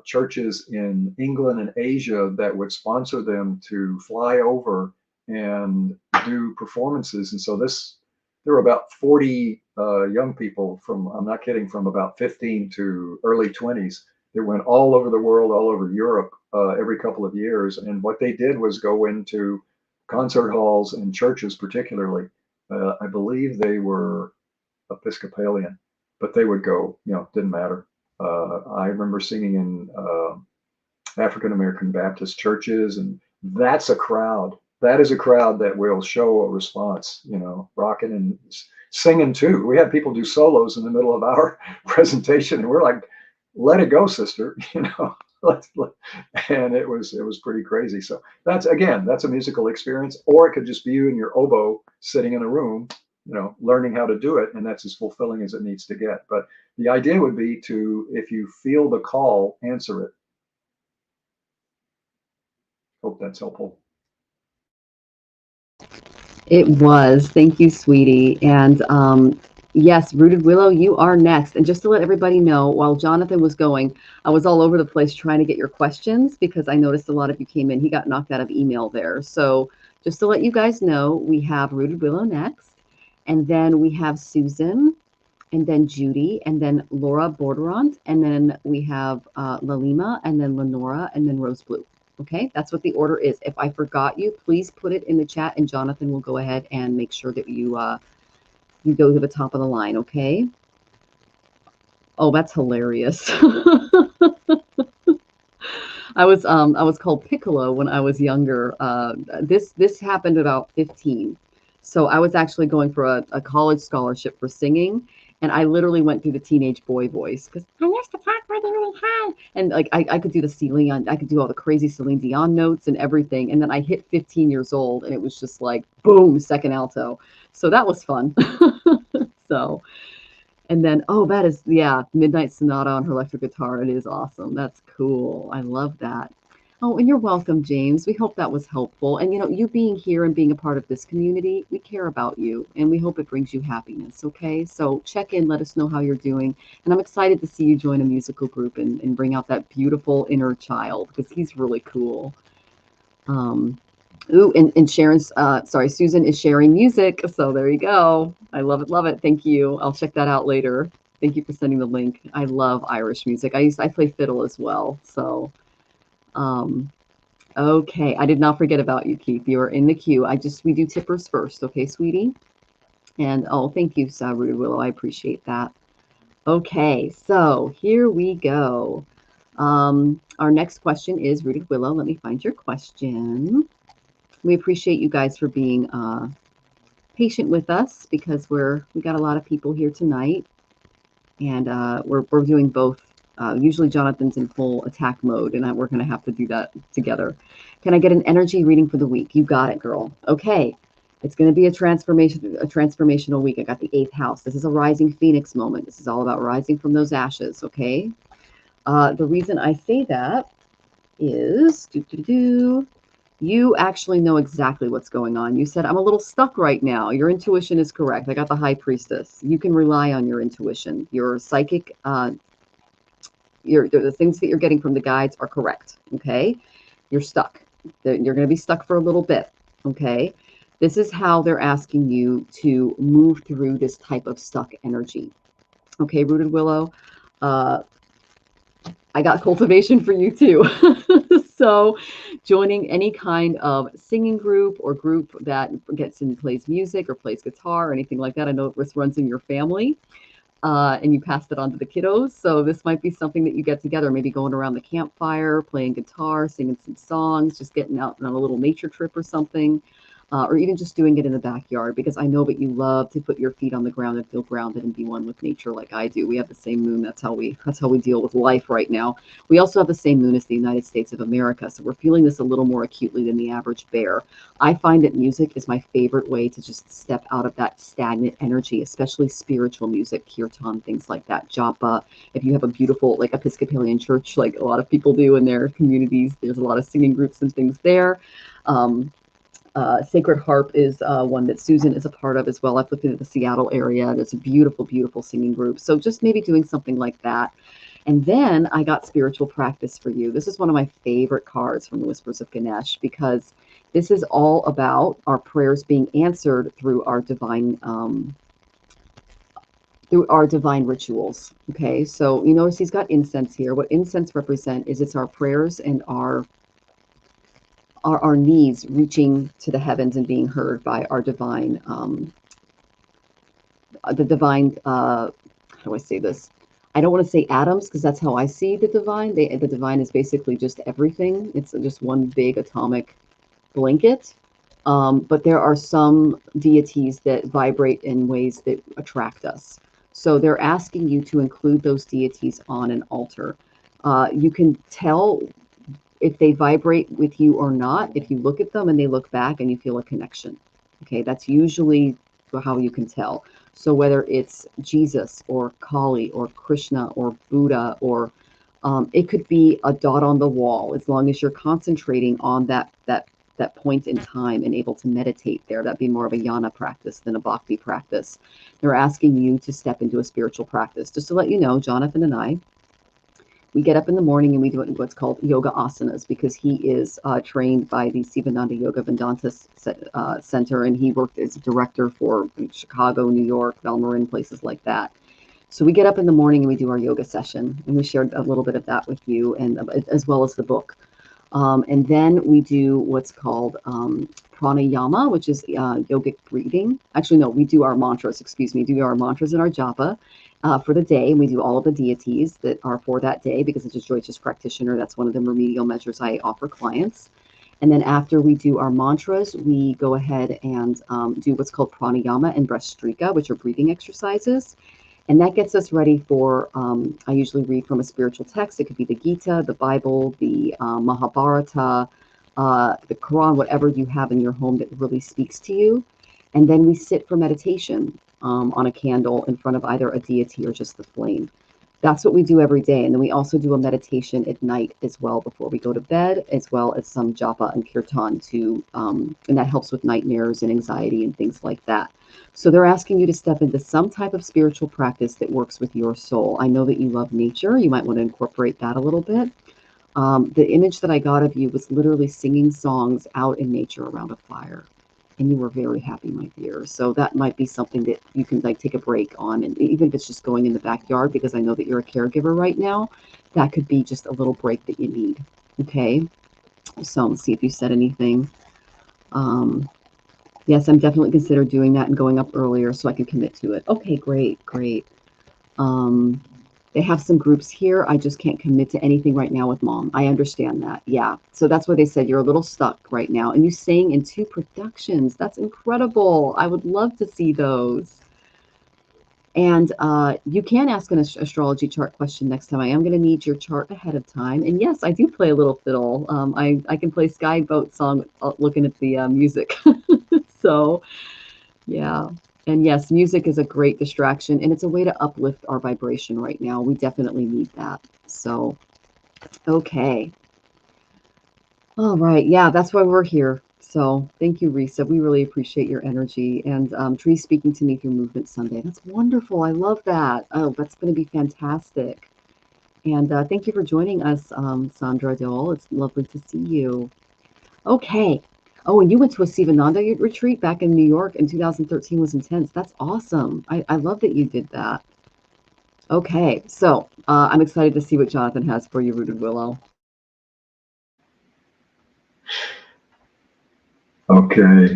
churches in England and Asia that would sponsor them to fly over and do performances. And so there were about 40 young people I'm not kidding, from about 15 to early 20s. They went all over the world, all over Europe, every couple of years. And what they did was go into concert halls and churches, particularly. I believe they were Episcopalian, but they would go, didn't matter. I remember singing in African American Baptist churches, and that's a crowd. That is a crowd that will show a response, rocking and singing too. We had people do solos in the middle of our presentation, and we're like, let it go, sister, you know. And it was pretty crazy. So that's, again, that's a musical experience. Or it could just be you and your oboe sitting in a room, you know, learning how to do it, and that's as fulfilling as it needs to get. But the idea would be to, if you feel the call, answer it. Hope that's helpful. It was. Thank you, sweetie. And yes, Rooted Willow, you are next. And just to let everybody know, while Jonathan was going, I was all over the place trying to get your questions because I noticed a lot of you came in. He got knocked out of email there. So just to let you guys know, we have Rooted Willow next. And then we have Susan, and then Judy, and then Laura Borderont, and then we have Lalima, and then Lenora, and then Rose Blue. Okay, that's what the order is. If I forgot you, please put it in the chat, and Jonathan will go ahead and make sure that you you go to the top of the line. Okay. Oh, that's hilarious. I was called Piccolo when I was younger. This happened about 15. So I was actually going for a college scholarship for singing, and I literally went through the teenage boy voice because I used to talk really, really high, and like I could do the Celine, I could do all the crazy Celine Dion notes and everything, and then I hit 15 years old, and it was just like boom, second alto. So that was fun. So. And then, oh, that is, yeah, Midnight Sonata on her electric guitar. It is awesome. That's cool. I love that. Oh, and you're welcome, James. We hope that was helpful. And, you know, you being here and being a part of this community, we care about you and we hope it brings you happiness. Okay. So check in, let us know how you're doing. And I'm excited to see you join a musical group and bring out that beautiful inner child because he's really cool. Ooh, and Sharon's, sorry, Susan is sharing music. So there you go. I love it. Love it. Thank you. I'll check that out later. Thank you for sending the link. I love Irish music. I play fiddle as well. So, okay. I did not forget about you, Keith. You are in the queue. We do tippers first. Okay, sweetie. And oh, thank you, Rudy Willow. I appreciate that. Okay. So here we go. Our next question is Rooted Willow. Let me find your question. We appreciate you guys for being patient with us because we got a lot of people here tonight, and we're doing both. Usually Jonathan's in full attack mode, and we're going to have to do that together. Can I get an energy reading for the week? You got it, girl. Okay, it's going to be a transformational week. I got the 8th house. This is a rising phoenix moment. This is all about rising from those ashes. Okay. The reason I say that is you actually know exactly what's going on. You said, I'm a little stuck right now. Your intuition is correct. I got the High Priestess. You can rely on your intuition. Your psychic, the things that you're getting from the guides are correct. Okay. You're stuck. You're going to be stuck for a little bit. Okay. This is how they're asking you to move through this type of stuck energy. Okay. Rooted Willow. I got cultivation for you too. So joining any kind of singing group or group that gets and plays music or plays guitar or anything like that. I know this runs in your family and you passed it on to the kiddos. So this might be something that you get together, maybe going around the campfire, playing guitar, singing some songs, just getting out on a little nature trip or something. Or even just doing it in the backyard, because I know that you love to put your feet on the ground and feel grounded and be one with nature like I do. We have the same moon. That's how we deal with life right now. We also have the same moon as the United States of America, so we're feeling this a little more acutely than the average bear. I find that music is my favorite way to just step out of that stagnant energy, especially spiritual music, kirtan, things like that, japa. If you have a beautiful, like, Episcopalian church, like a lot of people do in their communities, there's a lot of singing groups and things there. Sacred Harp is one that Susan is a part of as well. I've looked into the Seattle area. There's a beautiful, beautiful singing group. So just maybe doing something like that. And then I got spiritual practice for you. This is one of my favorite cards from the Whispers of Ganesh, because this is all about our prayers being answered through our divine rituals. Okay, so you notice he's got incense here. What incense represent is it's our prayers and our needs reaching to the heavens and being heard by our divine, how do I say this? I don't want to say atoms, because that's how I see the divine. The divine is basically just everything. It's just one big atomic blanket. But there are some deities that vibrate in ways that attract us. So they're asking you to include those deities on an altar. You can tell if they vibrate with you or not if you look at them and they look back and you feel a connection. Okay, that's usually how you can tell. So whether it's Jesus or Kali or Krishna or Buddha or it could be a dot on the wall, as long as you're concentrating on that point in time and able to meditate there. That'd be more of a yana practice than a bhakti practice. They're asking you to step into a spiritual practice. Just to let you know, Jonathan and I, we get up in the morning and we do what's called yoga asanas, because he is trained by the Sivananda Yoga Vedanta Center, and he worked as a director for Chicago, New York, Valmarin, places like that. So we get up in the morning and we do our yoga session, and we shared a little bit of that with you, and as well as the book. And then we do what's called pranayama, which is yogic breathing. Actually, no, we do our mantras, excuse me, do our mantras and our japa for the day. And we do all of the deities that are for that day, because as a Jyotish practitioner, that's one of the remedial measures I offer clients. And then after we do our mantras, we go ahead and do what's called pranayama and breathstrika, which are breathing exercises. And that gets us ready for, I usually read from a spiritual text. It could be the Gita, the Bible, the Mahabharata, the Quran, whatever you have in your home that really speaks to you. And then we sit for meditation on a candle in front of either a deity or just the flame. That's what we do every day. And then we also do a meditation at night as well before we go to bed, as well as some japa and kirtan too. And that helps with nightmares and anxiety and things like that. So they're asking you to step into some type of spiritual practice that works with your soul. I know that you love nature. You might want to incorporate that a little bit. The image that I got of you was literally singing songs out in nature around a fire. And you were very happy, my dear. So that might be something that you can like take a break on. And even if it's just going in the backyard, because I know that you're a caregiver right now, that could be just a little break that you need. Okay. So let's see if you said anything. Yes, I'm definitely consider doing that and going up earlier so I can commit to it. Okay, great, great. They have some groups here. I just can't commit to anything right now with mom. I understand that. Yeah. So that's why they said you're a little stuck right now. And you sang in 2 productions. That's incredible. I would love to see those. And you can ask an astrology chart question next time. I am going to need your chart ahead of time. And yes, I do play a little fiddle. I can play Skyboat song looking at the music. So, yeah. And yes, music is a great distraction, and it's a way to uplift our vibration right now. We definitely need that. So, okay. All right. Yeah, that's why we're here. So thank you, Risa. We really appreciate your energy. And Tree speaking to me through Movement Sunday. That's wonderful. I love that. Oh, that's going to be fantastic. And thank you for joining us, Sandra Dole. It's lovely to see you. Okay. Oh, and you went to a Sivananda retreat back in New York in 2013 was intense. That's awesome. I love that you did that. Okay, so I'm excited to see what Jonathan has for you, Rooted Willow. Okay.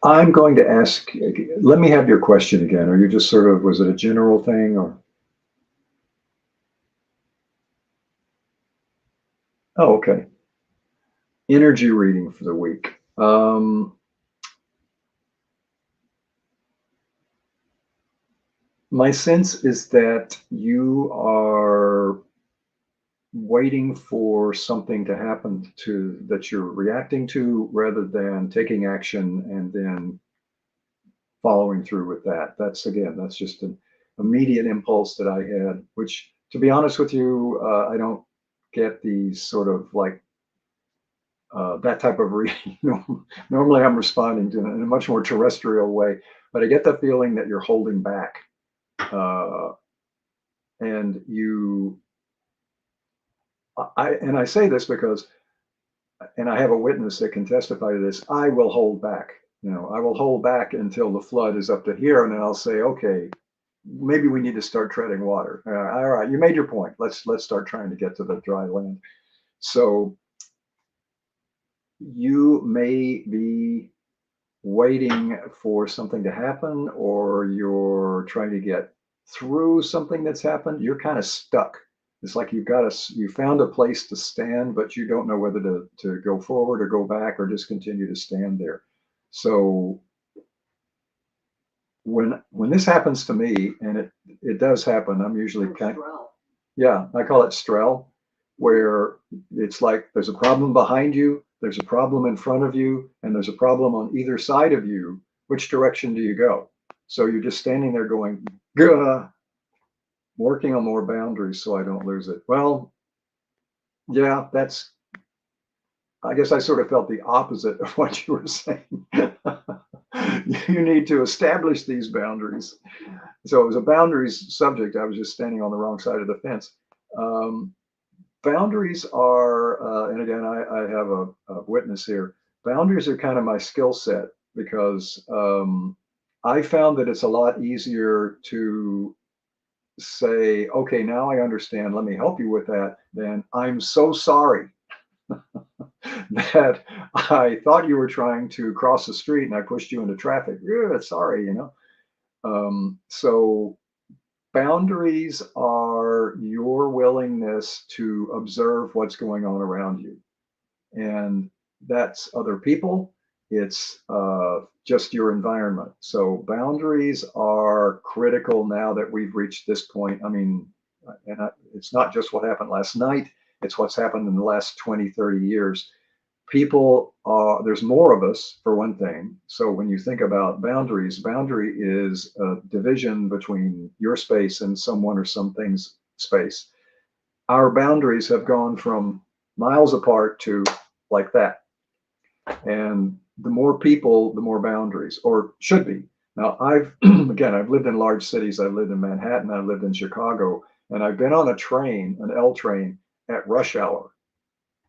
I'm going to ask, let me have your question again. Are you just sort of, was it a general thing or? Oh, okay. Energy reading for the week. My sense is that you are waiting for something to happen to that you're reacting to rather than taking action and then following through with that. That's again, that's just an immediate impulse that I had, which to be honest with you, I don't get these sort of like that type of reading. Normally I'm responding to it in a much more terrestrial way, but I get the feeling that you're holding back. And you I say this because, and I have a witness that can testify to this, I will hold back. I will hold back until the flood is up to here, and then I'll say, okay, maybe we need to start treading water. All right, you made your point. Let's start trying to get to the dry land. So you may be waiting for something to happen, or you're trying to get through something that's happened. You're kind of stuck. it's like you found a place to stand, but you don't know whether to go forward or go back or just continue to stand there. So when this happens to me, and it does happen, I'm usually yeah, I call it strel, where it's like there's a problem behind you, there's a problem in front of you, and there's a problem on either side of you. Which direction do you go? So you're just standing there going, gah, working on more boundaries so I don't lose it. Well, yeah, I guess I sort of felt the opposite of what you were saying. You need to establish these boundaries. So it was a boundaries subject. I was just standing on the wrong side of the fence. Boundaries are, and again, I have a witness here. Boundaries are kind of my skill set because I found that it's a lot easier to say, okay, now I understand. Let me help you with that. Then I'm so sorry that I thought you were trying to cross the street and I pushed you into traffic. Yeah, sorry, you know. So boundaries are your willingness to observe what's going on around you. And that's other people. It's just your environment. So boundaries are critical now that we've reached this point. I mean, it's not just what happened last night. It's what's happened in the last 20, 30 years. People there's more of us, for one thing. So when you think about boundaries, boundary is a division between your space and someone or something's space. Our boundaries have gone from miles apart to like that. And the more people, the more boundaries, or should be. Now, again, I've lived in large cities. I've lived in Manhattan. I've lived in Chicago. And I've been on a train, an L train, at rush hour,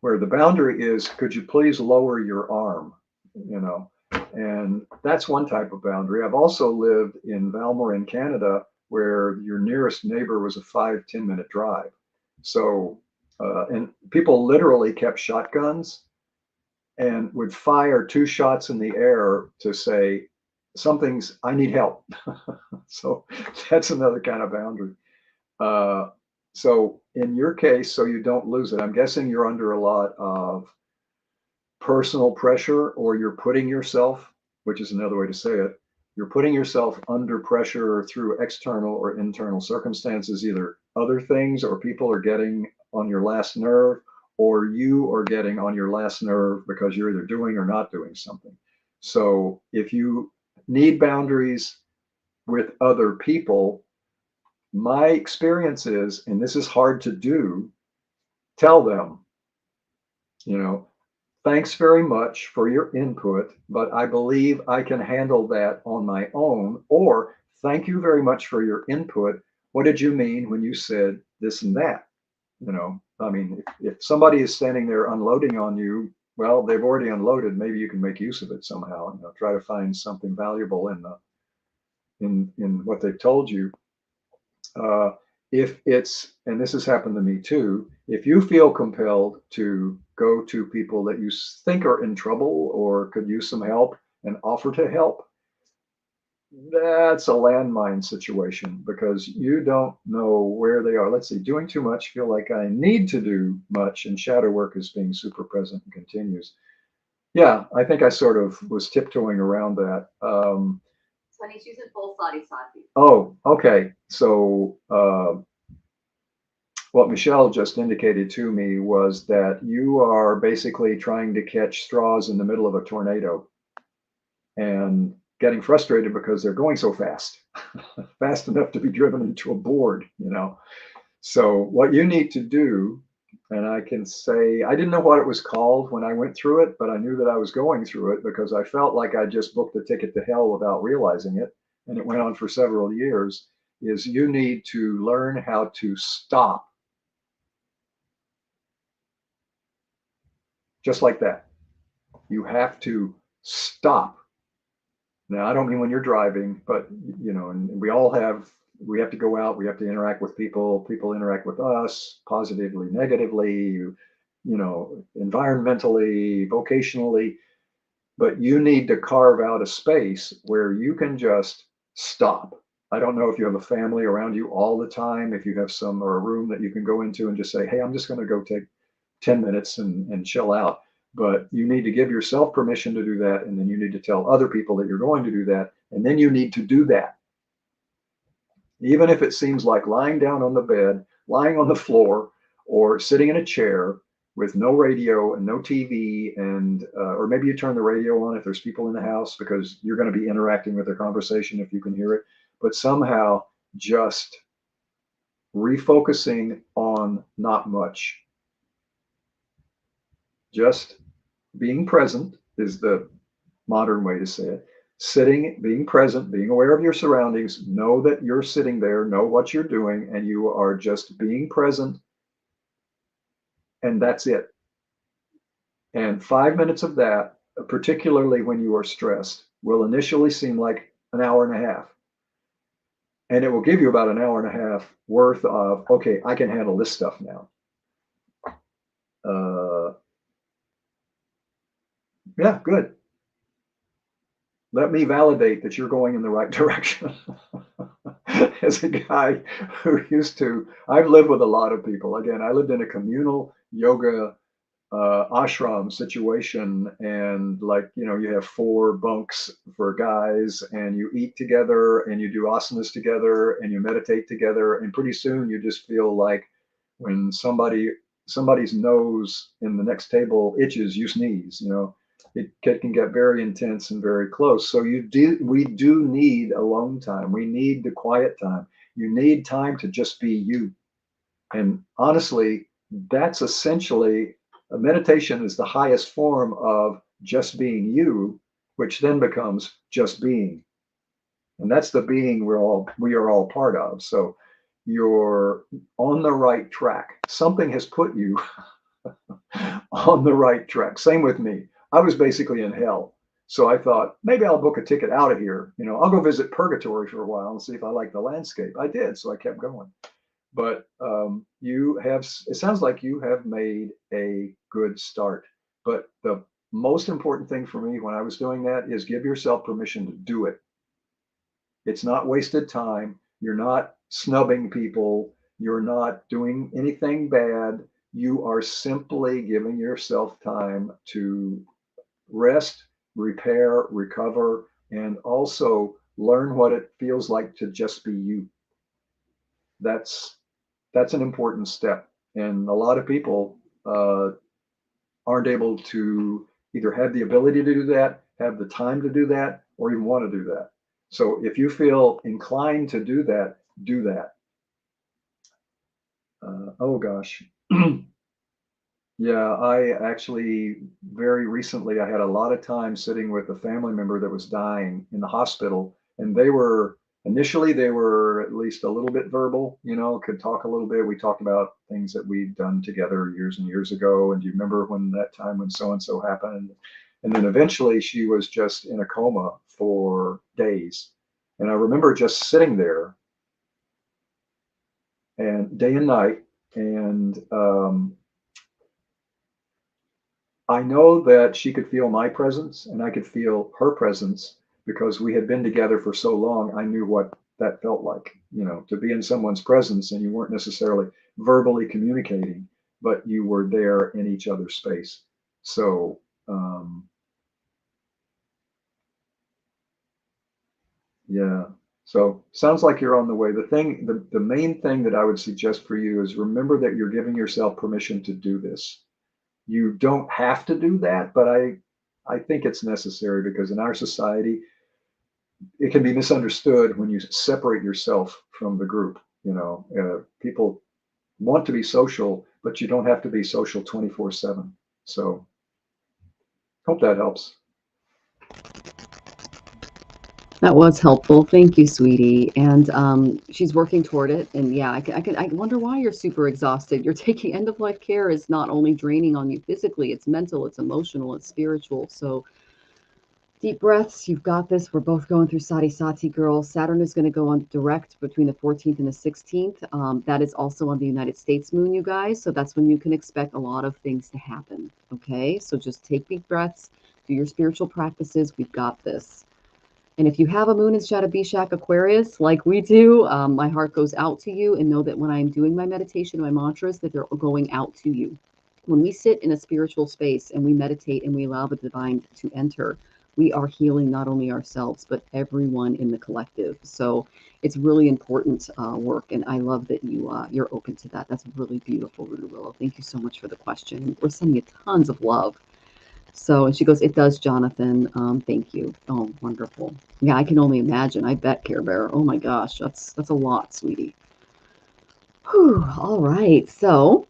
where the boundary is, could you please lower your arm? You know, and that's one type of boundary. I've also lived in Valmorin, Canada, where your nearest neighbor was a 5-10 minute drive. So, and people literally kept shotguns and would fire 2 shots in the air to say, I need help. So that's another kind of boundary. So in your case, so you don't lose it, I'm guessing you're under a lot of personal pressure, or you're putting yourself, which is another way to say it, you're putting yourself under pressure through external or internal circumstances, either other things or people are getting on your last nerve, or you are getting on your last nerve because you're either doing or not doing something. So if you need boundaries with other people, my experience is, and this is hard to do, tell them, you know, thanks very much for your input, but I believe I can handle that on my own. Or thank you very much for your input. What did you mean when you said this and that? You know, I mean, if somebody is standing there unloading on you, well, they've already unloaded. Maybe you can make use of it somehow. You know, try to find something valuable in what they've told you. If it's, and this has happened to me too, if you feel compelled to go to people that you think are in trouble or could use some help and offer to help, that's a landmine situation because you don't know where they are. Let's see, doing too much, feel like I need to do much, and shadow work is being super present and continues. Yeah, I think I sort of was tiptoeing around that. So he's using full sadi sati. Oh, okay. So what Michelle just indicated to me was that you are basically trying to catch straws in the middle of a tornado and getting frustrated because they're going so fast, fast enough to be driven into a board, you know. So what you need to do, and I can say, I didn't know what it was called when I went through it, but I knew that I was going through it because I felt like I just booked a ticket to hell without realizing it. And it went on for several years, is you need to learn how to stop. Just like that. You have to stop. Now, I don't mean when you're driving, but, you know, and we have to go out, we have to interact with people, people interact with us positively, negatively, you know, environmentally, vocationally, but you need to carve out a space where you can just stop. I don't know if you have a family around you all the time, if you have some or a room that you can go into and just say, hey, I'm just going to go take 10 minutes and chill out. But you need to give yourself permission to do that. And then you need to tell other people that you're going to do that. And then you need to do that. Even if it seems like lying down on the bed, lying on the floor, or sitting in a chair with no radio and no TV, and or maybe you turn the radio on if there's people in the house because you're going to be interacting with their conversation if you can hear it. But somehow just refocusing on not much, just being present is the modern way to say it. Sitting, being present, being aware of your surroundings, know that you're sitting there, know what you're doing, and you are just being present, and that's it. And 5 minutes of that, particularly when you are stressed, will initially seem like an hour and a half. And it will give you about an hour and a half worth of, okay, I can handle this stuff now. Yeah, good. Let me validate that you're going in the right direction. As a guy who used to, I've lived with a lot of people. Again, I lived in a communal yoga ashram situation, and like, you know, you have 4 bunks for guys, and you eat together, and you do asanas together, and you meditate together, and pretty soon you just feel like when somebody's nose in the next table itches, you sneeze. You know, it can get very intense and very close. So we do need alone time. We need the quiet time. You need time to just be you. And honestly, that's essentially a meditation is the highest form of just being you, which then becomes just being. And that's the being we are all part of. So you're on the right track. Something has put you on the right track. Same with me. I was basically in hell. So I thought, maybe I'll book a ticket out of here. You know, I'll go visit purgatory for a while and see if I like the landscape. I did. So I kept going. But it sounds like you have made a good start. But the most important thing for me when I was doing that is give yourself permission to do it. It's not wasted time. You're not snubbing people. You're not doing anything bad. You are simply giving yourself time to rest, repair, recover, and also learn what it feels like to just be you. That's an important step. And a lot of people aren't able to either have the ability to do that, have the time to do that, or even want to do that. So if you feel inclined to do that, do that. Oh gosh. Yeah, I actually very recently I had a lot of time sitting with a family member that was dying in the hospital, and they were at least a little bit verbal, you know, could talk a little bit. We talked about things that we'd done together years and years ago, and do you remember when that time when so and so happened? And then eventually she was just in a coma for days. And I remember just sitting there and day and night, and I know that she could feel my presence and I could feel her presence because we had been together for so long. I knew what that felt like, you know, to be in someone's presence and you weren't necessarily verbally communicating, but you were there in each other's space. So, yeah. So sounds like you're on the way. The main thing that I would suggest for you is remember that you're giving yourself permission to do this. You don't have to do that, but I think it's necessary because in our society, it can be misunderstood when you separate yourself from the group. You know, people want to be social, but you don't have to be social 24/7. So hope that helps. That was helpful. Thank you, sweetie. And she's working toward it. And yeah, I wonder why you're super exhausted. You're taking end of life care is not only draining on you physically, it's mental, it's emotional, it's spiritual. So deep breaths. You've got this. We're both going through Sati Sati, girls. Saturn is going to go on direct between the 14th and the 16th. That is also on the United States moon, you guys. So that's when you can expect a lot of things to happen. Okay. So just take deep breaths, do your spiritual practices. We've got this. And if you have a moon in Shatabishak Aquarius, like we do, my heart goes out to you, and know that when I'm doing my meditation, my mantras, that they're going out to you. When we sit in a spiritual space and we meditate and we allow the divine to enter, we are healing not only ourselves, but everyone in the collective. So it's really important work. And I love that you're open to that. That's really beautiful, Rudy Willow. Thank you so much for the question. We're sending you tons of love. So, and she goes, it does, Jonathan. Thank you. Oh, wonderful. Yeah, I can only imagine. I bet, Care Bear. Oh my gosh, that's a lot, sweetie. Whew, all right. So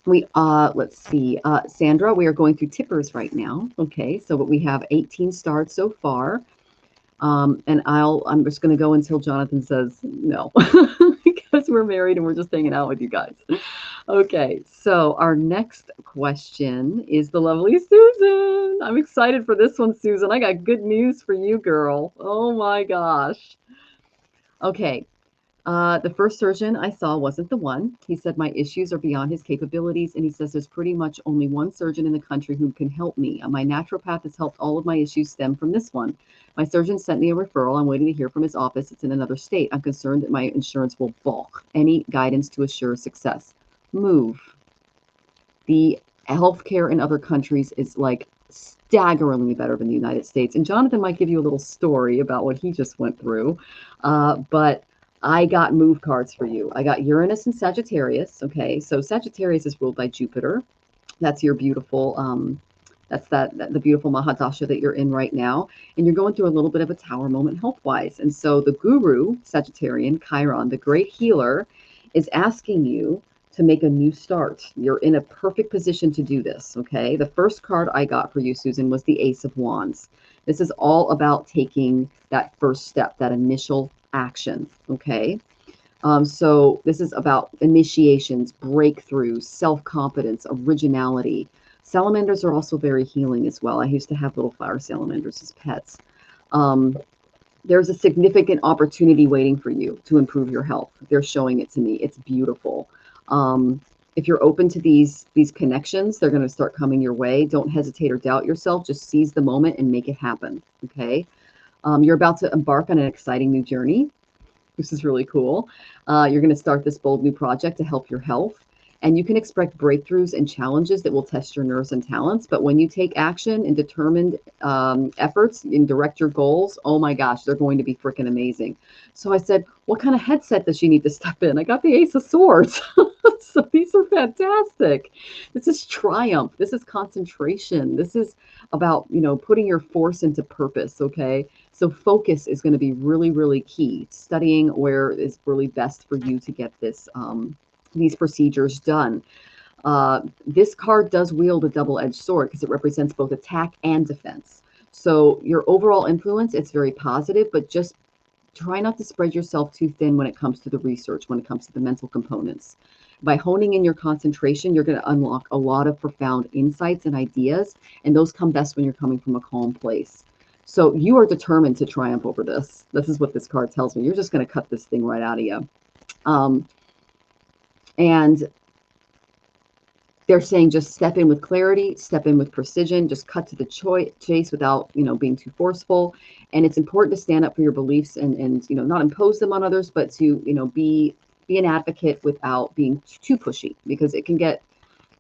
we let's see. Sandra, we are going through tippers right now. Okay, so we have 18 starts so far. And I'm just gonna go until Jonathan says no. Because we're married and we're just hanging out with you guys. Okay, so our next question is the lovely Susan. I'm excited for this one, Susan. I got good news for you, girl. Oh my gosh. Okay, the first surgeon I saw wasn't the one. He said my issues are beyond his capabilities, and he says there's pretty much only one surgeon in the country who can help me. My naturopath has helped all of my issues stem from this one. My surgeon sent me a referral. I'm waiting to hear from his office. It's in another state. I'm concerned that my insurance will balk. Any guidance to assure success? Move. The healthcare in other countries is like staggeringly better than the United States. And Jonathan might give you a little story about what he just went through. But I got move cards for you. I got Uranus and Sagittarius. Okay, so Sagittarius is ruled by Jupiter. That's your beautiful, that's the beautiful Mahadasha that you're in right now. And you're going through a little bit of a tower moment health-wise. And so the guru, Sagittarian, Chiron, the great healer, is asking you to make a new start. You're in a perfect position to do this, okay? The first card I got for you, Susan, was the Ace of Wands. This is all about taking that first step, that initial action, okay? So this is about initiations, breakthroughs, self-confidence, originality. Salamanders are also very healing as well. I used to have little fire salamanders as pets. There's a significant opportunity waiting for you to improve your health. They're showing it to me. It's beautiful. If you're open to these connections, they're going to start coming your way. Don't hesitate or doubt yourself. Just seize the moment and make it happen, okay? You're about to embark on an exciting new journey. This is really cool. You're going to start this bold new project to help your health. And you can expect breakthroughs and challenges that will test your nerves and talents. But when you take action and determined efforts and direct your goals, oh my gosh, they're going to be freaking amazing. So I said, what kind of headset does she need to step in? I got the Ace of Swords. So these are fantastic. This is triumph. This is concentration. This is about, putting your force into purpose, okay? So focus is going to be really, really key. Studying where is really best for you to get this these procedures done. This card does wield a double-edged sword because it represents both attack and defense. So your overall influence, it's very positive, but just try not to spread yourself too thin when it comes to the research, when it comes to the mental components. By honing in your concentration, you're going to unlock a lot of profound insights and ideas, and those come best when you're coming from a calm place. So you are determined to triumph over this. This is what this card tells me. You're just going to cut this thing right out of you. And they're saying just step in with clarity, step in with precision, just cut to the chase without, being too forceful. And it's important to stand up for your beliefs and not impose them on others, but to, be an advocate without being too pushy, because it can get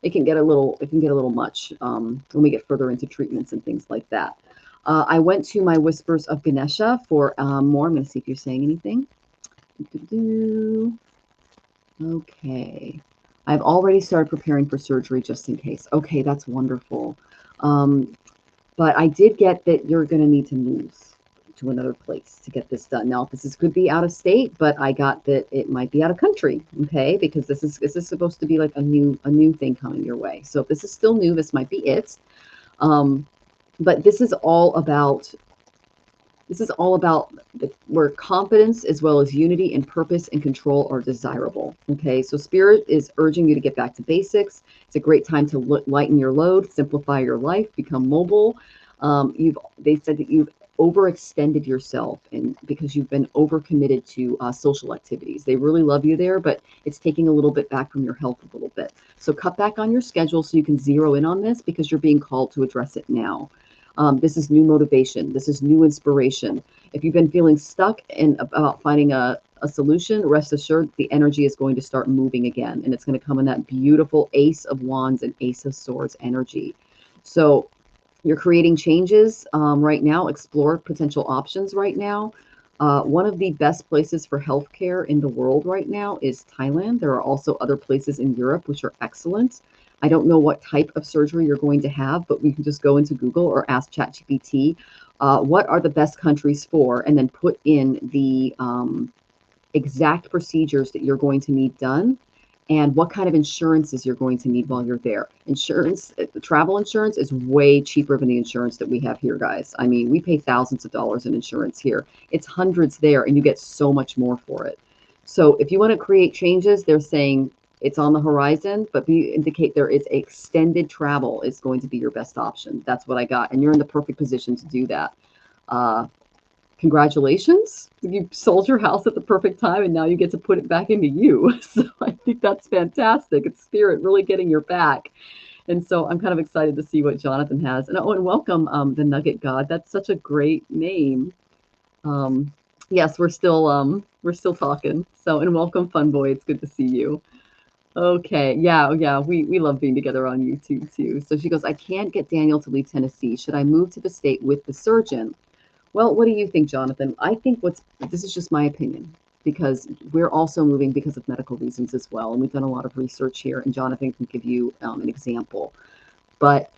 a little much when we get further into treatments and things like that. I went to my Whispers of Ganesha for more. I'm going to see if you're saying anything. Okay. I've already started preparing for surgery just in case. Okay, that's wonderful. But I did get that you're going to need to move to another place to get this done. Now, this could be out of state, but I got that it might be out of country. Okay, because this is supposed to be like a new thing coming your way. So if this is still new, this might be it. But this is all about where competence as well as unity and purpose and control are desirable. Okay, so Spirit is urging you to get back to basics. It's a great time to lighten your load, simplify your life, become mobile. They said that you've overextended yourself, and because you've been overcommitted to social activities. They really love you there, but it's taking a little bit back from your health a little bit. So cut back on your schedule so you can zero in on this, because you're being called to address it now. This is new motivation. This is new inspiration. If you've been feeling stuck and about finding a solution, rest assured the energy is going to start moving again. And it's going to come in that beautiful Ace of Wands and Ace of Swords energy. So you're creating changes right now. Explore potential options right now. One of the best places for healthcare in the world right now is Thailand. There are also other places in Europe which are excellent. I don't know what type of surgery you're going to have, but we can just go into Google or ask ChatGPT, what are the best countries for, and then put in the exact procedures that you're going to need done and what kind of insurances you're going to need while you're there. Insurance, travel insurance is way cheaper than the insurance that we have here, guys. I mean, we pay thousands of dollars in insurance here. It's hundreds there, and you get so much more for it. So if you want to create changes, they're saying it's on the horizon, but we indicate there is extended travel is going to be your best option. That's what I got. And you're in the perfect position to do that. Congratulations. You sold your house at the perfect time, and now you get to put it back into you. So I think that's fantastic. It's spirit really getting your back. And so I'm kind of excited to see what Jonathan has. And oh, and welcome, the Nugget God. That's such a great name. Yes, we're still talking. So, and welcome, Fun Boy. It's good to see you. Okay, yeah, we love being together on YouTube too. So she goes, I can't get Daniel to leave Tennessee. Should I move to the state with the surgeon? Well, what do you think, Jonathan? I think this is just my opinion, because we're also moving because of medical reasons as well. And we've done a lot of research here, and Jonathan can give you an example. But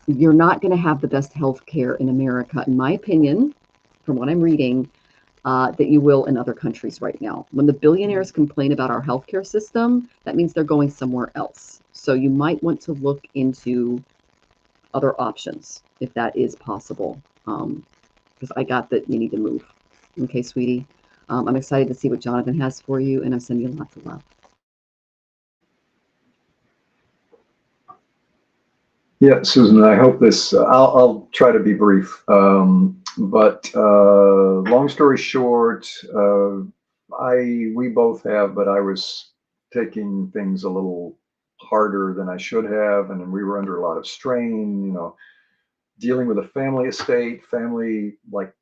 you're not going to have the best health care in America, in my opinion, from what I'm reading, that you will in other countries right now. When the billionaires complain about our healthcare system, that means they're going somewhere else. So you might want to look into other options if that is possible. Because I got that you need to move. Okay, sweetie. I'm excited to see what Jonathan has for you, and I'm sending you lots of love. Yeah, Susan, I hope this, I'll try to be brief. But long story short, we both have, but I was taking things a little harder than I should have, and we were under a lot of strain, dealing with a family estate, like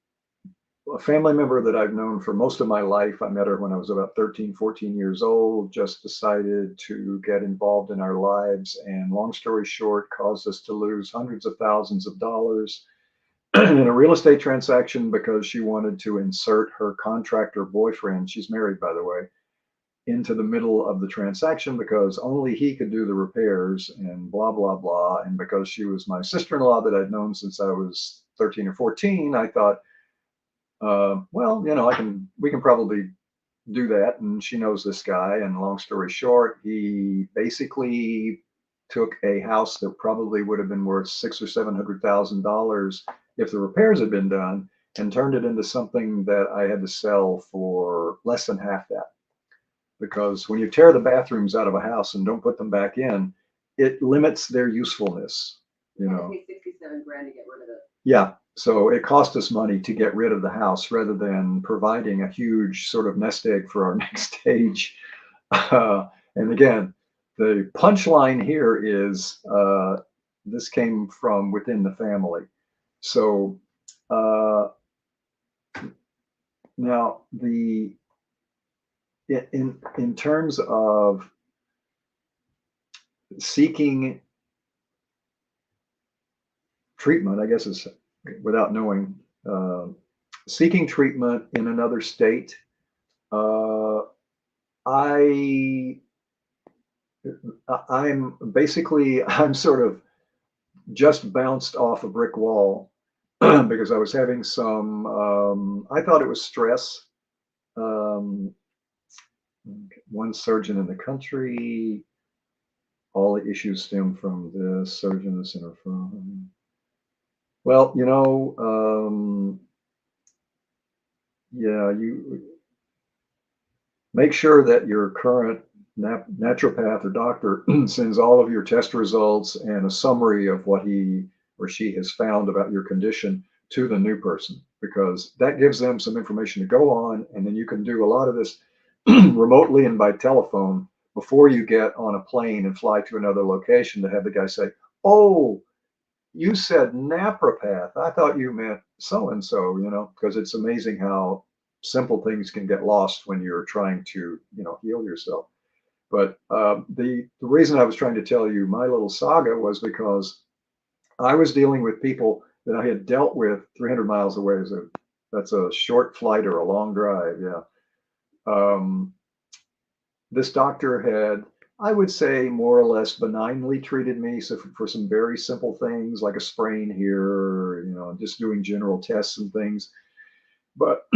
a family member that I've known for most of my life. I met her when I was about 13, 14 years old, just decided to get involved in our lives, and long story short, caused us to lose hundreds of thousands of dollars in a real estate transaction because she wanted to insert her contractor boyfriend, she's married by the way, into the middle of the transaction because only he could do the repairs and blah, blah, blah. And because she was my sister-in-law that I'd known since I was 13 or 14, I thought, well, we can probably do that. And she knows this guy. And long story short, he basically took a house that probably would have been worth $600,000 or $700,000 if the repairs had been done, and turned it into something that I had to sell for less than half that. Because when you tear the bathrooms out of a house and don't put them back in, it limits their usefulness. I paid 67 grand to get rid of it. Yeah. So it cost us money to get rid of the house rather than providing a huge sort of nest egg for our next stage. And again, the punchline here is this came from within the family. So now in terms of seeking treatment, I guess it's without knowing, seeking treatment in another state. I'm sort of just bounced off a brick wall because I was having I thought it was stress. One surgeon in the country, all the issues stem from this surgeon, the center from. Well, yeah, you make sure that your current naturopath or doctor sends all of your test results and a summary of what he or she has found about your condition to the new person, because that gives them some information to go on, and then you can do a lot of this remotely and by telephone before you get on a plane and fly to another location to have the guy say, oh, you said napropath. I thought you meant so and so, because it's amazing how simple things can get lost when you're trying to, heal yourself. But the reason I was trying to tell you my little saga was because I was dealing with people that I had dealt with 300 miles away. That's a short flight or a long drive. Yeah. Um, this doctor had, I would say, more or less benignly treated me. So for some very simple things like a sprain here, just doing general tests and things. But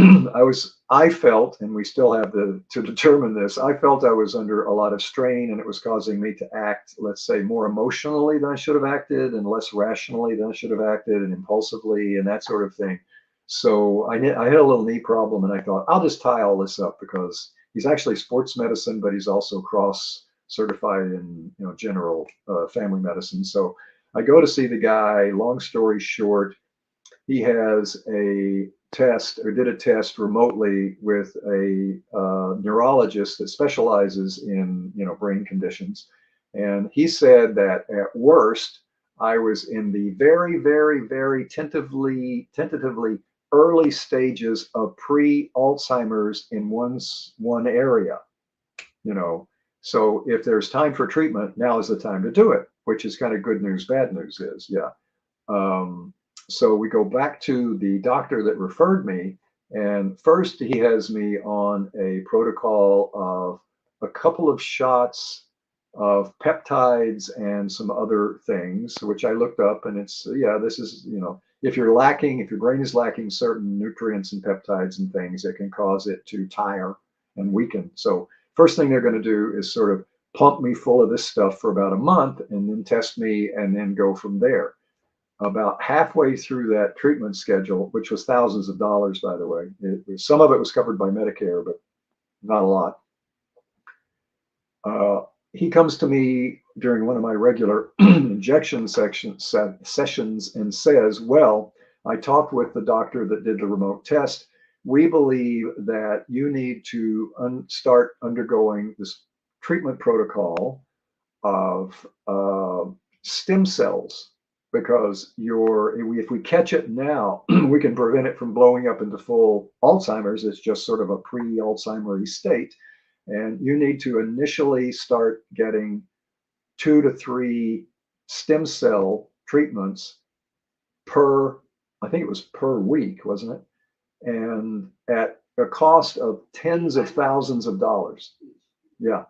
I felt, and we still have to determine this, I felt I was under a lot of strain and it was causing me to act, let's say, more emotionally than I should have acted and less rationally than I should have acted and impulsively and that sort of thing. So I had a little knee problem and I thought, I'll just tie all this up because he's actually sports medicine, but he's also cross certified in, general family medicine. So I go to see the guy. Long story short, he has a test or did a test remotely with a neurologist that specializes in brain conditions, and he said that at worst I was in the very, very, very tentatively early stages of pre-Alzheimer's in one area. So if there's time for treatment, now is the time to do it, which is kind of good news, bad news is, yeah. So we go back to the doctor that referred me, and first he has me on a protocol of a couple of shots of peptides and some other things, which I looked up, and it's, yeah, this is, if your brain is lacking certain nutrients and peptides and things, it can cause it to tire and weaken. So first thing they're going to do is sort of pump me full of this stuff for about a month and then test me and then go from there. About halfway through that treatment schedule, which was thousands of dollars, by the way, some of it was covered by Medicare, but not a lot. He comes to me during one of my regular injection sessions and says, well, I talked with the doctor that did the remote test. We believe that you need to start undergoing this treatment protocol of stem cells, because if we catch it now, we can prevent it from blowing up into full Alzheimer's. It's just sort of a pre-Alzheimer's state. And you need to initially start getting 2 to 3 stem cell treatments I think it was per week, wasn't it? And at a cost of tens of thousands of dollars. Yeah.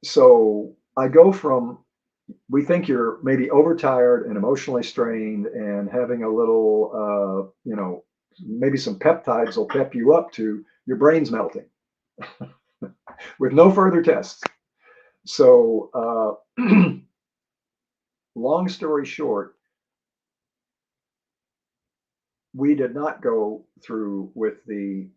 So I go from, we think you're maybe overtired and emotionally strained and having a little, maybe some peptides will pep you up, to your brain's melting with no further tests. So long story short, we did not go through with the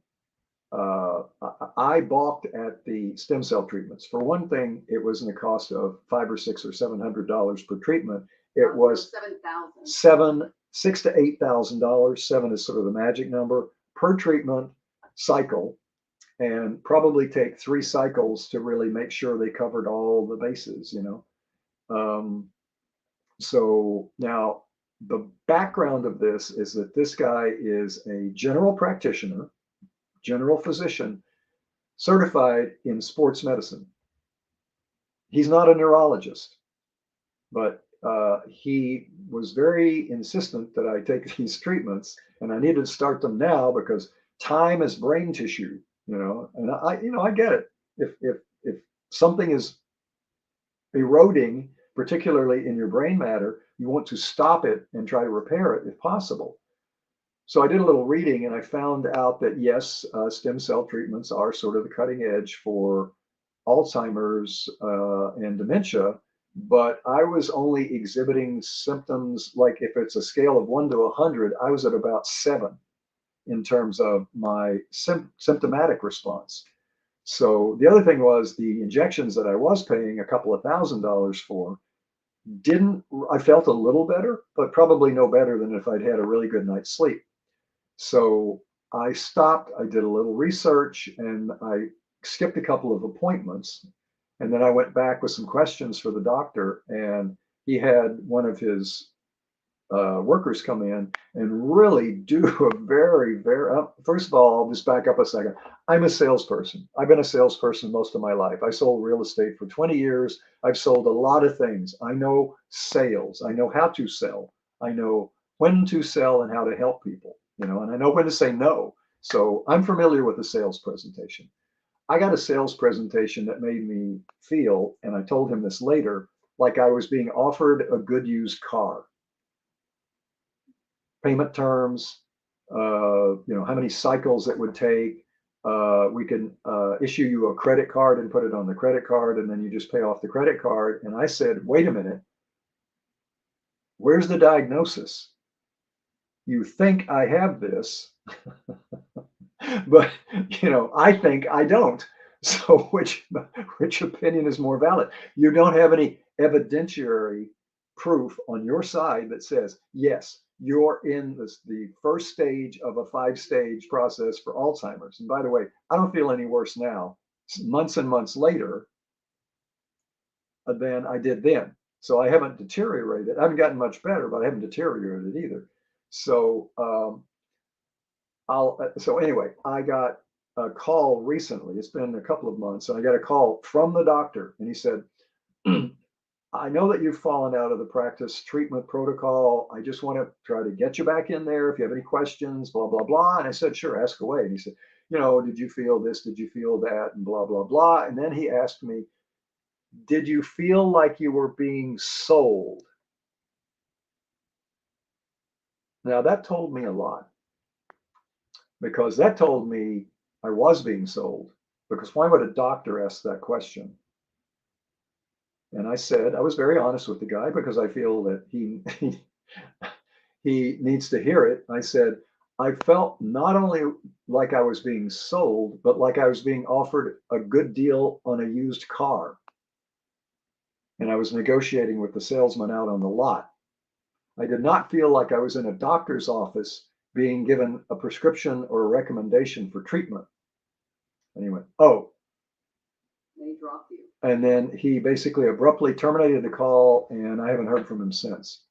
I balked at the stem cell treatments. For one thing, it was in the cost of $500 or $600 or $700 per treatment. It was $6,000 to $8,000. 7 is sort of the magic number per treatment cycle, and probably take 3 cycles to really make sure they covered all the bases. So now the background of this is that this guy is a general practitioner, general physician, certified in sports medicine. He's not a neurologist, but he was very insistent that I take these treatments, and I needed to start them now because time is brain tissue, and I get it. If something is eroding, particularly in your brain matter, you want to stop it and try to repair it if possible. So I did a little reading and I found out that yes, stem cell treatments are sort of the cutting edge for Alzheimer's and dementia, but I was only exhibiting symptoms, like if it's a scale of 1 to 100, I was at about 7 in terms of my symptomatic response. So the other thing was the injections that I was paying a couple of $1,000s for I felt a little better, but probably no better than if I'd had a really good night's sleep. So I stopped, I did a little research, and I skipped a couple of appointments. And then I went back with some questions for the doctor, and he had one of his workers come in and really do a very, first of all, I'll just back up a second. I'm a salesperson. I've been a salesperson most of my life. I sold real estate for 20 years. I've sold a lot of things. I know sales. I know how to sell. I know when to sell and how to help people, and I know when to say no. So I'm familiar with the sales presentation. I got a sales presentation that made me feel, and I told him this later, like I was being offered a good used car. Payment terms, how many cycles it would take. We can issue you a credit card and put it on the credit card, and then you just pay off the credit card. And I said, wait a minute, where's the diagnosis? You think I have this, but I think I don't. So which opinion is more valid? You don't have any evidentiary proof on your side that says, yes, you're in the first stage of a 5-stage process for Alzheimer's. And by the way, I don't feel any worse now, months and months later, than I did then. So I haven't deteriorated. I haven't gotten much better, but I haven't deteriorated either. So so anyway, I got a call recently. It's been a couple of months, and I got a call from the doctor, and he said, I know that you've fallen out of the practice treatment protocol. I just want to try to get you back in there. If you have any questions, blah, blah, blah. And I said, sure, ask away. And he said, did you feel this? Did you feel that? And blah, blah, blah. And then he asked me, did you feel like you were being sold? Now that told me a lot, because that told me I was being sold. Because why would a doctor ask that question? And I said, I was very honest with the guy, because I feel that he needs to hear it. I said, I felt not only like I was being sold, but like I was being offered a good deal on a used car. And I was negotiating with the salesman out on the lot. I did not feel like I was in a doctor's office being given a prescription or a recommendation for treatment. And he went, oh. And he dropped you. And then he basically abruptly terminated the call, and I haven't heard from him since.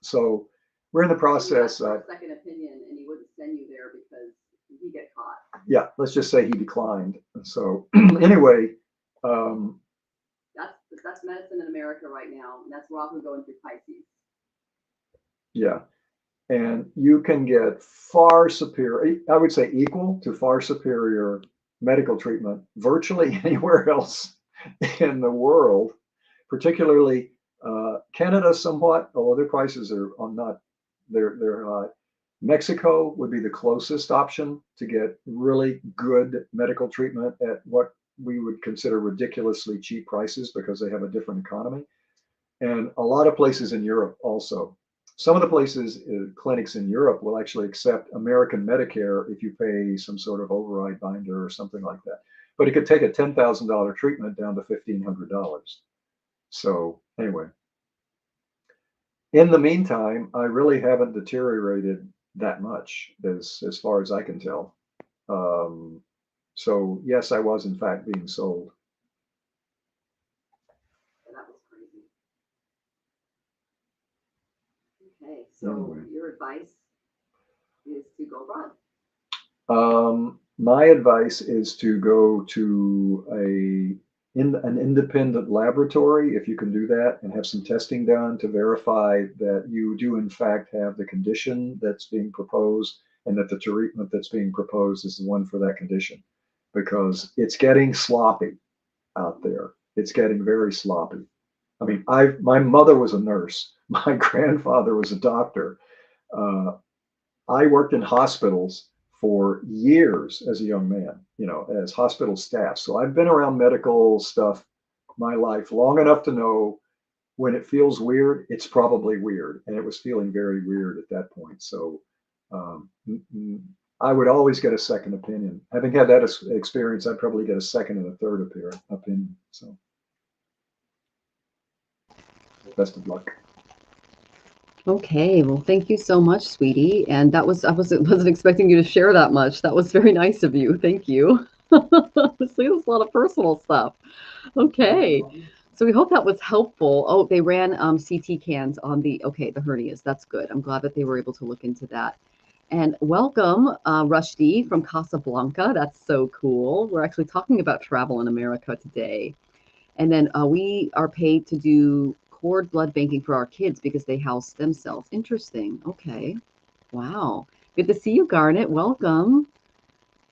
So we're in the process. For a second opinion, and he wouldn't send you there because he'd get caught. Yeah, let's just say he declined. So anyway. That's medicine in America right now. And that's we're often going through Pisces. Yeah. And you can get far superior, I would say equal to far superior medical treatment virtually anywhere else in the world, particularly Canada somewhat, although their prices are not, they're high. Mexico would be the closest option to get really good medical treatment at what we would consider ridiculously cheap prices, because they have a different economy. And a lot of places in Europe also. Some of the places, clinics in Europe will actually accept American Medicare if you pay some sort of override binder or something like that. But it could take a $10,000 treatment down to $1,500. So anyway, in the meantime, I really haven't deteriorated that much as far as I can tell. So yes, I was in fact being sold. That was crazy. Okay, so anyway, your advice is to go run. My advice is to go to an independent laboratory, if you can do that, and have some testing done to verify that you do in fact have the condition that's being proposed, and that the treatment that's being proposed is the one for that condition. Because it's getting sloppy out there. It's getting very sloppy. I mean, my mother was a nurse. My grandfather was a doctor. I worked in hospitals for years as a young man, as hospital staff. So I've been around medical stuff my life long enough to know when it feels weird, it's probably weird. And it was feeling very weird at that point. So I would always get a second opinion. Having had that experience, I'd probably get a second and a third opinion. So best of luck. Okay, well, thank you so much, sweetie. And I wasn't expecting you to share that much. That was very nice of you. Thank you. This is a lot of personal stuff. Okay, So we hope that was helpful. Oh, they ran CT scans on the hernias. That's good. I'm glad that they were able to look into that. And welcome, Rushdie from Casablanca. That's so cool. We're actually talking about travel in America today. And then we are paid to do cord blood banking for our kids because they house stem cells. Interesting. Okay. Wow. Good to see you, Garnet. Welcome.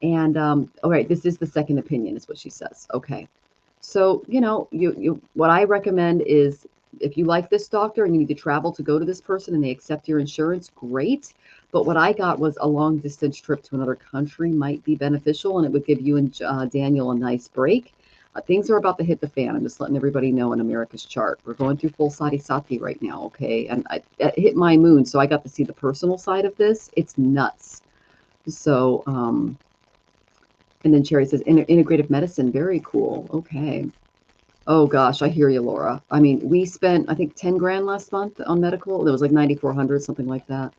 And all right, this is the second opinion, is what she says. Okay. So, what I recommend is if you like this doctor and you need to travel to go to this person and they accept your insurance, great. But what I got was a long distance trip to another country might be beneficial, and it would give you and Daniel a nice break. Things are about to hit the fan. I'm just letting everybody know in America's chart. We're going through full Sati Sati right now, okay? And I hit my moon, so I got to see the personal side of this. It's nuts. So, and then Cherry says, integrative medicine, very cool. Okay. Oh gosh, I hear you, Laura. I mean, we spent, I think, 10 grand last month on medical. It was like 9,400, something like that.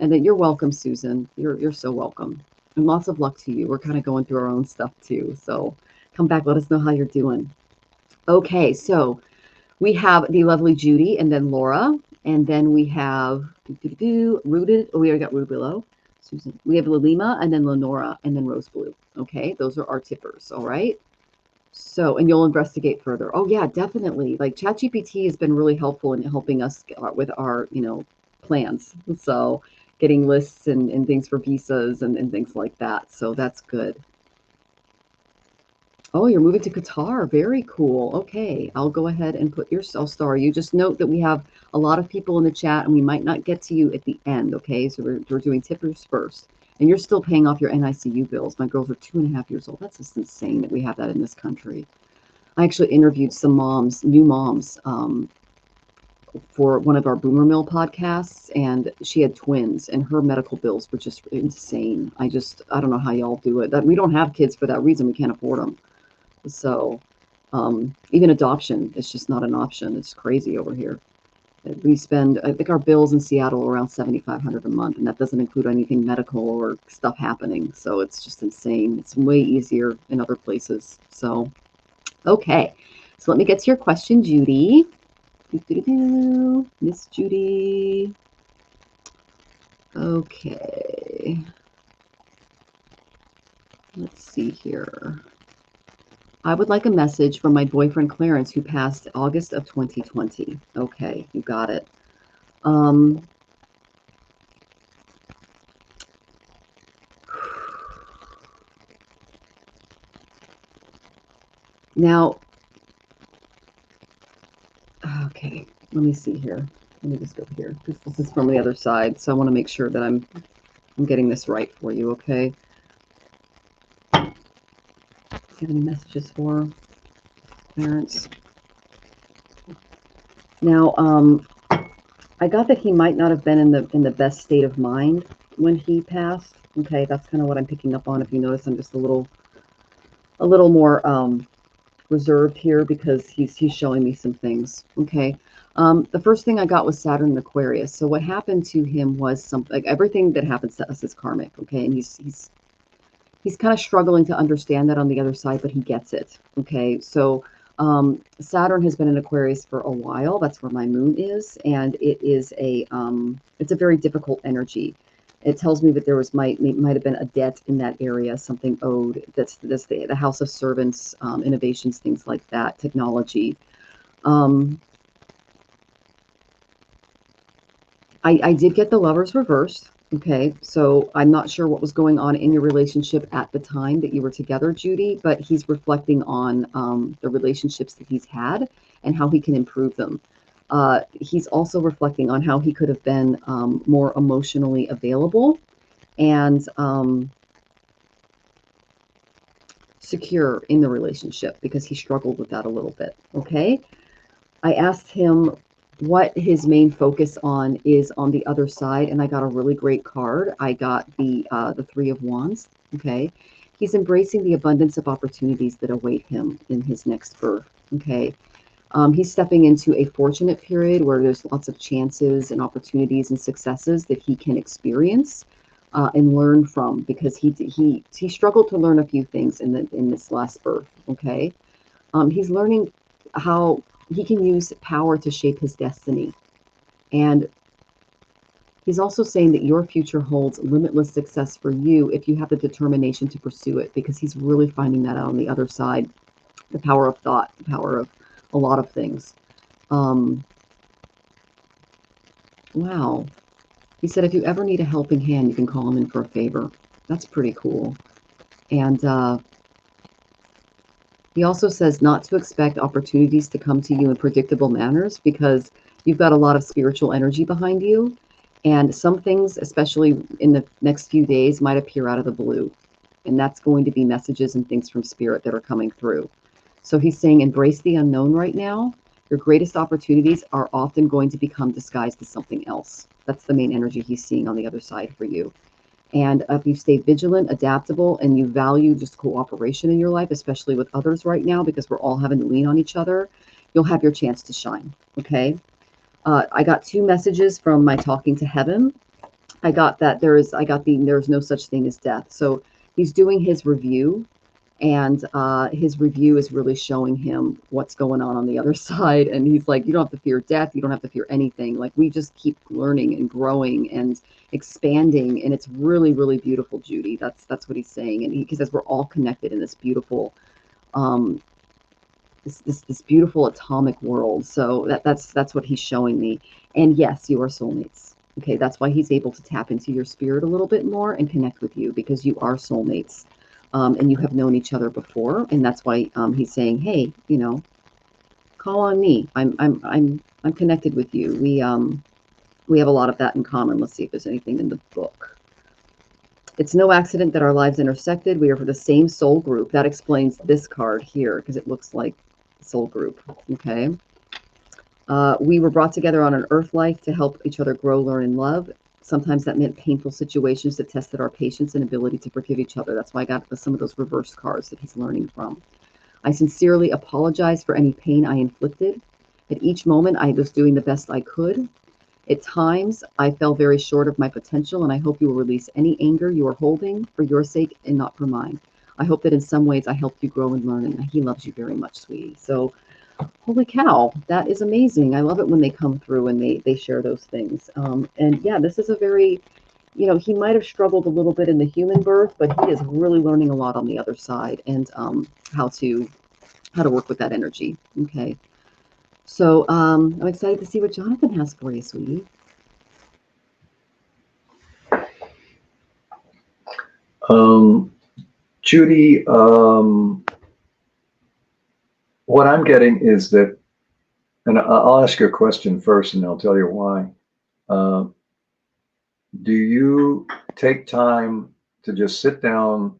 And then you're welcome, Susan. You're so welcome. And lots of luck to you. We're kind of going through our own stuff too. So come back, let us know how you're doing. Okay, so we have the lovely Judy and then Laura. And then we have Rooted. Oh, we already got Rooted below. Susan. We have Lalima and then Lenora and then Rose Blue. Okay, those are our tippers. All right. So, and you'll investigate further. Oh yeah, definitely. Like ChatGPT has been really helpful in helping us with our, plans. So getting lists and things for visas and things like that. So that's good. Oh, you're moving to Qatar. Very cool. Okay, I'll go ahead and put your star. You just note that we have a lot of people in the chat and we might not get to you at the end. Okay, so we're doing tippers first. And you're still paying off your NICU bills. My girls are 2.5 years old. That's just insane that we have that in this country. I actually interviewed some moms, new moms, for one of our Boomer Mill podcasts, and she had twins, and her medical bills were just insane. I don't know how y'all do it. That we don't have kids for that reason. We can't afford them. So even adoption is just not an option. It's crazy over here. We spend, I think our bills in Seattle are around $7,500 a month, and that doesn't include anything medical or stuff happening. So it's just insane. It's way easier in other places. So, okay. So let me get to your question, Judy. Miss Judy. Okay. Let's see here. I would like a message from my boyfriend Clarence, who passed August of 2020. Okay, you got it. Now, okay, let me see here. Let me just go here. This is from the other side, so I want to make sure that I'm getting this right for you, okay? Do you have any messages for Clarence? Now, I got that he might not have been in the best state of mind when he passed. Okay, that's kind of what I'm picking up on. If you notice, I'm just a little more reserved here because he's showing me some things. Okay, the first thing I got was Saturn in Aquarius. So what happened to him was something like everything that happens to us is karmic. Okay, and he's kind of struggling to understand that on the other side, but he gets it. Okay, so Saturn has been in Aquarius for a while. That's where my moon is, and it is it's a very difficult energy. It tells me that there might have been a debt in that area, something owed. That's the house of servants, innovations, things like that, technology. I did get the Lovers reversed. Okay, so I'm not sure what was going on in your relationship at the time that you were together, Judy, but he's reflecting on the relationships that he's had and how he can improve them. He's also reflecting on how he could have been more emotionally available and secure in the relationship because he struggled with that a little bit. Okay, I asked him what his main focus on is on the other side, and I got a really great card. I got the Three of Wands. Okay, he's embracing the abundance of opportunities that await him in his next birth. Okay, he's stepping into a fortunate period where there's lots of chances and opportunities and successes that he can experience and learn from, because he struggled to learn a few things in this last birth. Okay, he's learning how he can use power to shape his destiny. And he's also saying that your future holds limitless success for you if you have the determination to pursue it, because he's really finding that out on the other side. The power of thought, the power of a lot of things. Wow. He said, if you ever need a helping hand, you can call him in for a favor. That's pretty cool. And he also says not to expect opportunities to come to you in predictable manners, because you've got a lot of spiritual energy behind you. And some things, especially in the next few days, might appear out of the blue. And that's going to be messages and things from spirit that are coming through. So he's saying, embrace the unknown right now. Your greatest opportunities are often going to become disguised as something else. That's the main energy he's seeing on the other side for you. And if you stay vigilant, adaptable, and you value just cooperation in your life, especially with others right now, because we're all having to lean on each other, you'll have your chance to shine. Okay. I got 2 messages from my talking to heaven. I got there's no such thing as death. So he's doing his review, and his review is really showing him what's going on the other side. And he's like, you don't have to fear death. You don't have to fear anything. Like, we just keep learning and growing and expanding. And it's really, really beautiful, Judy. That's what he's saying. And he says we're all connected in this beautiful, this beautiful atomic world. So that's what he's showing me. And yes, you are soulmates. Okay, that's why he's able to tap into your spirit a little bit more and connect with you, because you are soulmates. And you have known each other before, and that's why he's saying, "Hey, call on me. I'm connected with you. We have a lot of that in common." Let's see if there's anything in the book. It's no accident that our lives intersected. We are for the same soul group. That explains this card here, because it looks like soul group. Okay. We were brought together on an earth life to help each other grow, learn, and love. Sometimes that meant painful situations that tested our patience and ability to forgive each other. That's why I got some of those reverse cards that he's learning from. I sincerely apologize for any pain I inflicted. At each moment, I was doing the best I could. At times, I fell very short of my potential, and I hope you will release any anger you are holding for your sake and not for mine. I hope that in some ways I helped you grow and learn, and he loves you very much, sweetie. So, holy cow, that is amazing. I love it when they come through and they share those things. And yeah, this is a very, he might have struggled a little bit in the human birth, but he is really learning a lot on the other side, and how to work with that energy. Okay. So I'm excited to see what Jonathan has for you, sweetie. Judy, what I'm getting is that, and I'll ask you a question first and I'll tell you why. Do you take time to just sit down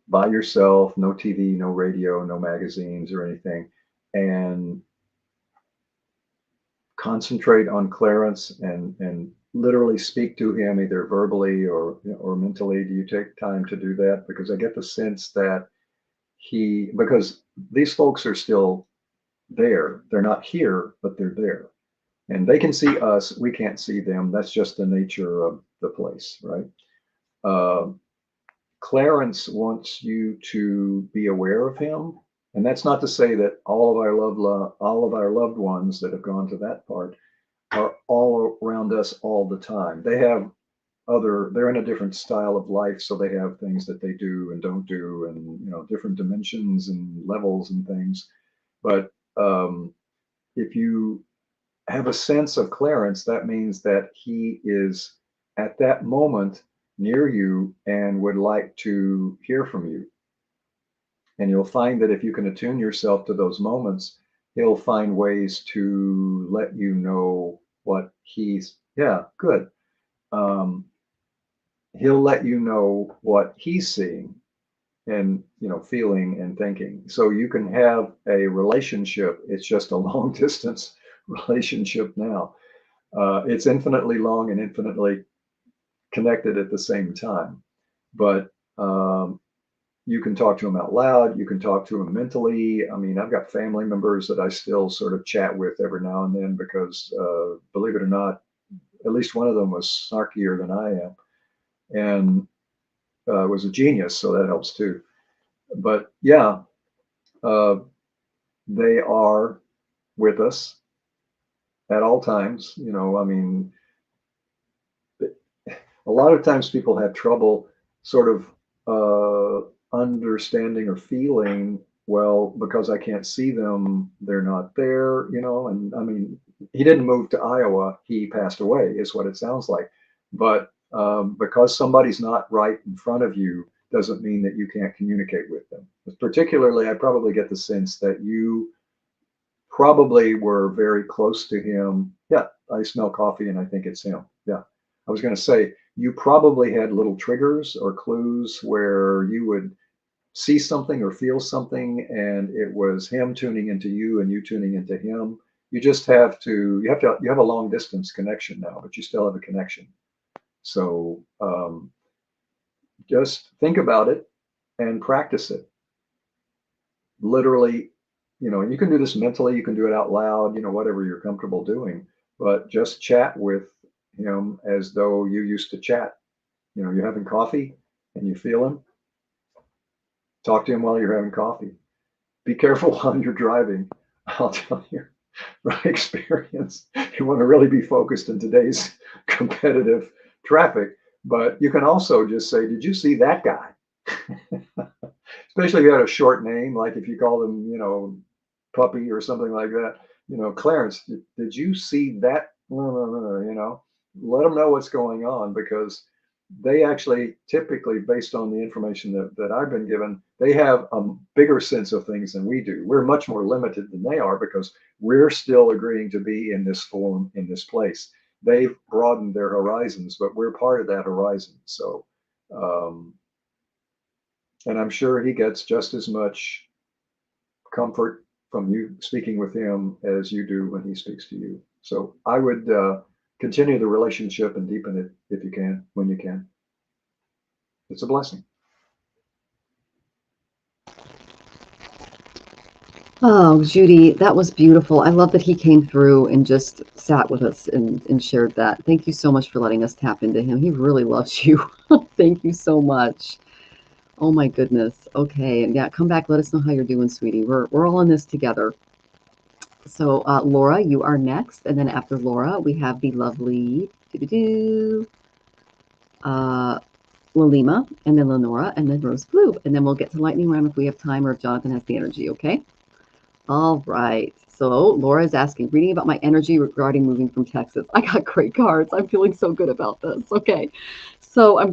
by yourself, no TV, no radio, no magazines or anything, and concentrate on Clarence and literally speak to him either verbally or mentally? Do you take time to do that? Because I get the sense that because these folks are still there. They're not here, but they're there. And they can see us, we can't see them. That's just the nature of the place, right? Clarence wants you to be aware of him. And that's not to say that all of our loved ones that have gone to that part are all around us all the time. They're in a different style of life, so they have things that they do and don't do, and different dimensions and levels and things. But if you have a sense of Clarence, that means that he is at that moment near you and would like to hear from you. And you'll find that if you can attune yourself to those moments, he'll find ways to let you know what yeah, good. He'll let you know what he's seeing and feeling and thinking, so you can have a relationship. It's just a long distance relationship now. It's infinitely long and infinitely connected at the same time, but you can talk to him out loud. You can talk to him mentally. I mean, I've got family members that I still sort of chat with every now and then because, believe it or not, at least one of them was snarkier than I am, and was a genius, so that helps too. But yeah, they are with us at all times. You know, I mean, a lot of times people have trouble sort of understanding or feeling, well, because I can't see them, they're not there, you know. And I mean, he didn't move to Iowa, he passed away, is what it sounds like. But because somebody's not right in front of you doesn't mean that you can't communicate with them. Particularly, I probably get the sense that you probably were very close to him. Yeah, I smell coffee and I think it's him. Yeah. I was going to say, you probably had little triggers or clues where you would see something or feel something, and it was him tuning into you and you tuning into him. You have a long distance connection now, but you still have a connection. So just think about it and practice it. Literally, you know, and you can do this mentally, you can do it out loud, you know, whatever you're comfortable doing, but just chat with him as though you used to chat. You know, you're having coffee and you feel him, talk to him while you're having coffee. Be careful while you're driving. I'll tell you my experience. You want to really be focused in today's competitive traffic, but you can also just say, did you see that guy? Especially if you had a short name, like if you call them, you know, Puppy or something like that. You know, Clarence, did you see that? You know, let them know what's going on, because they actually typically, based on the information that I've been given, they have a bigger sense of things than we do. We're much more limited than they are because we're still agreeing to be in this form, in this place. They've broadened their horizons, but we're part of that horizon. So, and I'm sure he gets just as much comfort from you speaking with him as you do when he speaks to you. So I would continue the relationship and deepen it if you can, when you can. It's a blessing. Oh, Judy, that was beautiful. I love that he came through and just sat with us and shared that. Thank you so much for letting us tap into him. He really loves you. Thank you so much. Oh my goodness. Okay, and yeah, come back. Let us know how you're doing, sweetie. We're all in this together. So, Laura, you are next, and then after Laura, we have the lovely Lalima, and then Lenora, and then Rose Blue, and then we'll get to lightning round if we have time or if Jonathan has the energy. Okay. All right. So Laura is asking, reading about my energy regarding moving from Texas. I got great cards. I'm feeling so good about this. Okay. So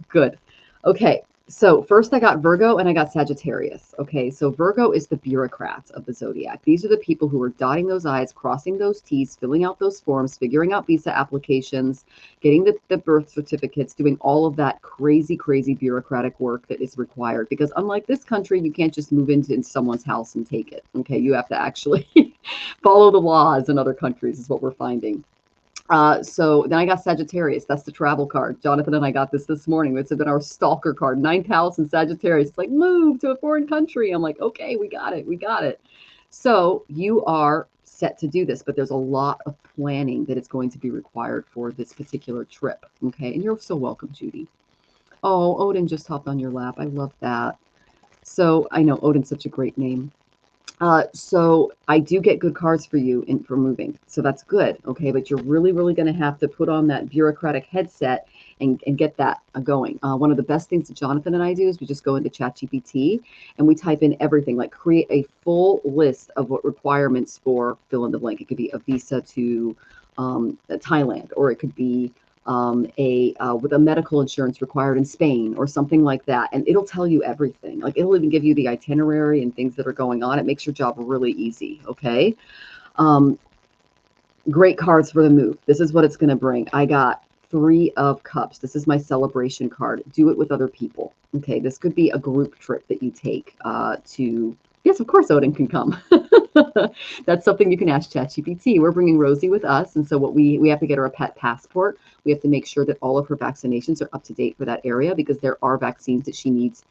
good. Okay. So first I got Virgo and I got Sagittarius. Okay. So Virgo is the bureaucrats of the zodiac. These are the people who are dotting those I's, crossing those T's, filling out those forms, figuring out visa applications, getting the birth certificates, doing all of that crazy, crazy bureaucratic work that is required. Because unlike this country, you can't just move into someone's house and take it. Okay. You have to actually follow the laws in other countries is what we're finding. So then I got Sagittarius. That's the travel card. Jonathan and I got this morning. It's been our stalker card. 9th house and Sagittarius. It's like, move to a foreign country. I'm like, okay, we got it. We got it. So you are set to do this, but there's a lot of planning that is going to be required for this particular trip. Okay. And you're so welcome, Judy. Oh, Odin just hopped on your lap. I love that. So I know Odin's such a great name. So I do get good cards for you for moving. So that's good. Okay. But you're really, really going to have to put on that bureaucratic headset and get that going. One of the best things that Jonathan and I do is we just go into ChatGPT and we type in everything, like create a full list of what requirements for fill in the blank. It could be a visa to Thailand, or it could be with a medical insurance required in Spain or something like that. And it'll tell you everything. Like it'll even give you the itinerary and things that are going on. It makes your job really easy. Okay. Great cards for the move. This is what it's going to bring. I got 3 of Cups. This is my celebration card. Do it with other people. Okay. This could be a group trip that you take yes, of course, Odin can come. That's something you can ask ChatGPT. We're bringing Rosie with us. And so we have to get her a pet passport. We have to make sure that all of her vaccinations are up to date for that area, because there are vaccines that she needs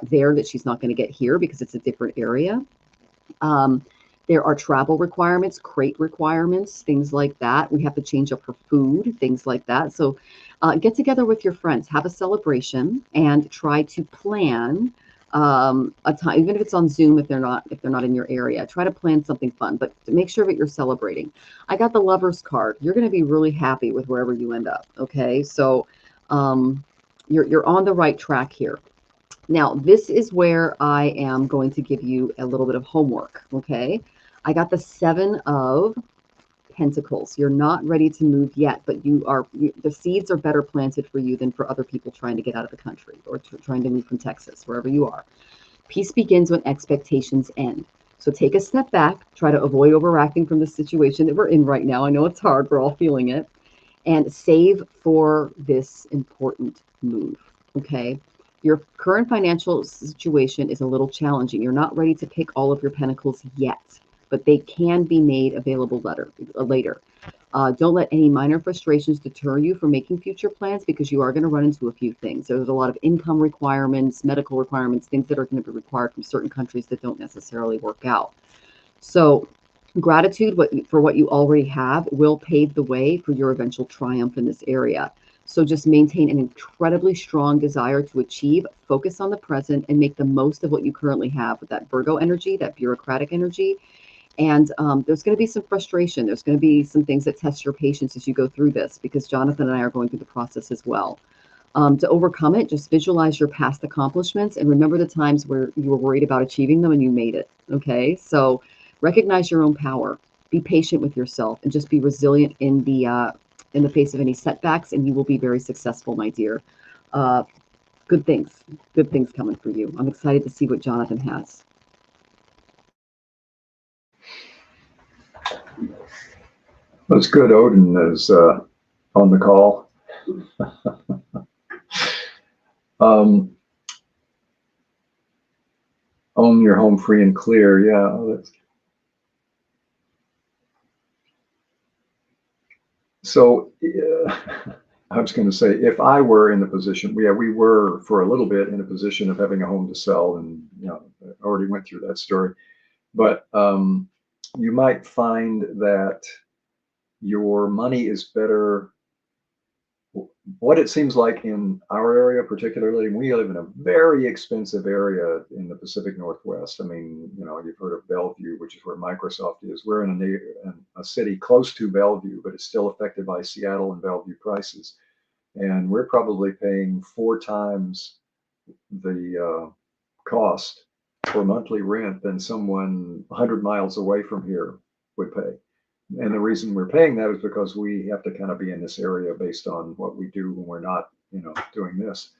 there that she's not going to get here because it's a different area. There are travel requirements, crate requirements, things like that. We have to change up her food, things like that. So get together with your friends, have a celebration, and try to plan a time, even if it's on Zoom, if they're not in your area. Try to plan something fun, but to make sure that you're celebrating. I got the Lovers card. You're going to be really happy with wherever you end up. Okay, so you're on the right track here. Now, this is where I am going to give you a little bit of homework. Okay, I got the Seven of Pentacles. You're not ready to move yet, but the seeds are better planted for you than for other people trying to get out of the country or trying to move from Texas, wherever you are. Peace begins when expectations end. So take a step back, try to avoid overreacting from the situation that we're in right now. I know it's hard, we're all feeling it, and save for this important move. Okay. Your current financial situation is a little challenging. You're not ready to pick all of your pentacles yet, but they can be made available later. Don't let any minor frustrations deter you from making future plans, because you are going to run into a few things. There's a lot of income requirements, medical requirements, things that are going to be required from certain countries that don't necessarily work out. So gratitude for what you already have will pave the way for your eventual triumph in this area. So just maintain an incredibly strong desire to achieve, focus on the present, and make the most of what you currently have with that Virgo energy, that bureaucratic energy. And there's going to be some frustration. There's going to be some things that test your patience as you go through this, because Jonathan and I are going through the process as well. To overcome it, just visualize your past accomplishments and remember the times where you were worried about achieving them and you made it. Okay, so recognize your own power. Be patient with yourself and just be resilient in the face of any setbacks, and you will be very successful, my dear. Good things coming for you. I'm excited to see what Jonathan has. That's good. Odin is on the call. Own your home free and clear. Yeah. So I was going to say, if I were in the position, we were for a little bit in a position of having a home to sell, and I already went through that story. But you might find that your money is better. What it seems like in our area, particularly, we live in a very expensive area in the Pacific Northwest. I mean, you've heard of Bellevue, which is where Microsoft is. We're in a city close to Bellevue, but it's still affected by Seattle and Bellevue prices. And we're probably paying 4 times the cost for monthly rent than someone 100 miles away from here would pay. And the reason we're paying that is because we have to kind of be in this area based on what we do when we're not, doing this.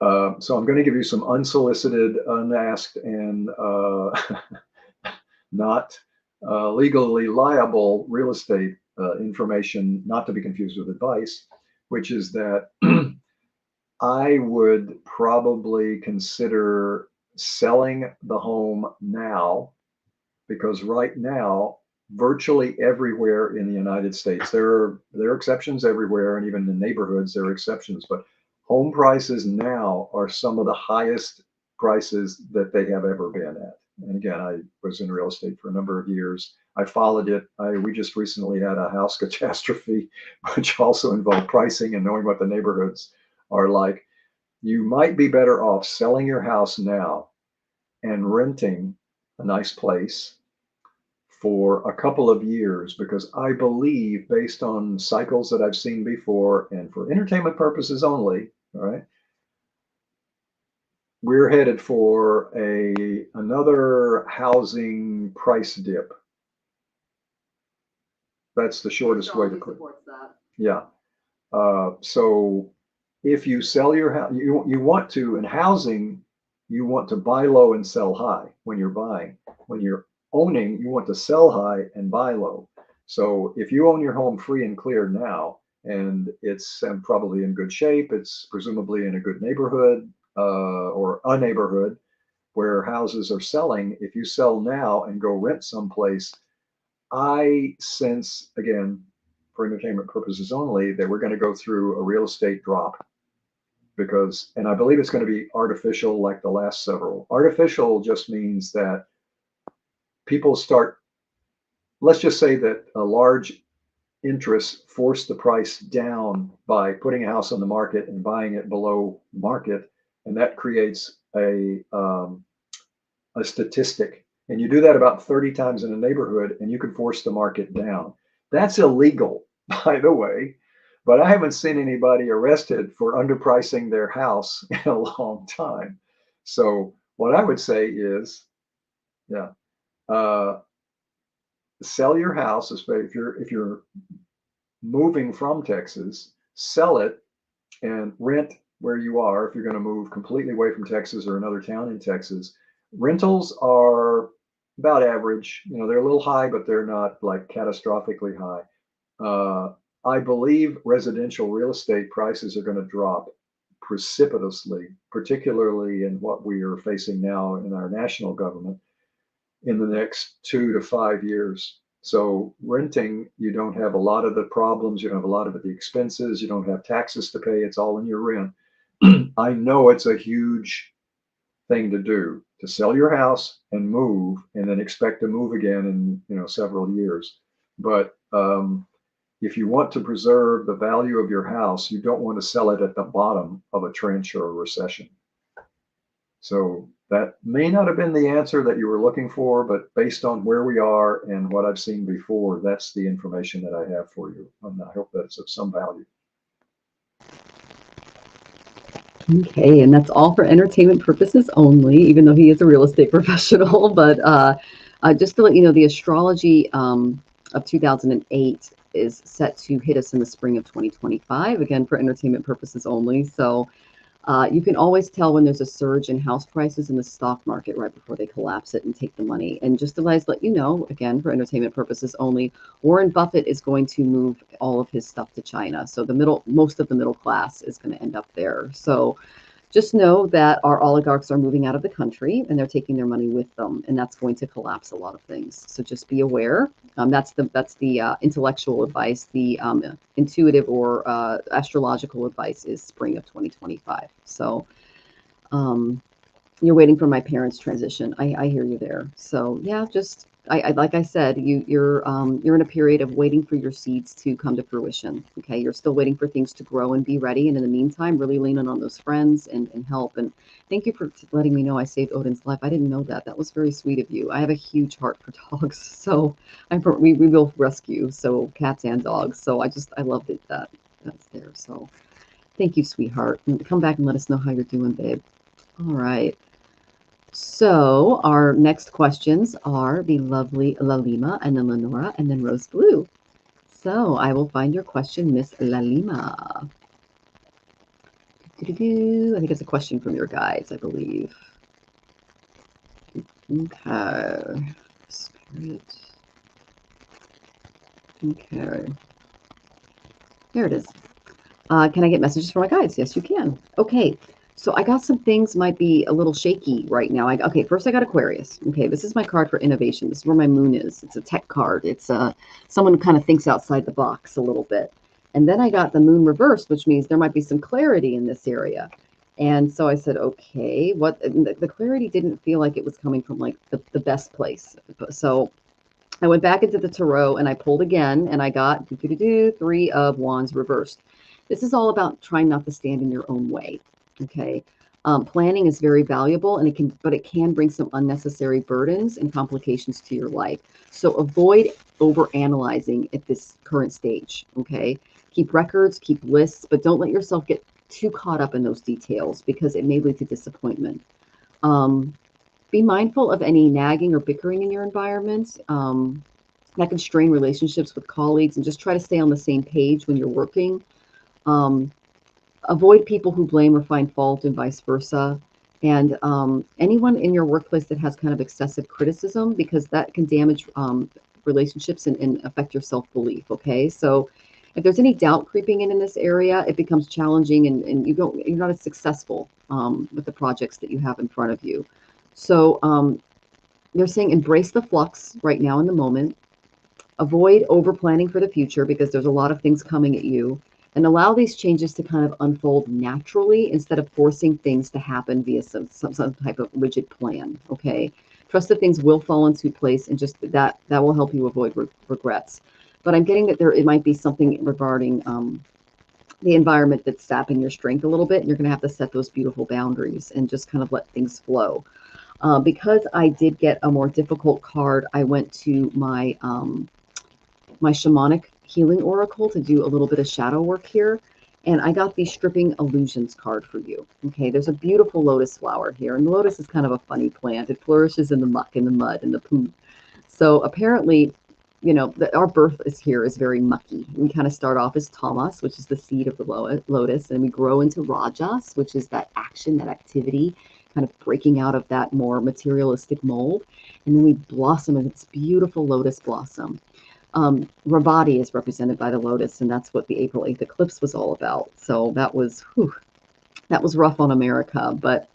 So I'm going to give you some unsolicited, unasked, and not legally liable real estate information, not to be confused with advice, which is that I would probably consider selling the home now, because right now, virtually everywhere in the United States, there are exceptions everywhere, and even in neighborhoods there are exceptions, but home prices now are some of the highest prices that they have ever been at. And again, I was in real estate for a number of years. I followed it. We just recently had a house catastrophe, which also involved pricing and knowing what the neighborhoods are like. You might be better off selling your house now and renting a nice place for a couple of years, because I believe, based on cycles that I've seen before and for entertainment purposes only, all right, we're headed for another housing price dip. That's the shortest way to put it. Yeah. So if you sell your house, you want to, in housing, you want to buy low and sell high when you're buying. When you're owning, you want to sell high and buy low. So if you own your home free and clear now, and it's probably in good shape, it's presumably in a good neighborhood or a neighborhood where houses are selling, if you sell now and go rent someplace, I sense, again, for entertainment purposes only, that we're going to go through a real estate drop, because, and I believe it's going to be artificial like the last several. Artificial just means that people start, let's just say that a large interest forced the price down by putting a house on the market and buying it below market, and that creates a statistic, and you do that about 30 times in a neighborhood, and you can force the market down. That's illegal, by the way, but I haven't seen anybody arrested for underpricing their house in a long time. So what I would say is, yeah, uh, sell your house if you're moving from Texas, sell it and rent where you are if you're going to move completely away from Texas or another town in Texas. Rentals are about average. You know, they're a little high, but they're not like catastrophically high. I believe residential real estate prices are going to drop precipitously, particularly in what we are facing now in our national government in the next 2 to 5 years. So renting, you don't have a lot of the problems, you don't have a lot of the expenses, you don't have taxes to pay, it's all in your rent. I know it's a huge thing to do, to sell your house and move and then expect to move again in, you know, several years. But if you want to preserve the value of your house, you don't want to sell it at the bottom of a trench or a recession. So that may not have been the answer that you were looking for, but based on where we are and what I've seen before, that's the information that I have for you. And I hope that's of some value. Okay, and that's all for entertainment purposes only, even though he is a real estate professional. But just to let you know, the astrology of 2008 is set to hit us in the spring of 2025, again, for entertainment purposes only. So you can always tell when there's a surge in house prices in the stock market right before they collapse it and take the money. And just to let you know, again, for entertainment purposes only, Warren Buffett is going to move all of his stuff to China. So most of the middle class is going to end up there. So just know that our oligarchs are moving out of the country and they're taking their money with them, and that's going to collapse a lot of things. So just be aware. That's the intellectual advice. The intuitive or astrological advice is spring of 2025. So you're waiting for my parents' transition. I hear you there. So yeah, just like I said, you're in a period of waiting for your seeds to come to fruition. Okay, you're still waiting for things to grow and be ready, and in the meantime, really lean on those friends and help. And thank you for letting me know I saved Odin's life. I didn't know that. That was very sweet of you. I have a huge heart for dogs, so we will rescue so cats and dogs. So I loved it that's there. So thank you, sweetheart. And come back and let us know how you're doing, babe. All right. So our next questions are the lovely Lalima, and then Lenora, and then Rose Blue. So I will find your question, Miss Lalima. I think it's a question from your guides, I believe. Okay. Spirit. Okay. There it is. Can I get messages from my guides? Yes, you can. Okay. So I got some things might be a little shaky right now. Okay, first I got Aquarius. Okay, this is my card for innovation. This is where my moon is. It's a tech card. It's someone who kind of thinks outside the box a little bit. And then I got the moon reversed, which means there might be some clarity in this area. And so I said, okay, what the clarity didn't feel like it was coming from like the best place. So I went back into the tarot and I pulled again, and I got 3 of Wands reversed. This is all about trying not to stand in your own way. Okay. Planning is very valuable, and it can bring some unnecessary burdens and complications to your life. So avoid overanalyzing at this current stage. Okay. Keep records, keep lists, but don't let yourself get too caught up in those details because it may lead to disappointment. Be mindful of any nagging or bickering in your environment. That can strain relationships with colleagues, and just try to stay on the same page when you're working. Avoid people who blame or find fault, and vice versa. And anyone in your workplace that has kind of excessive criticism, because that can damage relationships and affect your self-belief. Okay, so if there's any doubt creeping in this area, it becomes challenging, and you're not as successful with the projects that you have in front of you. So they're saying embrace the flux right now in the moment. Avoid over planning for the future because there's a lot of things coming at you. And allow these changes to kind of unfold naturally instead of forcing things to happen via some type of rigid plan. Okay, trust that things will fall into place, and just that will help you avoid regrets. But I'm getting that it might be something regarding the environment that's sapping your strength a little bit. And you're going to have to set those beautiful boundaries and just kind of let things flow. Because I did get a more difficult card, I went to my shamanic healing oracle to do a little bit of shadow work here. And I got the stripping illusions card for you. Okay, there's a beautiful lotus flower here. And the lotus is kind of a funny plant. It flourishes in the muck, in the mud, in the poo. So apparently, you know, our birth is here is very mucky. We kind of start off as tamas, which is the seed of the lotus, and we grow into rajas, which is that action, that activity, kind of breaking out of that more materialistic mold. And then we blossom in its beautiful lotus blossom. Ravati is represented by the lotus, and that's what the April 8th eclipse was all about. So that was rough on America, but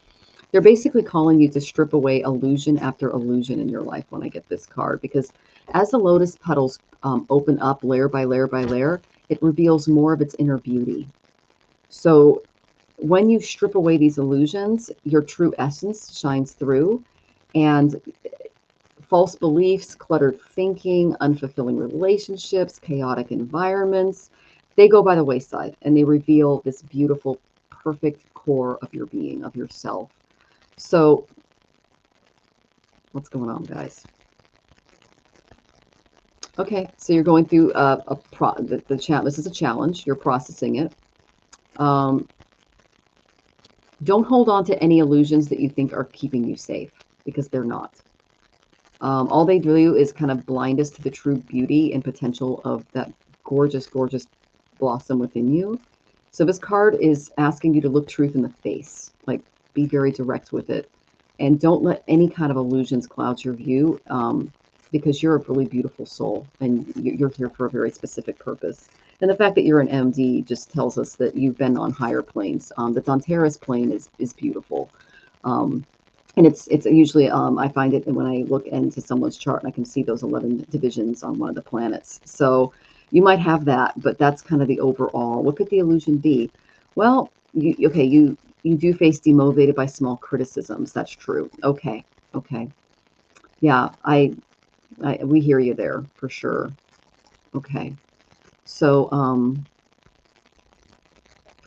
they're basically calling you to strip away illusion after illusion in your life when I get this card, because as the lotus petals open up layer by layer by layer, it reveals more of its inner beauty. So when you strip away these illusions, your true essence shines through, and false beliefs, cluttered thinking, unfulfilling relationships, chaotic environments, they go by the wayside and they reveal this beautiful, perfect core of your being, of yourself. So what's going on, guys? Okay, so you're going through this is a challenge. You're processing it. Don't hold on to any illusions that you think are keeping you safe, because they're not. All they do is kind of blind us to the true beauty and potential of that gorgeous, gorgeous blossom within you. So this card is asking you to look truth in the face, like be very direct with it. And don't let any kind of illusions cloud your view, because you're a really beautiful soul and you're here for a very specific purpose. And the fact that you're an MD just tells us that you've been on higher planes. The Danteras plane is beautiful. And it's usually, I find it when I look into someone's chart and I can see those 11 divisions on one of the planets. So you might have that, but that's kind of the overall. What could the illusion be? Well, you do face demotivated by small criticisms. That's true. Okay. Yeah, we hear you there for sure. Okay. So,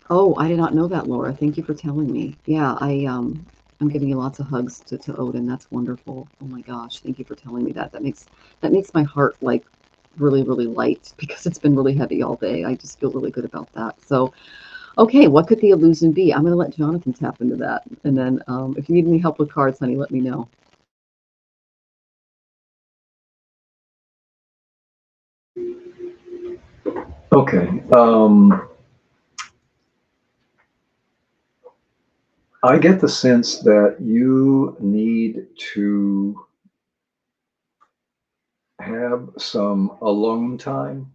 oh, I did not know that, Laura. Thank you for telling me. Yeah, I'm giving you lots of hugs to Odin. That's wonderful. Oh my gosh, thank you for telling me that. That makes my heart like really, really light, because it's been really heavy all day. I just feel really good about that. So, okay, what could the illusion be? I'm going to let Jonathan tap into that. And then if you need any help with cards, honey, let me know. Okay. I get the sense that you need to have some alone time.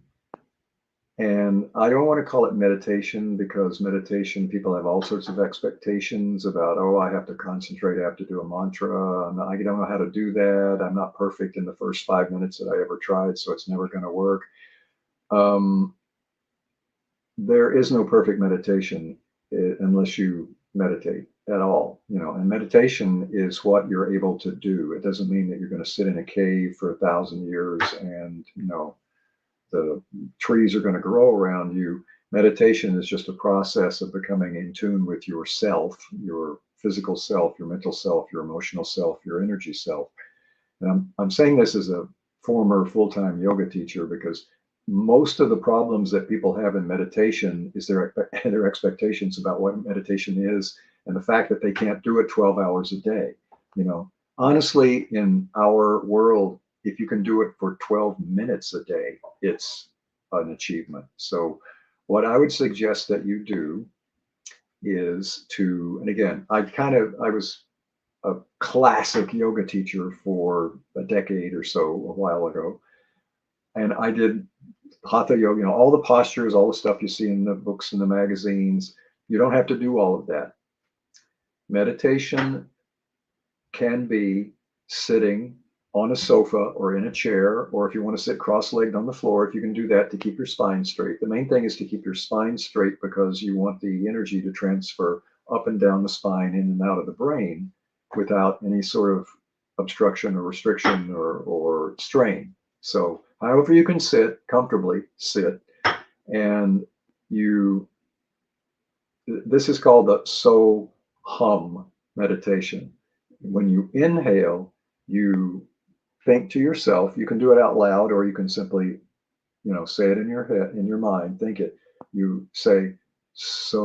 And I don't want to call it meditation, because meditation, people have all sorts of expectations about, oh, I have to concentrate, I have to do a mantra. I don't know how to do that. I'm not perfect in the first 5 minutes that I ever tried, so it's never going to work. There is no perfect meditation unless you meditate at all, and meditation is what you're able to do. It doesn't mean that you're going to sit in a cave for 1,000 years and, the trees are going to grow around you. Meditation is just a process of becoming in tune with yourself, your physical self, your mental self, your emotional self, your energy self. And I'm saying this as a former full-time yoga teacher, because most of the problems that people have in meditation is their expectations about what meditation is, and the fact that they can't do it 12 hours a day. Honestly, in our world, if you can do it for 12 minutes a day, it's an achievement. So what I would suggest that you do is to, and again, I was a classic yoga teacher for a decade or so, a while ago. And I did hatha yoga, all the postures, all the stuff you see in the books and the magazines. You don't have to do all of that. Meditation can be sitting on a sofa or in a chair, or if you want to sit cross-legged on the floor, if you can do that to keep your spine straight. The main thing is to keep your spine straight, because you want the energy to transfer up and down the spine, in and out of the brain, without any sort of obstruction or restriction or strain. So however you can sit comfortably, sit, and you this is called the so hum meditation. When you inhale, you think to yourself. You can do it out loud, or you can simply, say it in your head, in your mind, think it. You say so,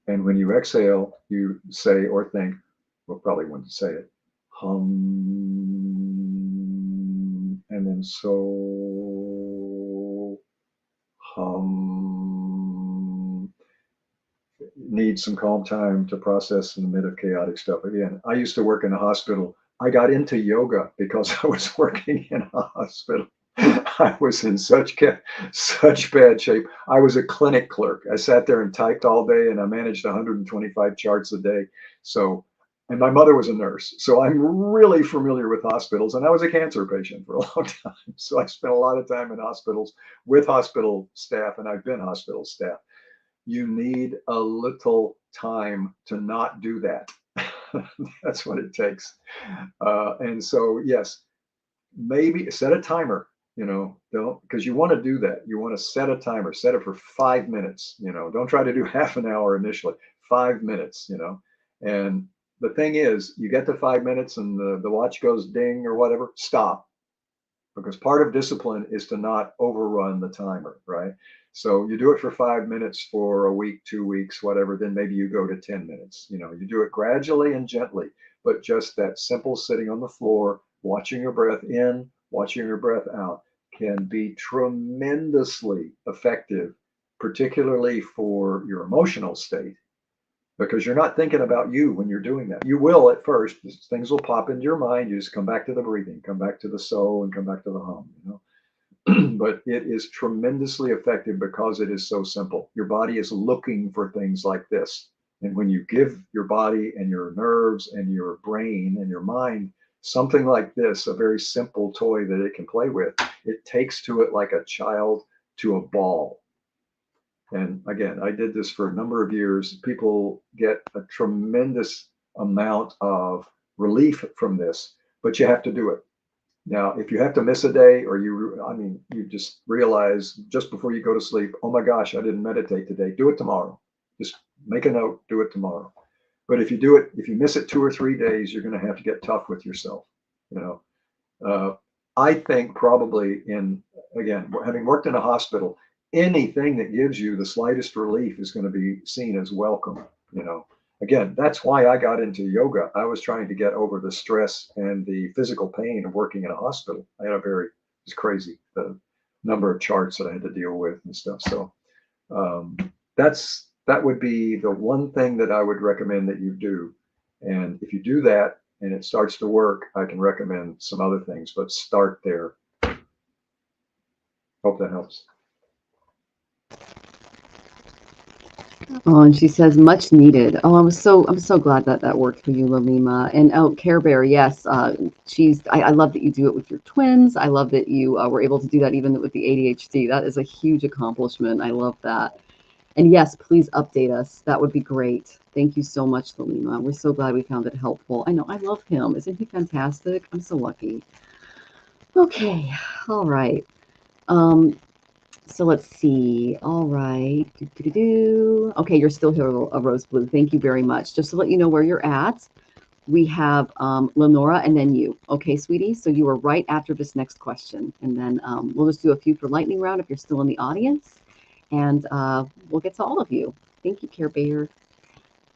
and when you exhale, you say or think, well, probably wouldn't say it, hum, and then so, hum. Need some calm time to process in the mid of chaotic stuff. Again, I used to work in a hospital. I got into yoga because I was working in a hospital. I was in such bad shape. I was a clinic clerk. I sat there and typed all day, and I managed 125 charts a day. So, and my mother was a nurse, so I'm really familiar with hospitals. And I was a cancer patient for a long time, so I spent a lot of time in hospitals with hospital staff, and I've been hospital staff. You need a little time to not do that. That's what it takes. And so, yes, maybe set a timer, don't, because you want to do that. You want to set a timer, set it for 5 minutes, don't try to do half an hour initially, 5 minutes, and the thing is, you get to 5 minutes and the watch goes ding or whatever, stop, because part of discipline is to not overrun the timer, right? So you do it for 5 minutes for a week, 2 weeks, whatever, then maybe you go to 10 minutes. You do it gradually and gently, but just that simple sitting on the floor, watching your breath in, watching your breath out can be tremendously effective, particularly for your emotional state, because you're not thinking about you when you're doing that. You will at first, things will pop into your mind. You just come back to the breathing, come back to the so, and come back to the hum, But it is tremendously effective because it is so simple. Your body is looking for things like this. And when you give your body and your nerves and your brain and your mind something like this, a very simple toy that it can play with, it takes to it like a child to a ball. And again, I did this for a number of years. People get a tremendous amount of relief from this, but you have to do it. Now, if you have to miss a day, or you just realize just before you go to sleep, oh my gosh, I didn't meditate today, do it tomorrow. Just make a note, do it tomorrow. But if you miss it 2 or 3 days, you're going to have to get tough with yourself. I think probably again, having worked in a hospital, anything that gives you the slightest relief is going to be seen as welcome. Again, that's why I got into yoga. I was trying to get over the stress and the physical pain of working in a hospital. It was crazy, the number of charts that I had to deal with and stuff. So that would be the one thing that I would recommend that you do. And if you do that and it starts to work, I can recommend some other things, but start there. Hope that helps. Oh, and she says much needed. Oh, I'm so glad that worked for you, Lalima. And oh, Care Bear, yes, I love that you do it with your twins. I love that you were able to do that even with the ADHD. That is a huge accomplishment. I love that. And yes, please update us. That would be great. Thank you so much, Lalima. We're so glad we found it helpful. I know, I love him. Isn't he fantastic? I'm so lucky. Okay, all right. So let's see. All right. Okay, you're still here, Rose Blue. Thank you very much. Just to let you know where you're at, we have Lenora and then you. Okay, sweetie? So you are right after this next question. And then we'll just do a few for lightning round if you're still in the audience. And we'll get to all of you. Thank you, Care Bear,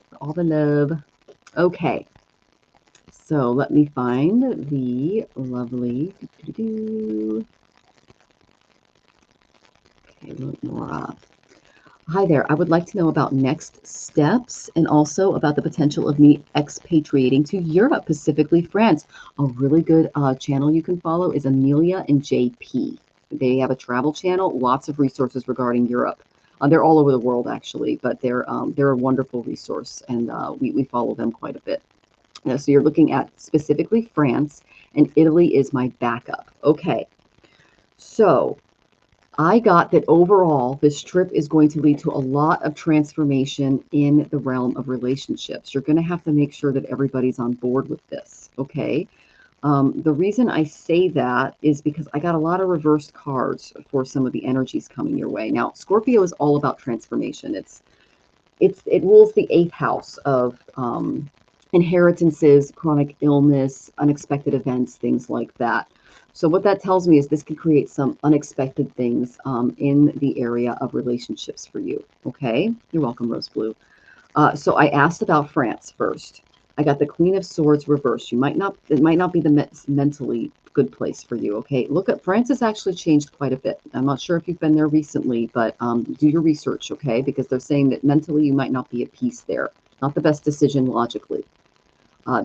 for all the love. Okay. So let me find the lovely... Okay, Lenora. Hi there. I would like to know about next steps and also about the potential of me expatriating to Europe, specifically France. A really good channel you can follow is Amelia and JP. They have a travel channel, lots of resources regarding Europe. They're all over the world, actually, but they're a wonderful resource, and we follow them quite a bit. So you're looking at specifically France, and Italy is my backup. Okay. So I got that overall, this trip is going to lead to a lot of transformation in the realm of relationships. You're going to have to make sure that everybody's on board with this, okay? The reason I say that is because I got a lot of reversed cards for some of the energies coming your way. Now, Scorpio is all about transformation. It rules the 8th house of inheritances, chronic illness, unexpected events, things like that. So what that tells me is this can create some unexpected things in the area of relationships for you. Okay, you're welcome, Rose Blue. So I asked about France first. I got the Queen of Swords reversed. It might not be the mentally good place for you. Okay, look at France has actually changed quite a bit. I'm not sure if you've been there recently, but do your research, okay? Because they're saying that mentally you might not be at peace there. Not the best decision logically.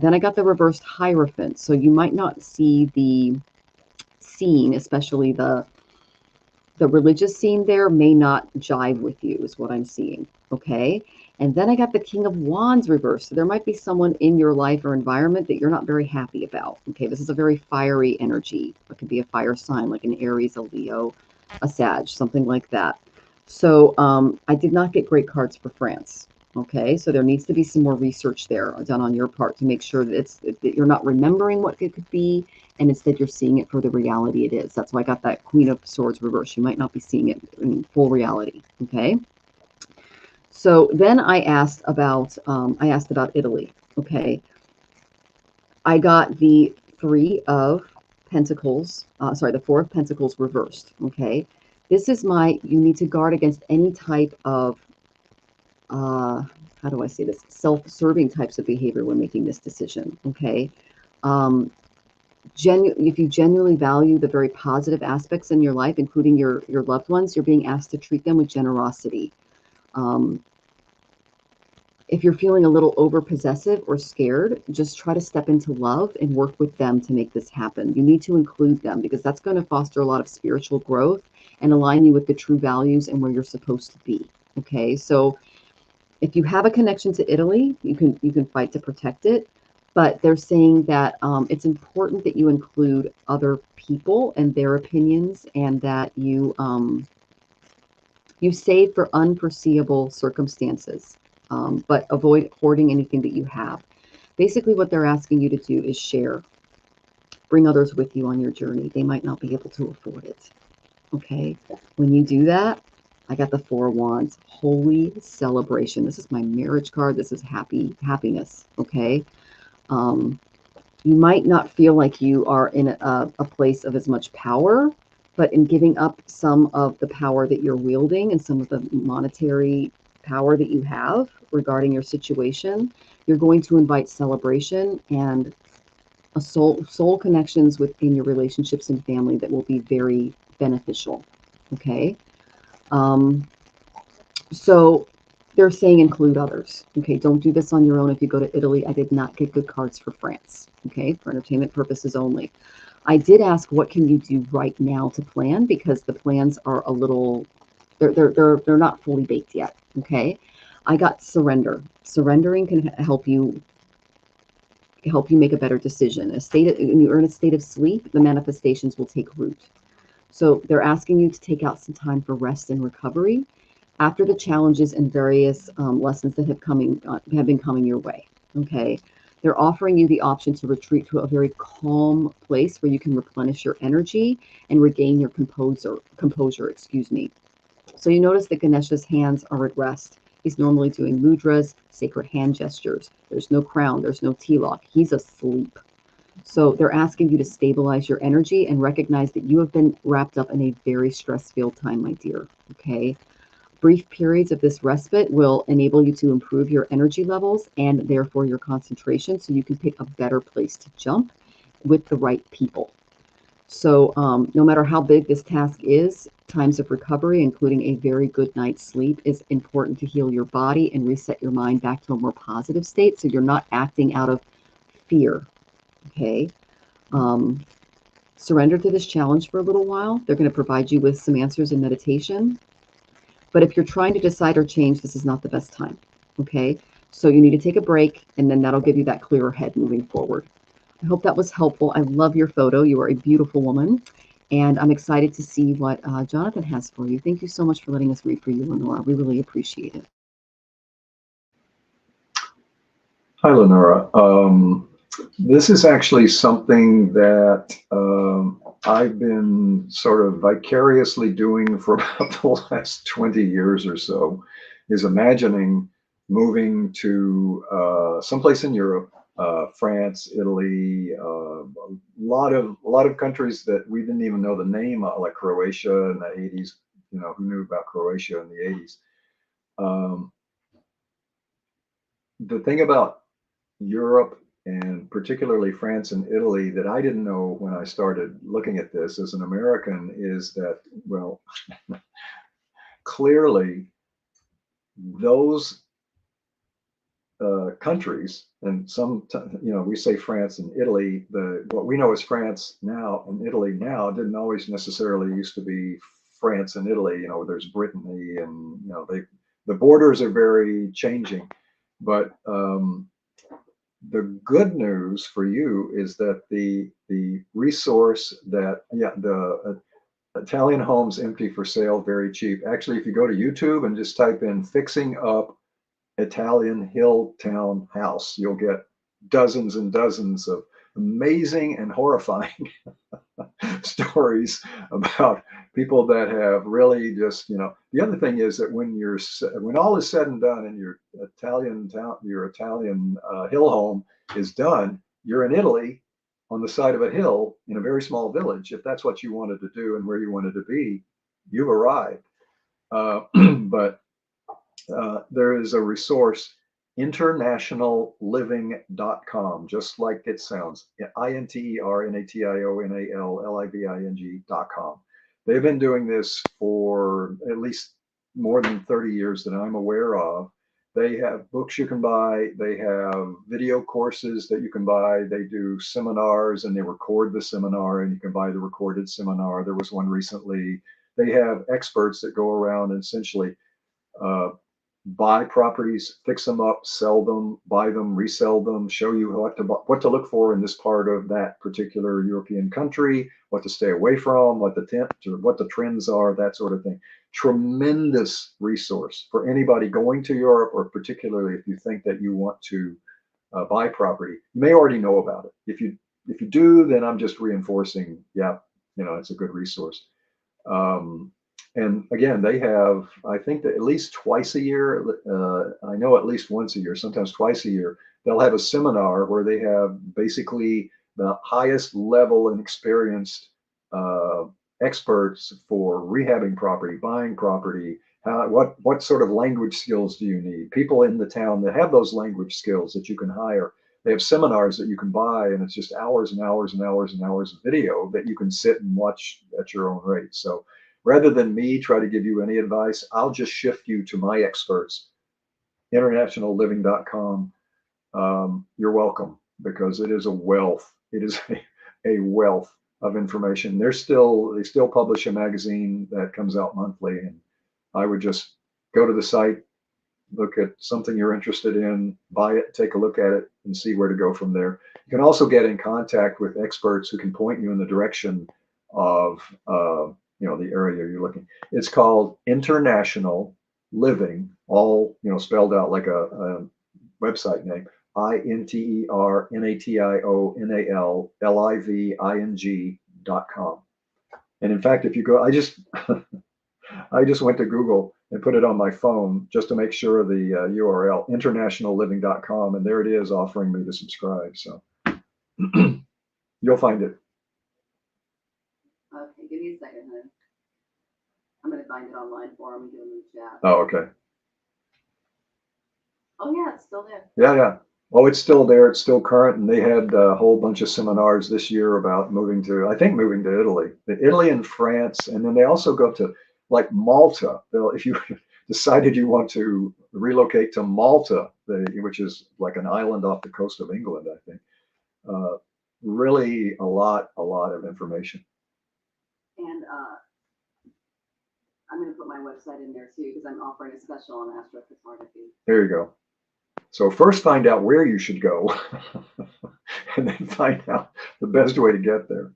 Then I got the reversed Hierophant. So you might not see the scene, especially the religious scene there may not jive with you is what I'm seeing, okay? And then I got the King of Wands reversed. So there might be someone in your life or environment that you're not very happy about, okay? This is a very fiery energy. It could be a fire sign like an Aries, a Leo, a Sag, something like that. So I did not get great cards for France, okay? So there needs to be some more research there done on your part to make sure that that you're not remembering what it could be, and instead you're seeing it for the reality it is. That's why I got that Queen of Swords reverse. You might not be seeing it in full reality, okay? So then I asked about Italy, okay? I got the Three of Pentacles, the Four of Pentacles reversed, okay? This is you need to guard against any type of, how do I say this, self-serving types of behavior when making this decision, okay? If you genuinely value the very positive aspects in your life, including your loved ones, you're being asked to treat them with generosity. If you're feeling a little over-possessive or scared, just try to step into love and work with them to make this happen. You need to include them because that's going to foster a lot of spiritual growth and align you with the true values and where you're supposed to be. Okay, so if you have a connection to Italy, you can fight to protect it. But they're saying that it's important that you include other people and their opinions, and that you save for unforeseeable circumstances, but avoid hoarding anything that you have. Basically, what they're asking you to do is share. Bring others with you on your journey. They might not be able to afford it. Okay? When you do that, I got the Four of Wands. Holy celebration. This is my marriage card. This is happiness. Okay? You might not feel like you are in a place of as much power, but in giving up some of the power that you're wielding and some of the monetary power that you have regarding your situation, you're going to invite celebration and a soul connections within your relationships and family that will be very beneficial. Okay. So they're saying include others. Okay, don't do this on your own. If you go to Italy, I did not get good cards for France. Okay, for entertainment purposes only. I did ask what can you do right now to plan, because the plans are a little, they're not fully baked yet. Okay, I got surrender. Surrendering can help you make a better decision. When you're in a state of sleep, the manifestations will take root. So they're asking you to take out some time for rest and recovery after the challenges and various lessons that have been coming your way. Okay, they're offering you the option to retreat to a very calm place where you can replenish your energy and regain your composure. Excuse me. So you notice that Ganesha's hands are at rest. He's normally doing mudras, sacred hand gestures. There's no crown. There's no tilak. He's asleep. So they're asking you to stabilize your energy and recognize that you have been wrapped up in a very stress-filled time, my dear. Okay. Brief periods of this respite will enable you to improve your energy levels and therefore your concentration, so you can pick a better place to jump with the right people. So no matter how big this task is, times of recovery, including a very good night's sleep, is important to heal your body and reset your mind back to a more positive state, so you're not acting out of fear. Okay. Surrender to this challenge for a little while. They're going to provide you with some answers in meditation. But if you're trying to decide or change, this is not the best time. Okay. So you need to take a break, and then that'll give you that clearer head moving forward. I hope that was helpful. I love your photo. You are a beautiful woman. And I'm excited to see what Jonathan has for you. Thank you so much for letting us read for you, Lenora. We really appreciate it. Hi, Lenora. This is actually something that I've been sort of vicariously doing for about the last 20 years or so, is imagining moving to someplace in Europe, France, Italy, a lot of countries that we didn't even know the name of, like Croatia in the 80s. You know, who knew about Croatia in the 80s? Um, the thing about Europe and particularly France and Italy that I didn't know when I started looking at this as an American is that, well, clearly those countries, and we say France and Italy, what we know as France now and Italy now didn't always necessarily used to be France and Italy. You know, there's Brittany, and the borders are very changing. But the good news for you is that the resource that, yeah, the Italian homes empty for sale, very cheap. Actually, if you go to YouTube and just type in fixing up Italian hill town house, you'll get dozens and dozens of amazing and horrifying stories about people that have really just, the other thing is that when all is said and done and your Italian hill home is done, you're in Italy on the side of a hill in a very small village. If that's what you wanted to do and where you wanted to be, you've arrived. But there is a resource, internationalliving.com, just like it sounds, internationalliving.com. They've been doing this for at least more than 30 years that I'm aware of. They have books you can buy. They have video courses that you can buy. They do seminars and they record the seminar, and you can buy the recorded seminar. There was one recently. They have experts that go around and essentially uh, buy properties, fix them up, sell them, buy them, resell them, show you what to look for in this part of that particular European country, what to stay away from, what the trends are, that sort of thing. Tremendous resource for anybody going to Europe, or particularly if you think that you want to buy property. You may already know about it. If you do, then I'm just reinforcing, yeah, it's a good resource. Um, and again, they have, I think that at least twice a year, I know at least once a year, sometimes twice a year, they'll have a seminar where they have basically the highest level and experienced uh, experts for rehabbing property, buying property. What sort of language skills do you need? People in the town that have those language skills that you can hire. They have seminars that you can buy, and it's just hours and hours and hours and hours of video that you can sit and watch at your own rate. So rather than me try to give you any advice, I'll just shift you to my experts, internationalliving.com. You're welcome, because it is a wealth. It is a wealth of information. They still publish a magazine that comes out monthly, and I would just go to the site, look at something you're interested in, buy it, take a look at it, and see where to go from there. You can also get in contact with experts who can point you in the direction of the area you're looking. It's called International Living, all spelled out like a website name. internationaliving.com. And in fact, if you go, I just went to Google and put it on my phone just to make sure the URL, internationalliving.com, and there it is offering me to subscribe. So you'll find it. Okay, give me a second, honey. I'm going to find it online for him and give him the chat. Oh, okay. Oh, yeah, it's still there. Yeah. Oh, it's still there. It's still current. And they had a whole bunch of seminars this year about moving to Italy and France. And then they also go to like Malta. If you decided you want to relocate to Malta, which is like an island off the coast of England, I think. Really a lot of information. And I'm going to put my website in there too, because I'm offering a special on astrophotography. There you go. So first find out where you should go and then find out the best way to get there.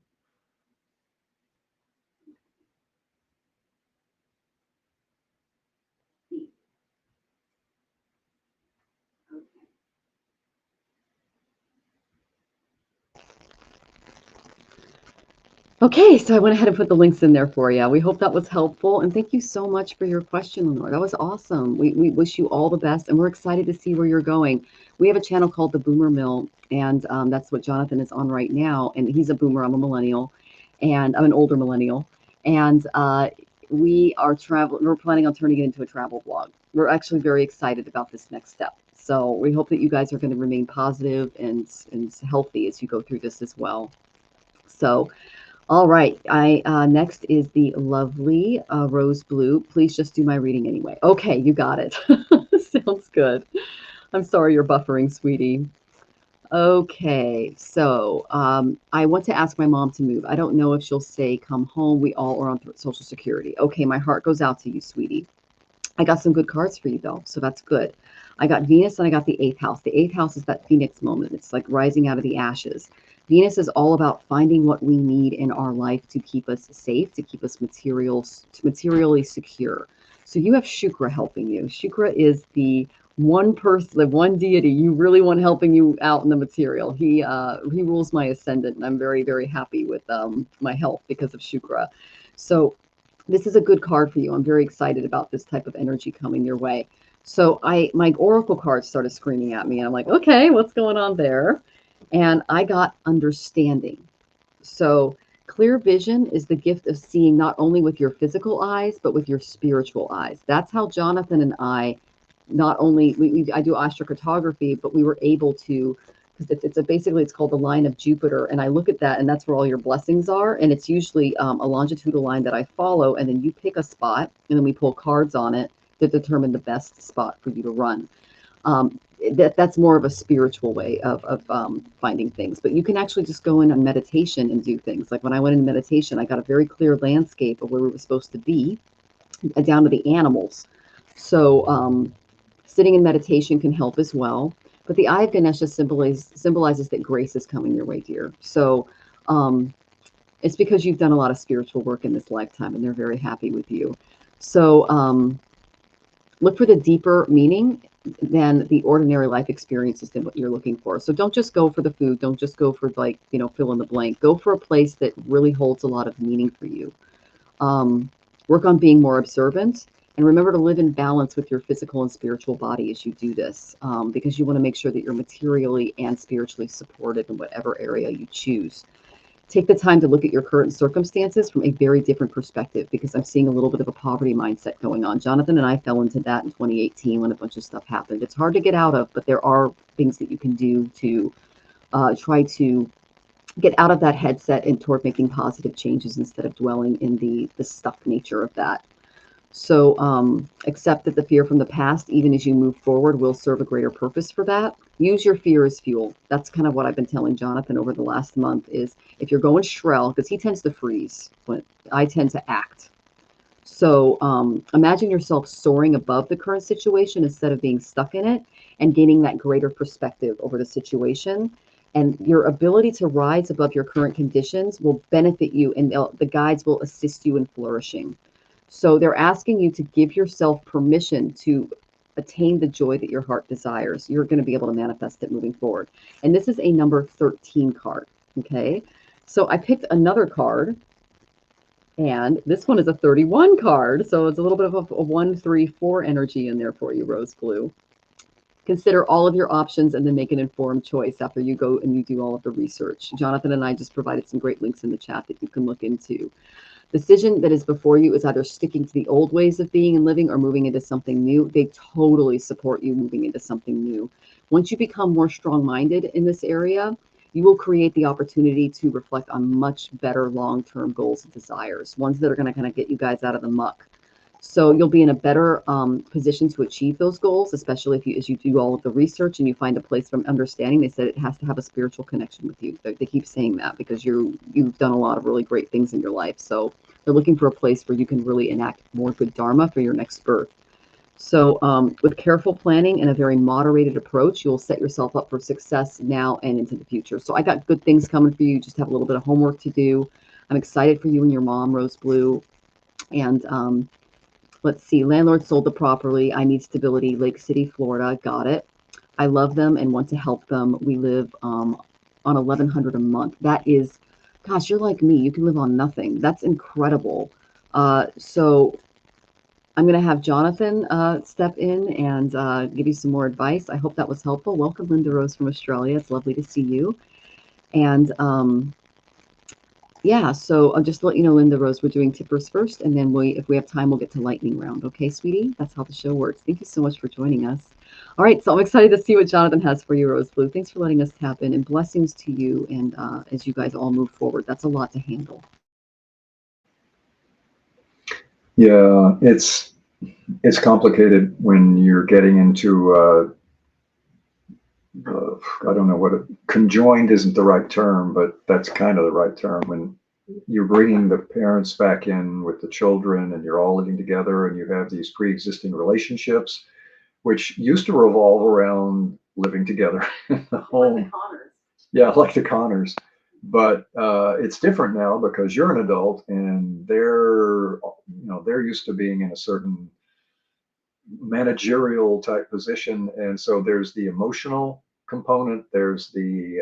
Okay, so I went ahead and put the links in there for you. We hope that was helpful. And thank you so much for your question, Lenore. That was awesome. We wish you all the best, and we're excited to see where you're going. We have a channel called The Boomer Mill, and that's what Jonathan is on right now. And he's a boomer. I'm a millennial, and I'm an older millennial. And we are traveling. We're planning on turning it into a travel blog. We're actually very excited about this next step. So we hope that you guys are going to remain positive and healthy as you go through this as well. So. All right. Next is the lovely Rose Blue. Please just do my reading anyway. Okay, you got it. Sounds good. I'm sorry you're buffering, sweetie. Okay, so I want to ask my mom to move. I don't know if she'll say come home. We all are on Social Security. Okay, my heart goes out to you, sweetie. I got some good cards for you though, so that's good. I got Venus and I got the eighth house. The eighth house is that Phoenix moment. It's like rising out of the ashes. Venus is all about finding what we need in our life to keep us safe, to keep us materially secure. So you have Shukra helping you. Shukra is the one person, the one deity you really want helping you out in the material. He rules my ascendant, and I'm very, very happy with my health because of Shukra. So this is a good card for you. I'm very excited about this type of energy coming your way. So my oracle cards started screaming at me, and I'm like, okay, what's going on there? And I got understanding. So clear vision is the gift of seeing not only with your physical eyes, but with your spiritual eyes. That's how Jonathan and I, not only I do astrocartography, but we were able to, because basically it's called the line of Jupiter, and I look at that, and that's where all your blessings are, and it's usually a longitudinal line that I follow, and then you pick a spot, and then we pull cards on it to determine the best spot for you to run. That's more of a spiritual way of finding things, but you can actually just go in on meditation and do things. Like when I went in meditation, I got a very clear landscape of where we were supposed to be, down to the animals. So sitting in meditation can help as well. But the eye of Ganesha symbolizes that grace is coming your way, dear. So it's because you've done a lot of spiritual work in this lifetime, and they're very happy with you. So look for the deeper meaning than the ordinary life experiences than what you're looking for. So don't just go for the food. Don't just go for, like, fill in the blank. Go for a place that really holds a lot of meaning for you. Work on being more observant, and remember to live in balance with your physical and spiritual body as you do this, because you want to make sure that you're materially and spiritually supported in whatever area you choose. Take the time to look at your current circumstances from a very different perspective, because I'm seeing a little bit of a poverty mindset going on. Jonathan and I fell into that in 2018 when a bunch of stuff happened. It's hard to get out of, but there are things that you can do to try to get out of that headset and toward making positive changes instead of dwelling in the stuck nature of that. So accept that the fear from the past, even as you move forward, will serve a greater purpose for that. Use your fear as fuel. That's kind of what I've been telling Jonathan over the last month, is if you're going Shrell, because he tends to freeze when I tend to act. So imagine yourself soaring above the current situation instead of being stuck in it, and gaining that greater perspective over the situation. And your ability to rise above your current conditions will benefit you, and the guides will assist you in flourishing. So they're asking you to give yourself permission to attain the joy that your heart desires. You're going to be able to manifest it moving forward. And this is a number 13 card. Okay. So I picked another card, and this one is a 31 card. So it's a little bit of a 1, 3, 4 energy in there for you, Rose Blue. Consider all of your options and then make an informed choice after you go and you do all of the research. Jonathan and I just provided some great links in the chat that you can look into. Decision that is before you is either sticking to the old ways of being and living or moving into something new. They totally support you moving into something new. Once you become more strong-minded in this area, you will create the opportunity to reflect on much better long-term goals and desires, ones that are going to kind of get you guys out of the muck. So you'll be in a better position to achieve those goals, especially as you do all of the research and you find a place from understanding. They said it has to have a spiritual connection with you. They keep saying that because you've done a lot of really great things in your life. So they're looking for a place where you can really enact more good dharma for your next birth. So with careful planning and a very moderated approach, you'll set yourself up for success now and into the future. So I got good things coming for you. Just have a little bit of homework to do. I'm excited for you and your mom, Rose Blue. And let's see, landlord sold the property. I need stability. Lake City, Florida. Got it. I love them and want to help them. We live on $1,100 a month. That is Gosh, you're like me. You can live on nothing. That's incredible. So I'm going to have Jonathan step in and give you some more advice. I hope that was helpful. Welcome, Linda Rose from Australia. It's lovely to see you. And yeah, so I'll just let you know, Linda Rose, we're doing tippers first, and then if we have time, we'll get to lightning round. Okay, sweetie? That's how the show works. Thank you so much for joining us. All right, so I'm excited to see what Jonathan has for you, Rose Blue. Thanks for letting us tap in, and blessings to you and as you guys all move forward. That's a lot to handle. Yeah, it's complicated when you're getting into I don't know conjoined isn't the right term, but that's kind of the right term. When you're bringing the parents back in with the children and you're all living together and you have these pre-existing relationships, which used to revolve around living together in the home. Like the Connors. Yeah, like the Connors. But it's different now because you're an adult and they're used to being in a certain managerial type position, and so there's the emotional component, there's the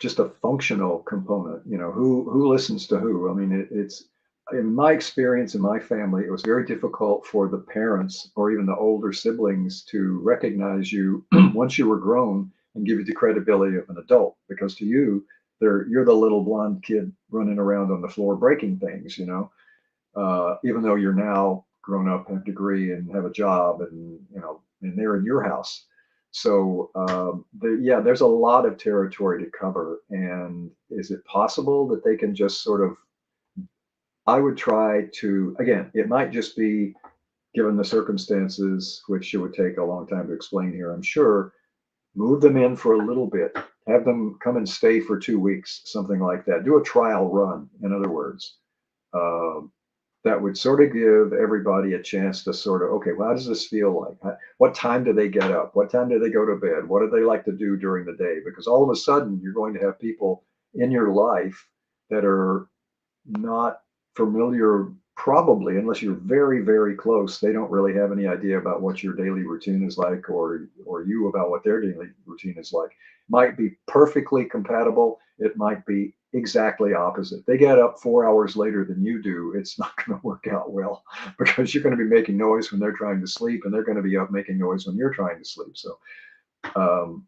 just a functional component. Who listens to who. I mean, it's in my experience in my family, it was very difficult for the parents or even the older siblings to recognize you once you were grown and give you the credibility of an adult, because to you, you're the little blonde kid running around on the floor breaking things, even though you're now grown up, have a degree, and have a job, and they're in your house. So there's a lot of territory to cover. And is it possible that they can just sort of? I would try to, again, it might just be given the circumstances, which it would take a long time to explain here, I'm sure. Move them in for a little bit, have them come and stay for 2 weeks, something like that. Do a trial run, in other words. That would sort of give everybody a chance to sort of, okay, well, how does this feel like? What time do they get up? What time do they go to bed? What do they like to do during the day? Because all of a sudden, you're going to have people in your life that are not familiar, probably, unless you're very, very close. They don't really have any idea about what your daily routine is like, or you about what their daily routine is like. Might be perfectly compatible. It might be exactly opposite. They get up 4 hours later than you do. It's not going to work out well, because you're going to be making noise when they're trying to sleep, and they're going to be up making noise when you're trying to sleep. So don't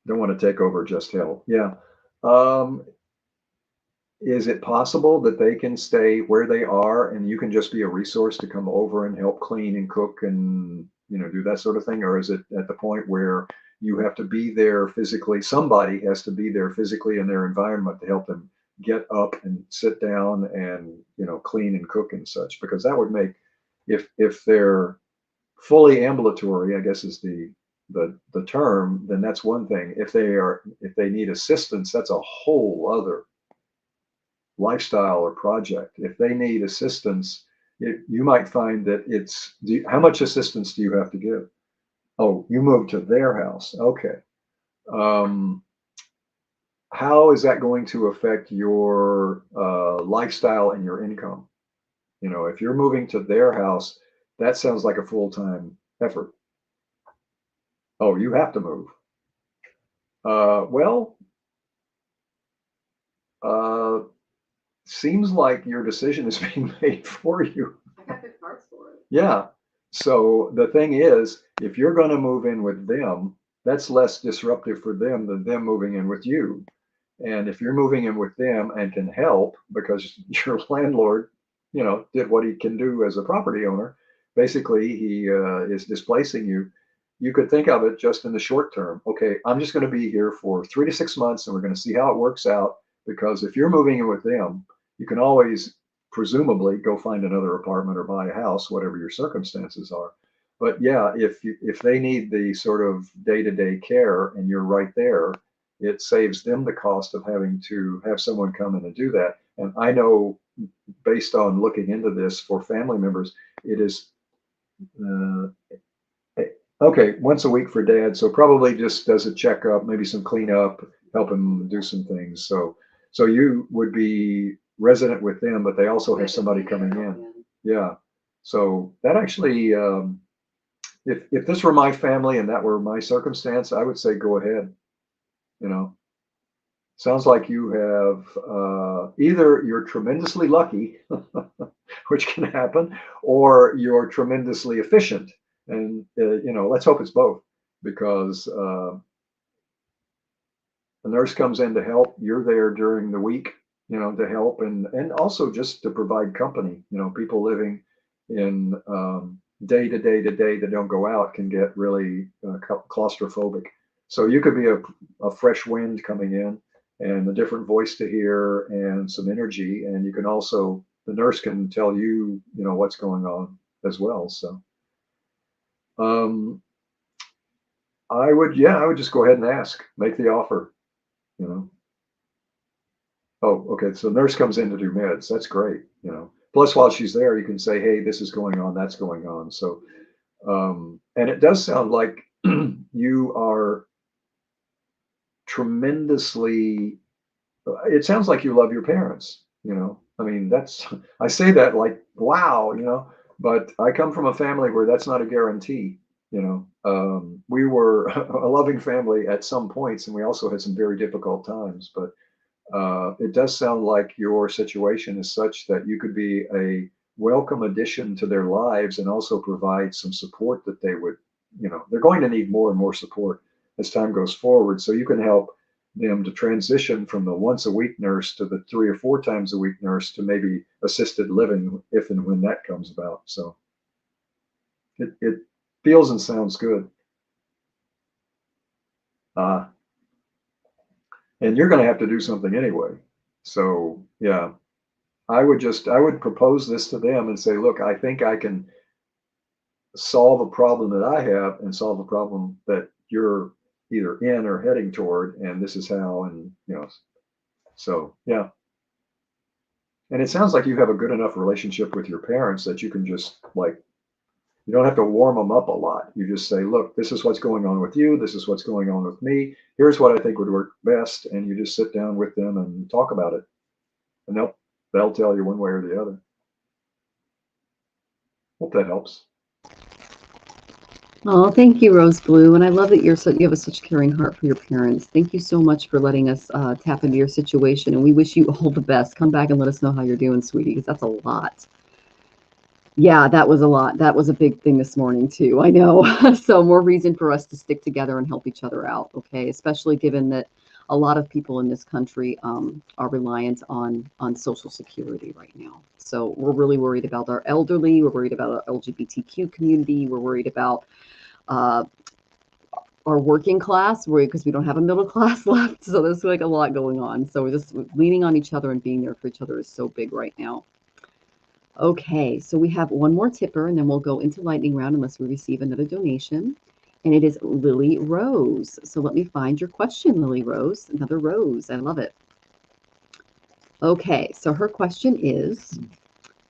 want to take over just hell. Yeah. Is it possible that they can stay where they are and you can just be a resource to come over and help clean and cook and do that sort of thing? Or is it at the point where you have to be there physically? Somebody has to be there physically in their environment to help them get up and sit down and clean and cook and such, because that would make, if they're fully ambulatory, I guess is the term, then that's one thing. If they need assistance, that's a whole other lifestyle or project. If they need assistance, you might find that how much assistance do you have to give? Oh, you moved to their house. Okay. How is that going to affect your lifestyle and your income? If you're moving to their house, that sounds like a full-time effort. Oh, you have to move. Well, seems like your decision is being made for you. I got good cards for it. Yeah. So the thing is, if you're going to move in with them, that's less disruptive for them than them moving in with you. And if you're moving in with them and can help because your landlord, did what he can do as a property owner, basically he is displacing you. You could think of it just in the short term. Okay, I'm just going to be here for 3 to 6 months and we're going to see how it works out. Because if you're moving in with them, you can always presumably go find another apartment or buy a house, whatever your circumstances are. But yeah, if they need the sort of day-to-day care and you're right there, it saves them the cost of having to have someone come in and do that. And I know, based on looking into this for family members, it is okay, once a week for dad. So probably just does a checkup, maybe some cleanup, help him do some things. So you would be resident with them, but they also have somebody coming in. Yeah. So that actually if this were my family and that were my circumstance, I would say go ahead. You know, sounds like you have either you're tremendously lucky, which can happen, or you're tremendously efficient. And you know, let's hope it's both, because the nurse comes in to help. You're there during the week, you know, to help, and also just to provide company. You know, people living in day to day to day that don't go out can get really claustrophobic. So you could be a fresh wind coming in and a different voice to hear and some energy. And you can also, the nurse can tell you, you know, what's going on as well. So I would, yeah, I would just go ahead and ask, make the offer, you know. Oh, okay. So nurse comes in to do meds. That's great, you know. Plus, while she's there, you can say, hey, this is going on, that's going on. So, and it does sound like you are tremendously, it sounds like you love your parents, you know. I mean, that's, I say that like, wow, you know, but I come from a family where that's not a guarantee, you know. We were a loving family at some points, and we also had some very difficult times, but it does sound like your situation is such that you could be a welcome addition to their lives and also provide some support that they would, you know, they're going to need more and more support as time goes forward. So you can help them to transition from the once a week nurse to the 3 or 4 times a week nurse to maybe assisted living if and when that comes about. So it feels and sounds good. And you're going to have to do something anyway. So yeah, I would propose this to them and say, look, I think I can solve a problem that I have and solve a problem that you're either in or heading toward, and this is how, and you know, so yeah. And it sounds like you have a good enough relationship with your parents that you can just like, you don't have to warm them up a lot. You just say, look, this is what's going on with you. This is what's going on with me. Here's what I think would work best. And you just sit down with them and talk about it. And they'll tell you one way or the other. Hope that helps. Oh, thank you, Rose Blue. And I love that you have such caring heart for your parents. Thank you so much for letting us tap into your situation. And we wish you all the best. Come back and let us know how you're doing, sweetie, because that's a lot. Yeah, that was a lot. That was a big thing this morning too. I know. So more reason for us to stick together and help each other out. Okay, especially given that a lot of people in this country are reliant on Social Security right now. So we're really worried about our elderly. We're worried about our LGBTQ community. We're worried about uh, our working class, because we don't have a middle class left. So there's like a lot going on. So we're just leaning on each other and being there for each other is so big right now. Okay, so we have one more tipper, and then we'll go into lightning round unless we receive another donation. And it is Lily Rose. So let me find your question, Lily Rose. Another Rose. I love it. Okay, so her question is,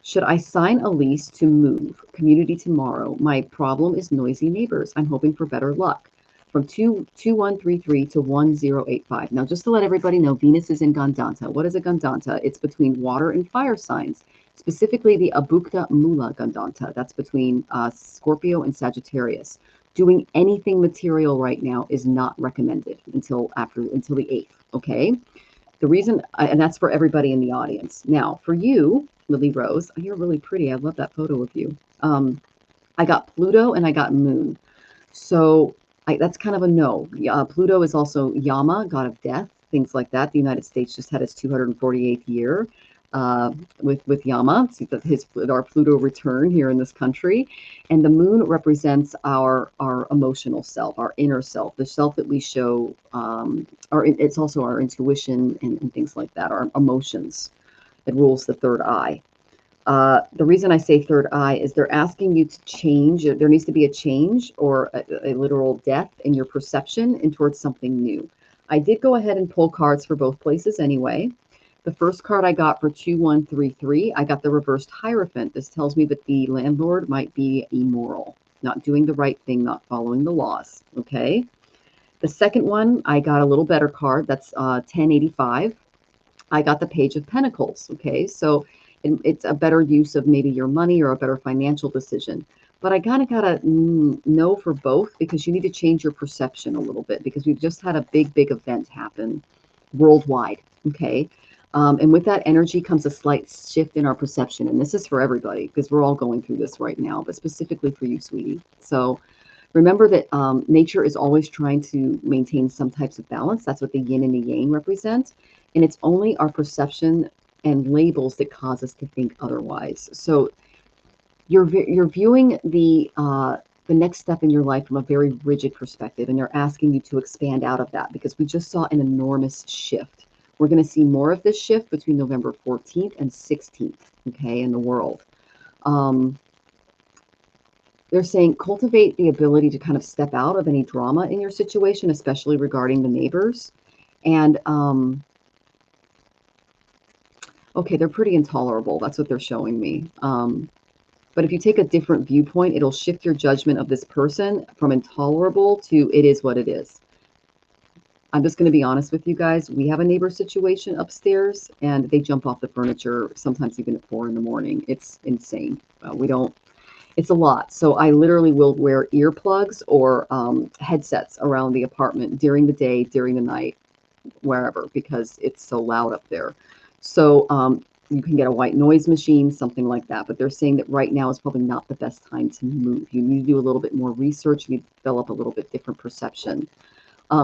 should I sign a lease to move community tomorrow? My problem is noisy neighbors. I'm hoping for better luck. From 2133 to 1085. Now, just to let everybody know, Venus is in Gandanta. What is a Gandanta? It's between water and fire signs, specifically the Abukta Mula Gandanta. That's between Scorpio and Sagittarius. Doing anything material right now is not recommended until the 8th. Okay. The reason, and that's for everybody in the audience. Now, for you, Lily Rose, you're really pretty. I love that photo of you. I got Pluto and I got Moon. So that's kind of a no. Pluto is also Yama, god of death, things like that. The United States just had its 248th year with Yama, our Pluto return here in this country. And the moon represents our emotional self, our inner self, the self that we show. It's also our intuition and things like that, our emotions. It rules the third eye. The reason I say third eye is they're asking you to change. There needs to be a change or a literal death in your perception and towards something new. I did go ahead and pull cards for both places anyway. The first card I got for 2133, I got the reversed Hierophant. This tells me that the landlord might be immoral, not doing the right thing, not following the laws. Okay. The second one, I got a little better card. That's 1085. I got the Page of Pentacles. Okay. So it's a better use of maybe your money or a better financial decision. But I kind of gotta know for both, because you need to change your perception a little bit, because we've just had a big event happen worldwide. Okay. And with that energy comes a slight shift in our perception. And this is for everybody, because we're all going through this right now, but specifically for you, sweetie. So remember that nature is always trying to maintain some types of balance. That's what the yin and the yang represent. And it's only our perception and labels that cause us to think otherwise. So you're viewing the next step in your life from a very rigid perspective, and they're asking you to expand out of that, because we just saw an enormous shift. We're going to see more of this shift between November 14th and 16th, okay, in the world. They're saying cultivate the ability to kind of step out of any drama in your situation, especially regarding the neighbors. And okay, they're pretty intolerable. That's what they're showing me. But if you take a different viewpoint, it'll shift your judgment of this person from intolerable to it is what it is. I'm just going to be honest with you guys. We have a neighbor situation upstairs, and they jump off the furniture sometimes even at 4 in the morning. It's insane. It's a lot. So I literally will wear earplugs or headsets around the apartment during the day, during the night, wherever, because it's so loud up there. So you can get a white noise machine, something like that. But they're saying that right now is probably not the best time to move. You need to do a little bit more research. You need to develop a little bit different perception.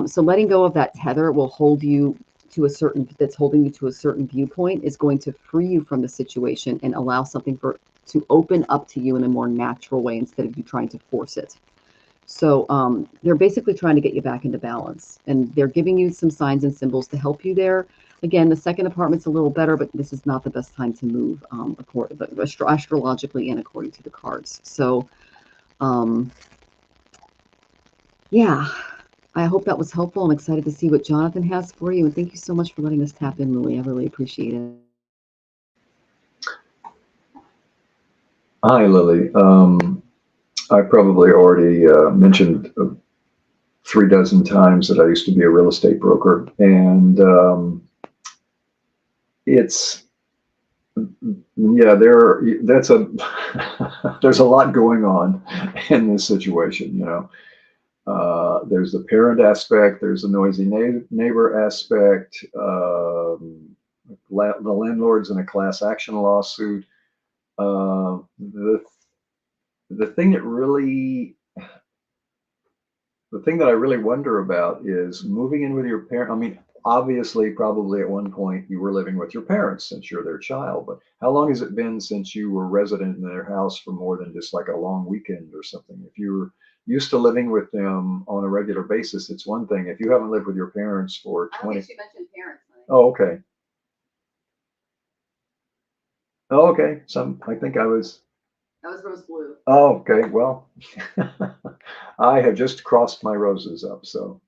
So letting go of that tether will hold you to a certain, that's holding you to a certain viewpoint, is going to free you from the situation and allow something to open up to you in a more natural way instead of you trying to force it. So they're basically trying to get you back into balance, and they're giving you some signs and symbols to help you there. Again, the second apartment's a little better, but this is not the best time to move, astrologically and according to the cards. So, yeah, I hope that was helpful. I'm excited to see what Jonathan has for you, and thank you so much for letting us tap in, Lily. I really appreciate it. Hi, Lily. I probably already mentioned 3 dozen times that I used to be a real estate broker, and it's yeah, there's a lot going on in this situation, you know. There's the parent aspect, there's the noisy neighbor aspect, the landlord's in a class action lawsuit. The thing that really the thing that I really wonder about is moving in with your parent. I mean, obviously, probably at one point you were living with your parents since you're their child, but how long has it been since you were resident in their house for more than just like a long weekend or something? If you're used to living with them on a regular basis, it's one thing. If you haven't lived with your parents for 20. I don't think she mentioned parents. Oh, okay. Oh, okay. I think I was. That was rose blue. Oh, okay. Well, I have just crossed my roses up. So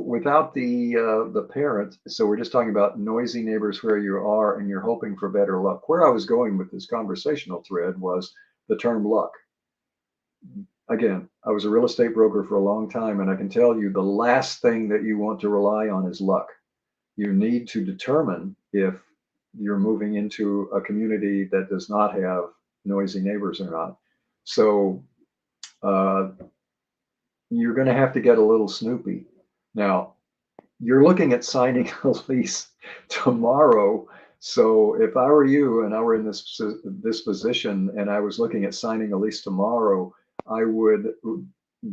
without the parent, so we're just talking about noisy neighbors where you are, and you're hoping for better luck. Where I was going with this conversational thread was the term luck. Again, I was a real estate broker for a long time, and I can tell you the last thing that you want to rely on is luck. You need to determine if you're moving into a community that does not have noisy neighbors or not. So you're going to have to get a little snoopy. Now, you're looking at signing a lease tomorrow. So if I were you and I were in this position and I was looking at signing a lease tomorrow, I would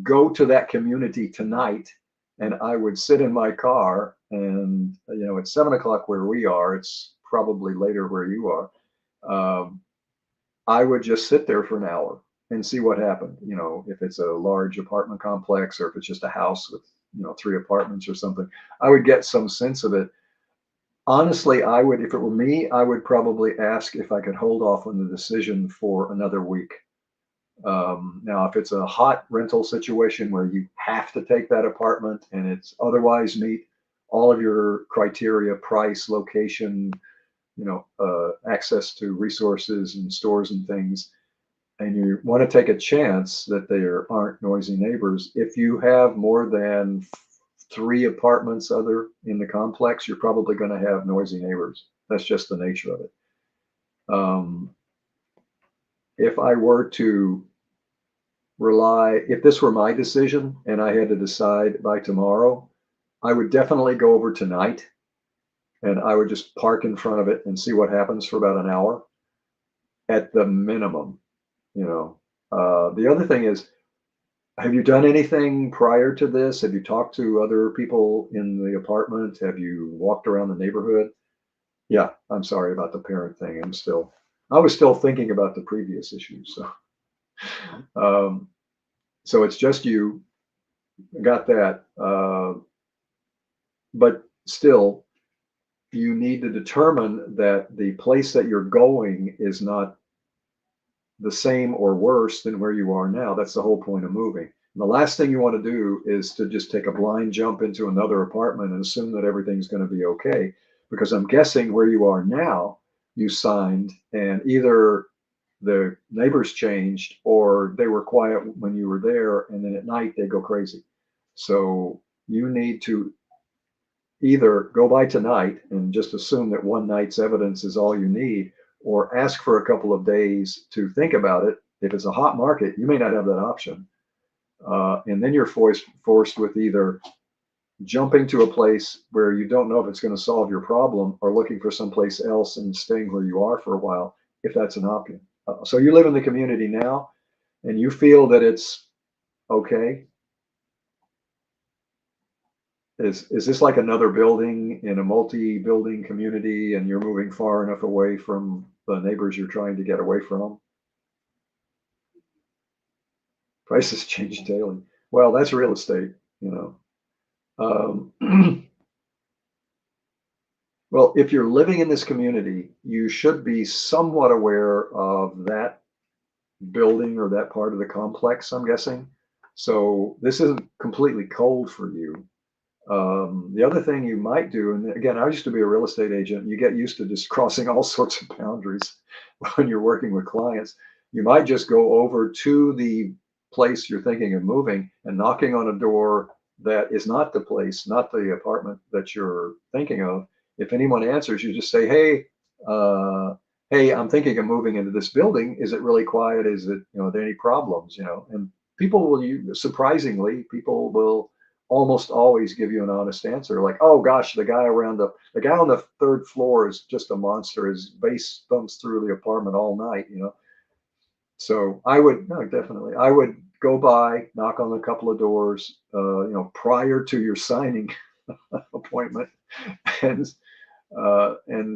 go to that community tonight, and I would sit in my car, and it's 7 o'clock where we are. It's probably later where you are. I would just sit there for an hour and see what happened. If it's a large apartment complex or if it's just a house with 3 apartments or something, I would get some sense of it. Honestly, I would, if it were me, I would probably ask if I could hold off on the decision for another week. Now, if it's a hot rental situation where you have to take that apartment and it's otherwise meet all of your criteria, price, location, access to resources and stores and things, and you want to take a chance that there aren't noisy neighbors, if you have more than 3 apartments other in the complex, you're probably going to have noisy neighbors. That's just the nature of it. If I were to if this were my decision and I had to decide by tomorrow, I would definitely go over tonight and I would just park in front of it and see what happens for about an hour at the minimum, you know. The other thing is, have you done anything prior to this? Have you talked to other people in the apartment? Have you walked around the neighborhood? Yeah, I'm sorry about the parent thing. I was still thinking about the previous issues. Um, so it's just you got that. But still, you need to determine that the place that you're going is not the same or worse than where you are now. That's the whole point of moving. And the last thing you want to do is to just take a blind jump into another apartment and assume that everything's going to be okay. Because I'm guessing where you are now, you signed, and either the neighbors changed or they were quiet when you were there, and then at night they go crazy. So you need to either go by tonight and just assume that one night's evidence is all you need, or ask for a couple of days to think about it. If it's a hot market, you may not have that option. And then you're forced with either jumping to a place where you don't know if it's going to solve your problem, or looking for someplace else and staying where you are for a while, if that's an option. So you live in the community now and you feel that it's okay. Is this like another building in a multi-building community and you're moving far enough away from the neighbors you're trying to get away from? Prices change daily. Well, that's real estate, you know. Well, if you're living in this community, you should be somewhat aware of that building or that part of the complex, I'm guessing. So this isn't completely cold for you. The other thing you might do, and again, I used to be a real estate agent, you get used to just crossing all sorts of boundaries when you're working with clients. You might just go over to the place you're thinking of moving and knocking on a door that is not the place, not the apartment that you're thinking of. If anyone answers, you just say, hey, I'm thinking of moving into this building. Is it really quiet? Is it, are there any problems? And people will, surprisingly, people will almost always give you an honest answer, like, oh gosh, the guy on the third floor is just a monster. His bass thumps through the apartment all night. So I would go by, knock on a couple of doors, prior to your signing appointment, and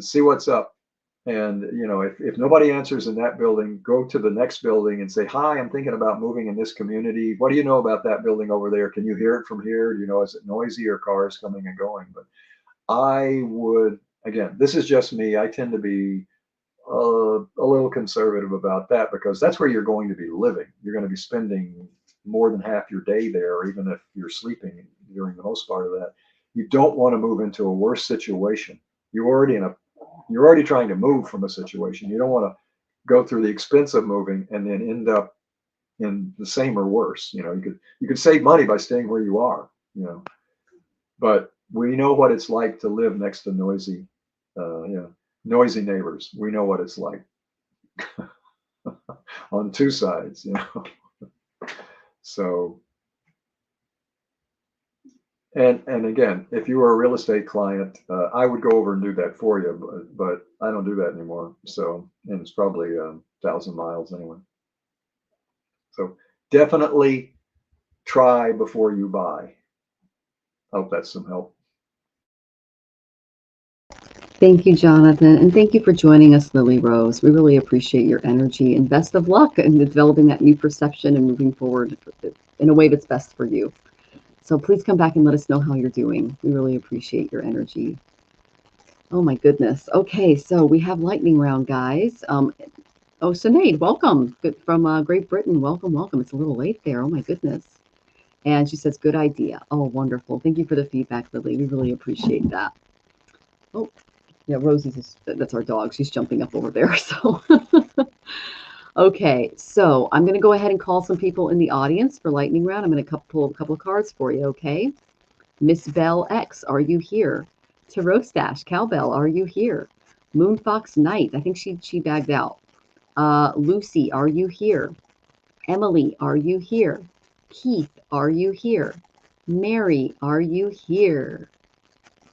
see what's up. And if nobody answers in that building, go to the next building and say, hi, I'm thinking about moving in this community. What do you know about that building over there? Can you hear it from here? Is it noisy or cars coming and going? But I would, again, this is just me. I tend to be a little conservative about that, because that's where you're going to be living. You're going to be spending more than half your day there, even if you're sleeping during the most part of that. You don't want to move into a worse situation. You're already trying to move from a situation. You don't want to go through the expense of moving and then end up in the same or worse. You could save money by staying where you are, but we know what it's like to live next to noisy neighbors. We know what it's like on two sides. So, and again, if you were a real estate client, I would go over and do that for you, but I don't do that anymore. So, and it's probably 1,000 miles anyway. So definitely try before you buy. I hope that's some help. Thank you, Jonathan. And thank you for joining us, Lily Rose. We really appreciate your energy, and best of luck in developing that new perception and moving forward in a way that's best for you. So please come back and let us know how you're doing. We really appreciate your energy. Oh my goodness. Okay, so we have lightning round, guys. Sinead, welcome. Good from Great Britain. Welcome, welcome. It's a little late there. Oh my goodness. And she says, good idea. Oh, wonderful. Thank you for the feedback, Lily. We really appreciate that. Oh, yeah, Rosie's, that's our dog. She's jumping up over there. So, okay, so I'm going to go ahead and call some people in the audience for lightning round. I'm going to pull a couple of cards for you, okay? Miss Bell X, are you here? Tarot Stash, Cowbell, are you here? Moonfox Knight, I think she bagged out. Lucy, are you here? Emily, are you here? Keith, are you here? Mary, are you here?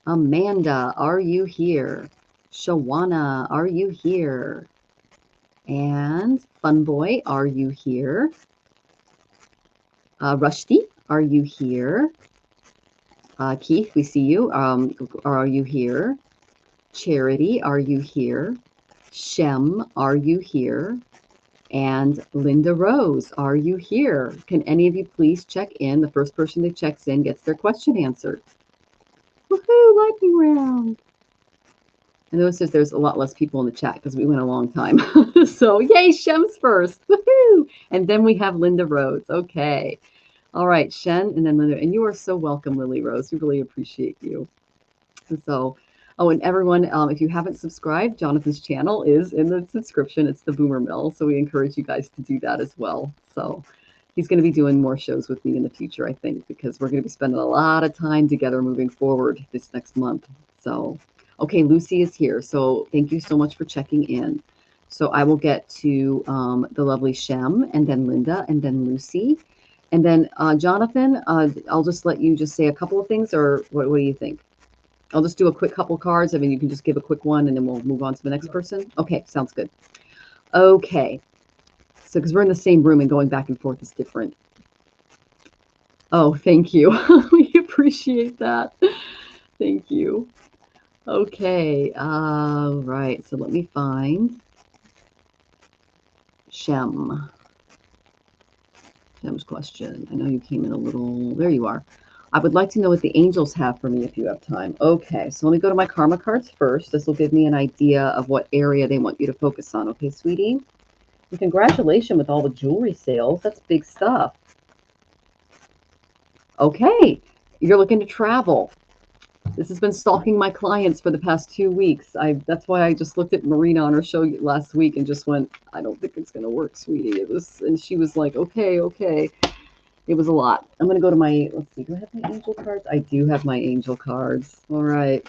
Amanda, are you here? Shawana, are you here? And Fun Boy, are you here? Rushdie, are you here? Keith, we see you. Are you here? Charity, are you here? Shem, are you here? And Linda Rose, are you here? Can any of you please check in? The first person that checks in gets their question answered. Woohoo, lightning round. I notice there's a lot less people in the chat because we went a long time. So yay, Shem's first. Woohoo! And then we have Linda Rose. Okay. All right, Shen and then Linda. And you are so welcome, Lily Rose. We really appreciate you. And so, oh, and everyone, if you haven't subscribed, Jonathan's channel is in the subscription. It's the Boomer Mill. So we encourage you guys to do that as well. So he's going to be doing more shows with me in the future, I think, because we're going to be spending a lot of time together moving forward this next month. So, okay, Lucy is here. So thank you so much for checking in. So I will get to the lovely Shem and then Linda and then Lucy. And then Jonathan, I'll just let you just say a couple of things, or what do you think? I'll just do a quick couple cards. I mean, you can just give a quick one and then we'll move on to the next person. Okay, sounds good. Okay. So, because we're in the same room and going back and forth is different. Oh, thank you. We appreciate that. Thank you. Okay. Right. So let me find Shem. Shem's question. I know you came in a little. There you are. I would like to know what the angels have for me if you have time. Okay, so let me go to my karma cards first. This will give me an idea of what area they want you to focus on. Okay, sweetie? And congratulations with all the jewelry sales. That's big stuff. Okay, you're looking to travel. This has been stalking my clients for the past 2 weeks. That's why I just looked at Marina on her show last week and just went, I don't think it's going to work, sweetie. And she was like, okay, okay. It was a lot. I'm going to go to my, let's see, do I have my angel cards? I do have my angel cards. All right.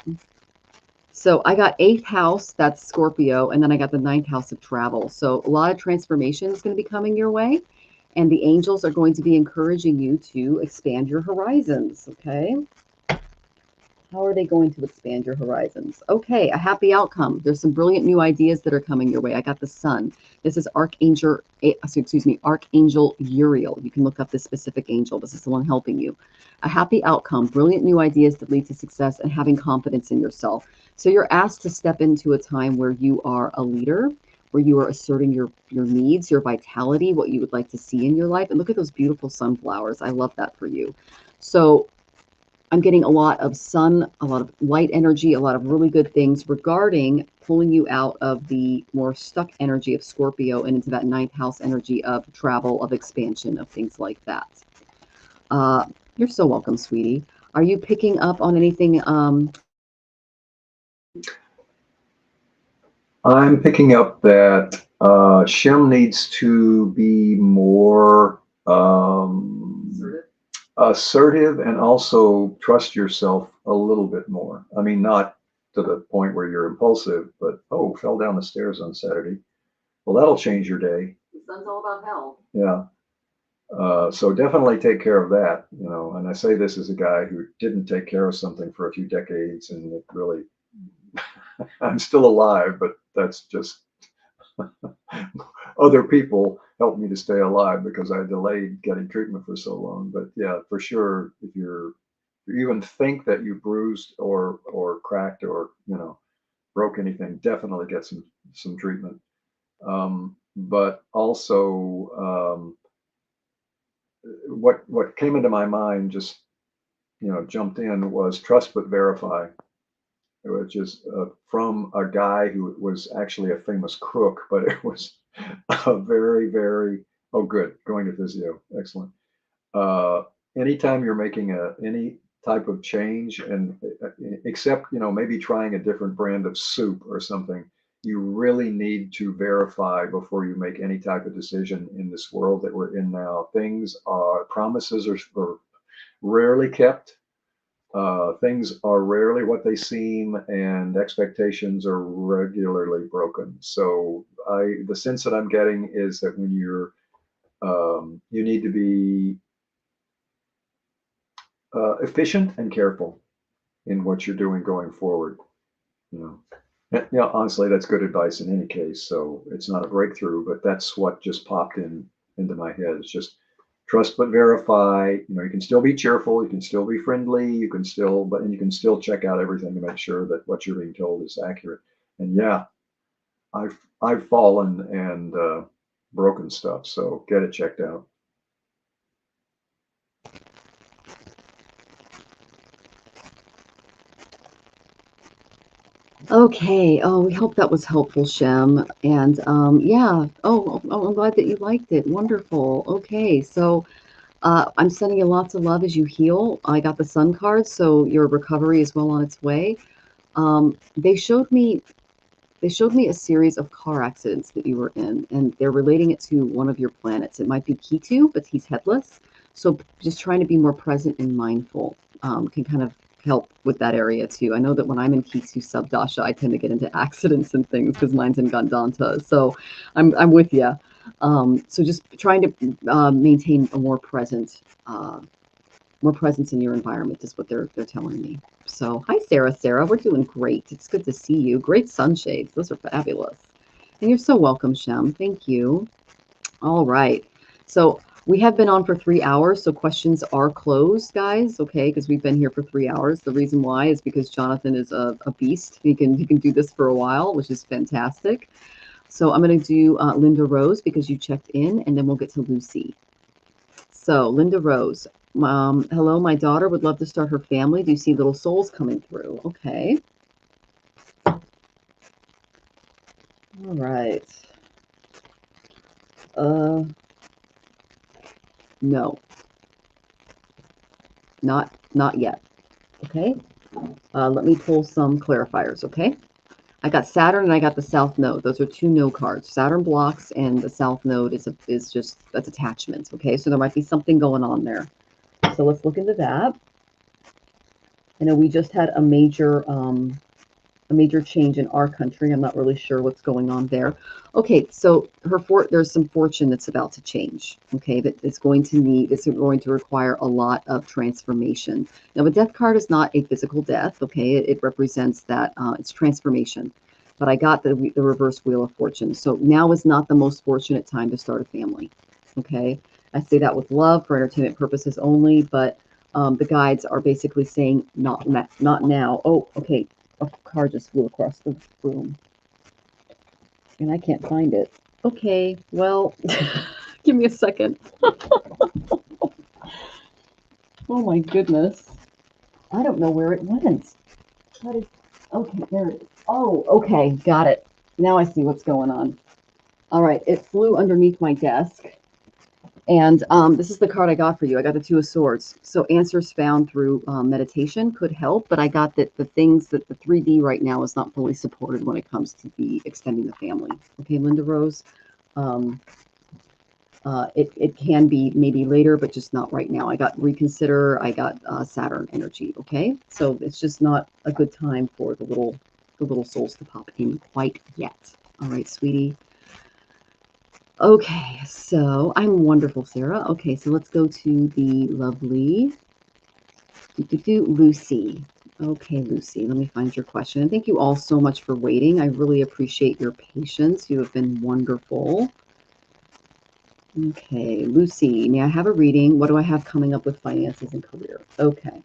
So I got 8th house, that's Scorpio, and then I got the 9th house of travel. So a lot of transformation is going to be coming your way, and the angels are going to be encouraging you to expand your horizons, okay? How are they going to expand your horizons? Okay, a happy outcome. There's some brilliant new ideas that are coming your way. I got the sun. This is Archangel Uriel. You can look up this specific angel. This is the one helping you. A happy outcome, brilliant new ideas that lead to success, and having confidence in yourself. So you're asked to step into a time where you are a leader, where you are asserting your needs, your vitality, what you would like to see in your life. And look at those beautiful sunflowers. I love that for you. So I'm getting a lot of sun, a lot of light energy, a lot of really good things regarding pulling you out of the more stuck energy of Scorpio and into that 9th house energy of travel, of expansion, of things like that. You're so welcome, sweetie. Are you picking up on anything? I'm picking up that Shem needs to be more assertive and also trust yourself a little bit more. I mean, not to the point where you're impulsive, but oh, fell down the stairs on Saturday. Well, that'll change your day. The sun's all about health. Yeah. So definitely take care of that, you know. And I say this as a guy who didn't take care of something for a few decades, and it really, I'm still alive, but that's just other people helped me to stay alive because I delayed getting treatment for so long. But yeah, for sure, if you even think that you bruised or cracked or broke anything, definitely get some treatment. But also, what came into my mind just jumped in was trust but verify, which is from a guy who was actually a famous crook, but it was a very, very, oh, good, going to physio, excellent. Anytime you're making any type of change, and except maybe trying a different brand of soup or something, you really need to verify before you make any type of decision in this world that we're in now. Promises are rarely kept. Things are rarely what they seem, and expectations are regularly broken. So the sense that I'm getting is that when you need to be efficient and careful in what you're doing going forward. You know, yeah, honestly, that's good advice in any case. So it's not a breakthrough, but that's what just popped into my head. It's just trust but verify. You know, you can still be cheerful, you can still be friendly, you can still, but and you can still check out everything to make sure that what you're being told is accurate. And yeah, I've fallen and broken stuff, so get it checked out. Okay. Oh, we hope that was helpful, Shem. And yeah. Oh, I'm glad that you liked it. Wonderful. Okay. So I'm sending you lots of love as you heal. I got the sun card, so your recovery is well on its way. They showed me a series of car accidents that you were in, and they're relating it to one of your planets. It might be Ketu, but he's headless. So just trying to be more present and mindful can kind of help with that area too. I know that when I'm in Ketu subdasha, I tend to get into accidents and things because mine's in Gandanta. So I'm with you. So just trying to maintain a more presence in your environment is what they're telling me. So hi Sarah. Sarah, we're doing great. It's good to see you. Great sunshades. Those are fabulous. And you're so welcome, Shem. Thank you. All right. So we have been on for 3 hours, so questions are closed, guys. Okay, because we've been here for 3 hours. The reason why is because Jonathan is a beast. He can do this for a while, which is fantastic. So I'm going to do Linda Rose because you checked in, and then we'll get to Lucy. So Linda Rose, hello, my daughter would love to start her family. Do you see little souls coming through? Okay. All right. No, not yet. Okay. Let me pull some clarifiers. Okay. I got Saturn and I got the South Node. Those are two no cards. Saturn blocks and the South Node is just that's attachments. Okay. So there might be something going on there. So let's look into that. I know we just had a major change in our country. I'm not really sure what's going on there. Okay, so there's some fortune that's about to change. Okay, that it's going to require a lot of transformation. Now, the death card is not a physical death. Okay, it represents that it's transformation. But I got the reverse wheel of fortune. So now is not the most fortunate time to start a family. Okay, I say that with love for entertainment purposes only, but the guides are basically saying not now. Oh, okay. A car just flew across the room and I can't find it. Okay, well, give me a second. Oh my goodness. I don't know where it went. Okay, there it is. Oh, okay, got it. Now I see what's going on. All right, it flew underneath my desk. And this is the card I got for you. I got the Two of Swords. So answers found through meditation could help, but I got that the things that the 3D right now is not fully supported when it comes to the extending the family. Okay, Linda Rose. It can be maybe later, but just not right now. I got reconsider. I got Saturn energy. Okay, so it's just not a good time for the little souls to pop in quite yet. All right, sweetie. Okay, so I'm wonderful, Sarah. Okay, so let's go to the lovely Lucy. Okay, Lucy, let me find your question. And thank you all so much for waiting. I really appreciate your patience. You have been wonderful. Okay, Lucy, may I have a reading? What do I have coming up with finances and career? Okay.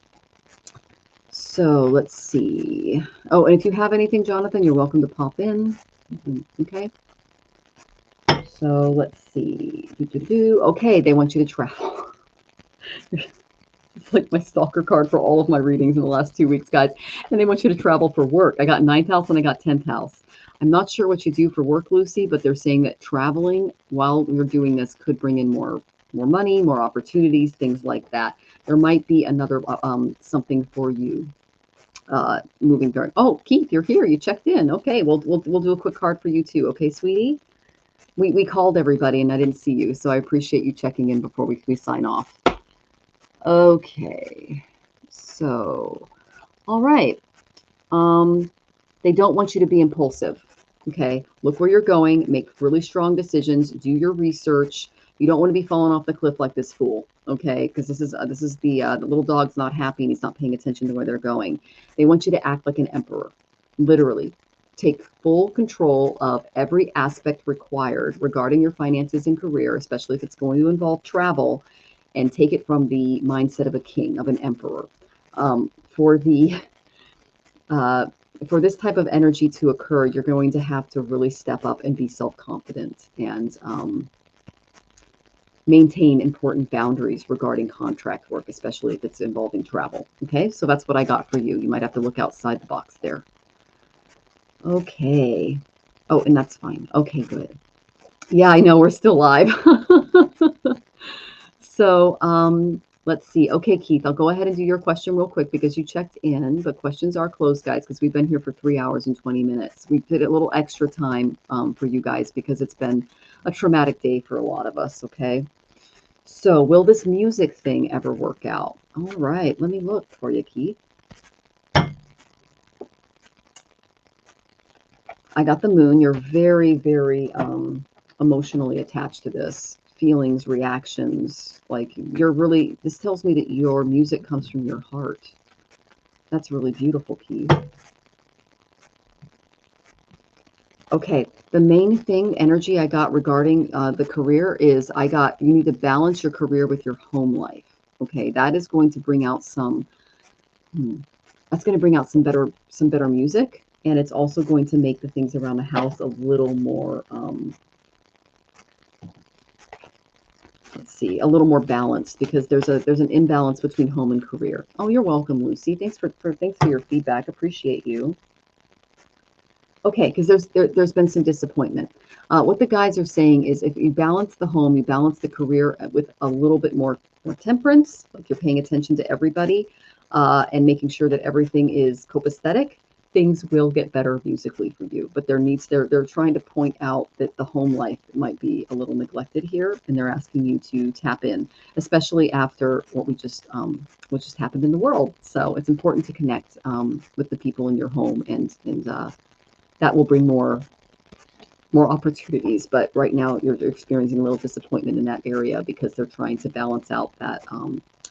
So let's see. Oh, and if you have anything, Jonathan, you're welcome to pop in. Okay. So let's see. Okay, they want you to travel. It's like my stalker card for all of my readings in the last 2 weeks, guys. And they want you to travel for work. I got 9th house and I got 10th house. I'm not sure what you do for work, Lucy, but they're saying that traveling while you're doing this could bring in more money, more opportunities, things like that. There might be another something for you moving during. Oh, Keith, you're here. You checked in. Okay, we'll do a quick card for you too. Okay, sweetie. We called everybody and I didn't see you, so I appreciate you checking in before we sign off. Okay, So, all right. They don't want you to be impulsive. Okay. Look where you're going, make really strong decisions, do your research. You don't want to be falling off the cliff like this fool. Okay. Because this is the little dog's not happy and he's not paying attention to where they're going. They want you to act like an emperor, literally. Take full control of every aspect required regarding your finances and career, especially if it's going to involve travel, and take it from the mindset of a king, of an emperor. For the for this type of energy to occur, you're going to have to really step up and be self-confident and maintain important boundaries regarding contract work, especially if it's involving travel. Okay, so that's what I got for you. You might have to look outside the box there. Okay. Oh, and that's fine. Okay, good. Yeah, I know we're still live. So let's see. Okay, Keith, I'll go ahead and do your question real quick because you checked in, but questions are closed, guys, because we've been here for 3 hours and 20 minutes. We did a little extra time for you guys because it's been a traumatic day for a lot of us, okay? So will this music thing ever work out? All right, let me look for you, Keith. I got the moon. You're very, very emotionally attached to this. Feelings, reactions, like you're really, this tells me that your music comes from your heart. That's really beautiful, Keith. Okay, the main thing, energy I got regarding the career is you need to balance your career with your home life. Okay, that is going to bring out that's going to bring out some better music, and it's also going to make the things around the house a little more let's see, a little more balanced, because there's an imbalance between home and career. Oh, you're welcome, Lucy. Thanks for your feedback. Appreciate you. Okay, because there's been some disappointment. What the guys are saying is, if you balance the home, you balance the career with a little bit more temperance, like you're paying attention to everybody, and making sure that everything is copacetic, things will get better musically for you. But they're trying to point out that the home life might be a little neglected here, and they're asking you to tap in, especially after what just happened in the world. So it's important to connect with the people in your home, and that will bring more opportunities. But right now you're experiencing a little disappointment in that area because they're trying to balance out that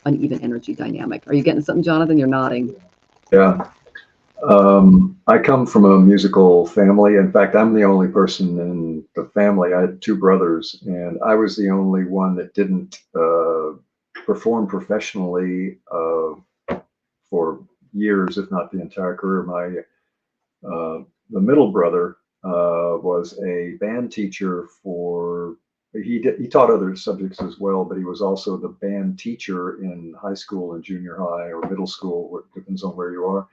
uneven energy dynamic. Are you getting something, Jonathan? You're nodding. Yeah. I come from a musical family. In fact, I'm the only person in the family. I had two brothers, and I was the only one that didn't perform professionally for years, if not the entire career. The middle brother was a band teacher he taught other subjects as well, but he was also the band teacher in high school and junior high or middle school, it depends on where you are,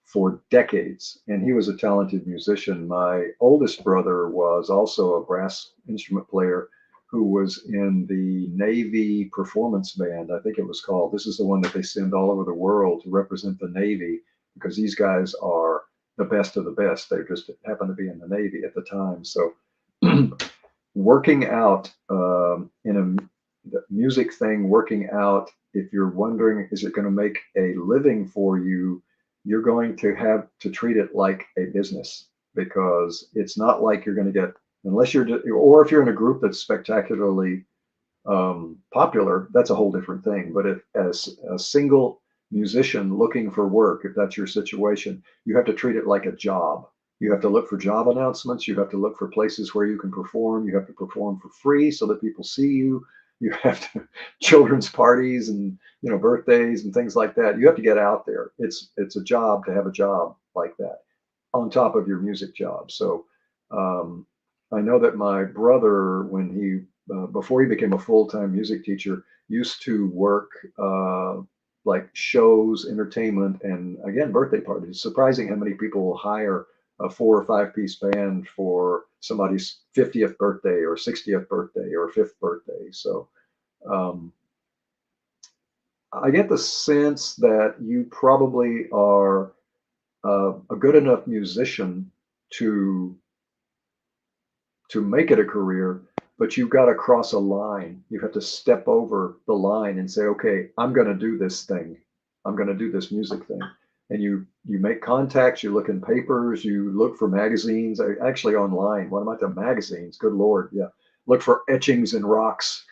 for decades. And he was a talented musician. My oldest brother was also a brass instrument player who was in the Navy performance band, I think it was called. This is the one that they send all over the world to represent the Navy, because these guys are the best of the best. They just happened to be in the Navy at the time. So working out in the music thing, working out, if you're wondering, is it going to make a living for you, you're going to have to treat it like a business, because it's not like you're going to get, unless or if you're in a group that's spectacularly popular, that's a whole different thing. But if as a single musician looking for work, if that's your situation, you have to treat it like a job. You have to look for job announcements. You have to look for places where you can perform. You have to perform for free so that people see you. You have to children's parties and birthdays and things like that. You have to get out there. It's a job to have a job like that on top of your music job. So I know that my brother, when he before he became a full-time music teacher, used to work like shows, entertainment, and again, birthday parties. It's surprising how many people will hire a 4 or 5 piece band for somebody's 50th birthday or 60th birthday or 5th birthday. So I get the sense that you probably are a good enough musician to make it a career, but you've got to cross a line. You have to step over the line and say, okay, I'm going to do this thing. I'm going to do this music thing. And you make contacts, you look in papers, you look for magazines, actually online. What am I doing? Magazines, good Lord. Yeah. Look for etchings in rocks.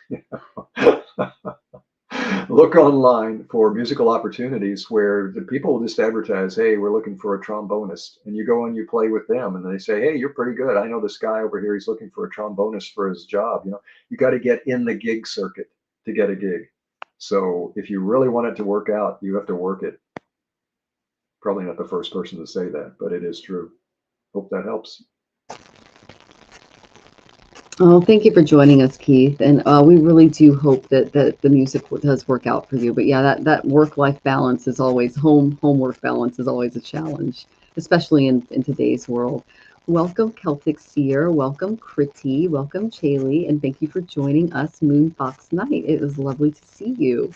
Look online for musical opportunities where the people will just advertise, hey, we're looking for a trombonist. And you go and you play with them and they say, hey, you're pretty good. I know this guy over here, he's looking for a trombonist for his job. You got to get in the gig circuit to get a gig. So if you really want it to work out, you have to work it. Probably not the first person to say that, but it is true. Hope that helps. Oh, thank you for joining us, Keith. And we really do hope that the music does work out for you. But yeah, that work-life balance is always homework balance is always a challenge, especially in today's world. Welcome, Celtic Seer. Welcome, Kriti. Welcome, Chaley. And thank you for joining us, Moonfox Night. It was lovely to see you.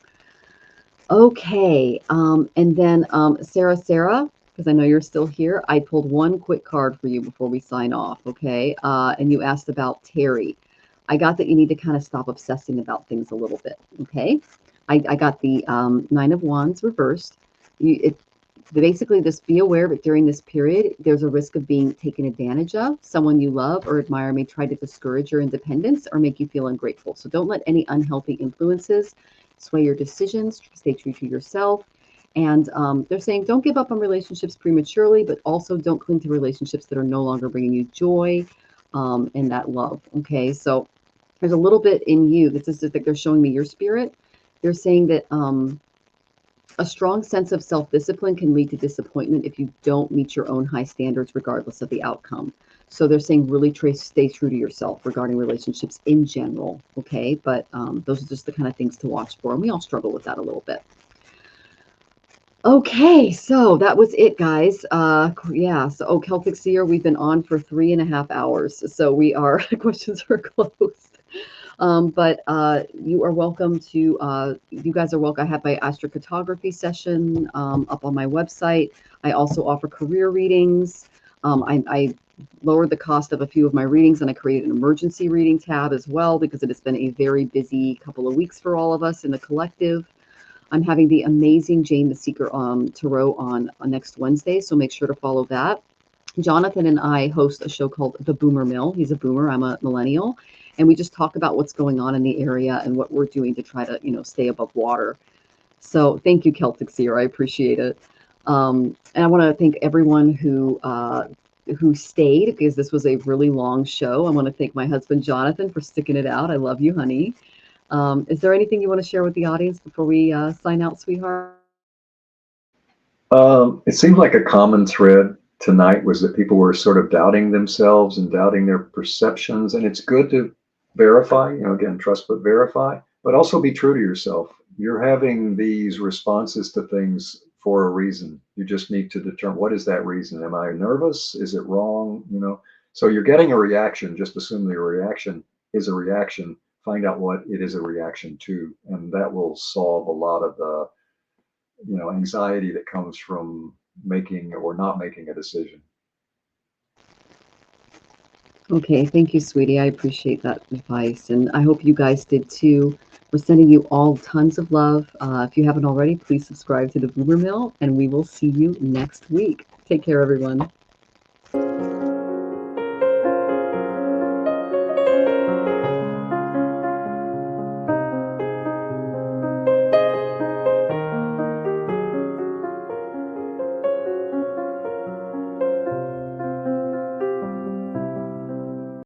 Okay, and then Sarah, because I know you're still here, I pulled one quick card for you before we sign off, okay? And you asked about Terry. I got that you need to kind of stop obsessing about things a little bit, okay? I got the Nine of Wands reversed. Basically, just be aware that during this period, there's a risk of being taken advantage of. Someone you love or admire may try to discourage your independence or make you feel ungrateful. So don't let any unhealthy influences sway your decisions. Stay true to yourself. And they're saying don't give up on relationships prematurely, but also don't cling to relationships that are no longer bringing you joy and that love. Okay, so there's a little bit in you. This is like they're showing me your spirit. They're saying that a strong sense of self-discipline can lead to disappointment if you don't meet your own high standards, regardless of the outcome. So they're saying really stay true to yourself regarding relationships in general. Okay, but those are just the kind of things to watch for, and we all struggle with that a little bit. Okay, so that was it, guys. Yeah, so Celtic Seer, we've been on for 3.5 hours, so we are questions are closed. But you are welcome to, you guys are welcome. I have my astrocartography session up on my website. I also offer career readings. I lowered the cost of a few of my readings and I created an emergency reading tab as well because it has been a very busy couple of weeks for all of us in the collective. I'm having the amazing Jane the Seeker Tarot on next Wednesday, so make sure to follow that. Jonathan and I host a show called The Boomer Mill. He's a boomer, I'm a millennial, and we just talk about what's going on in the area and what we're doing to try to, stay above water. So thank you, Celtic Seer. I appreciate it. And I want to thank everyone who stayed because this was a really long show. I want to thank my husband, Jonathan, for sticking it out. I love you, honey. Is there anything you want to share with the audience before we sign out, sweetheart? It seems like a common thread tonight was that people were sort of doubting themselves and doubting their perceptions. And it's good to verify, again, trust but verify, but also be true to yourself. You're having these responses to things for a reason. You just need to determine, what is that reason? Am I nervous? Is it wrong? So you're getting a reaction. Just assume the reaction is a reaction. Find out what it is a reaction to, and that will solve a lot of the anxiety that comes from making or not making a decision. Okay, thank you, sweetie. I appreciate that advice, and I hope you guys did too. We're sending you all tons of love. If you haven't already, please subscribe to the Boomer Mill, and we will see you next week. Take care, everyone.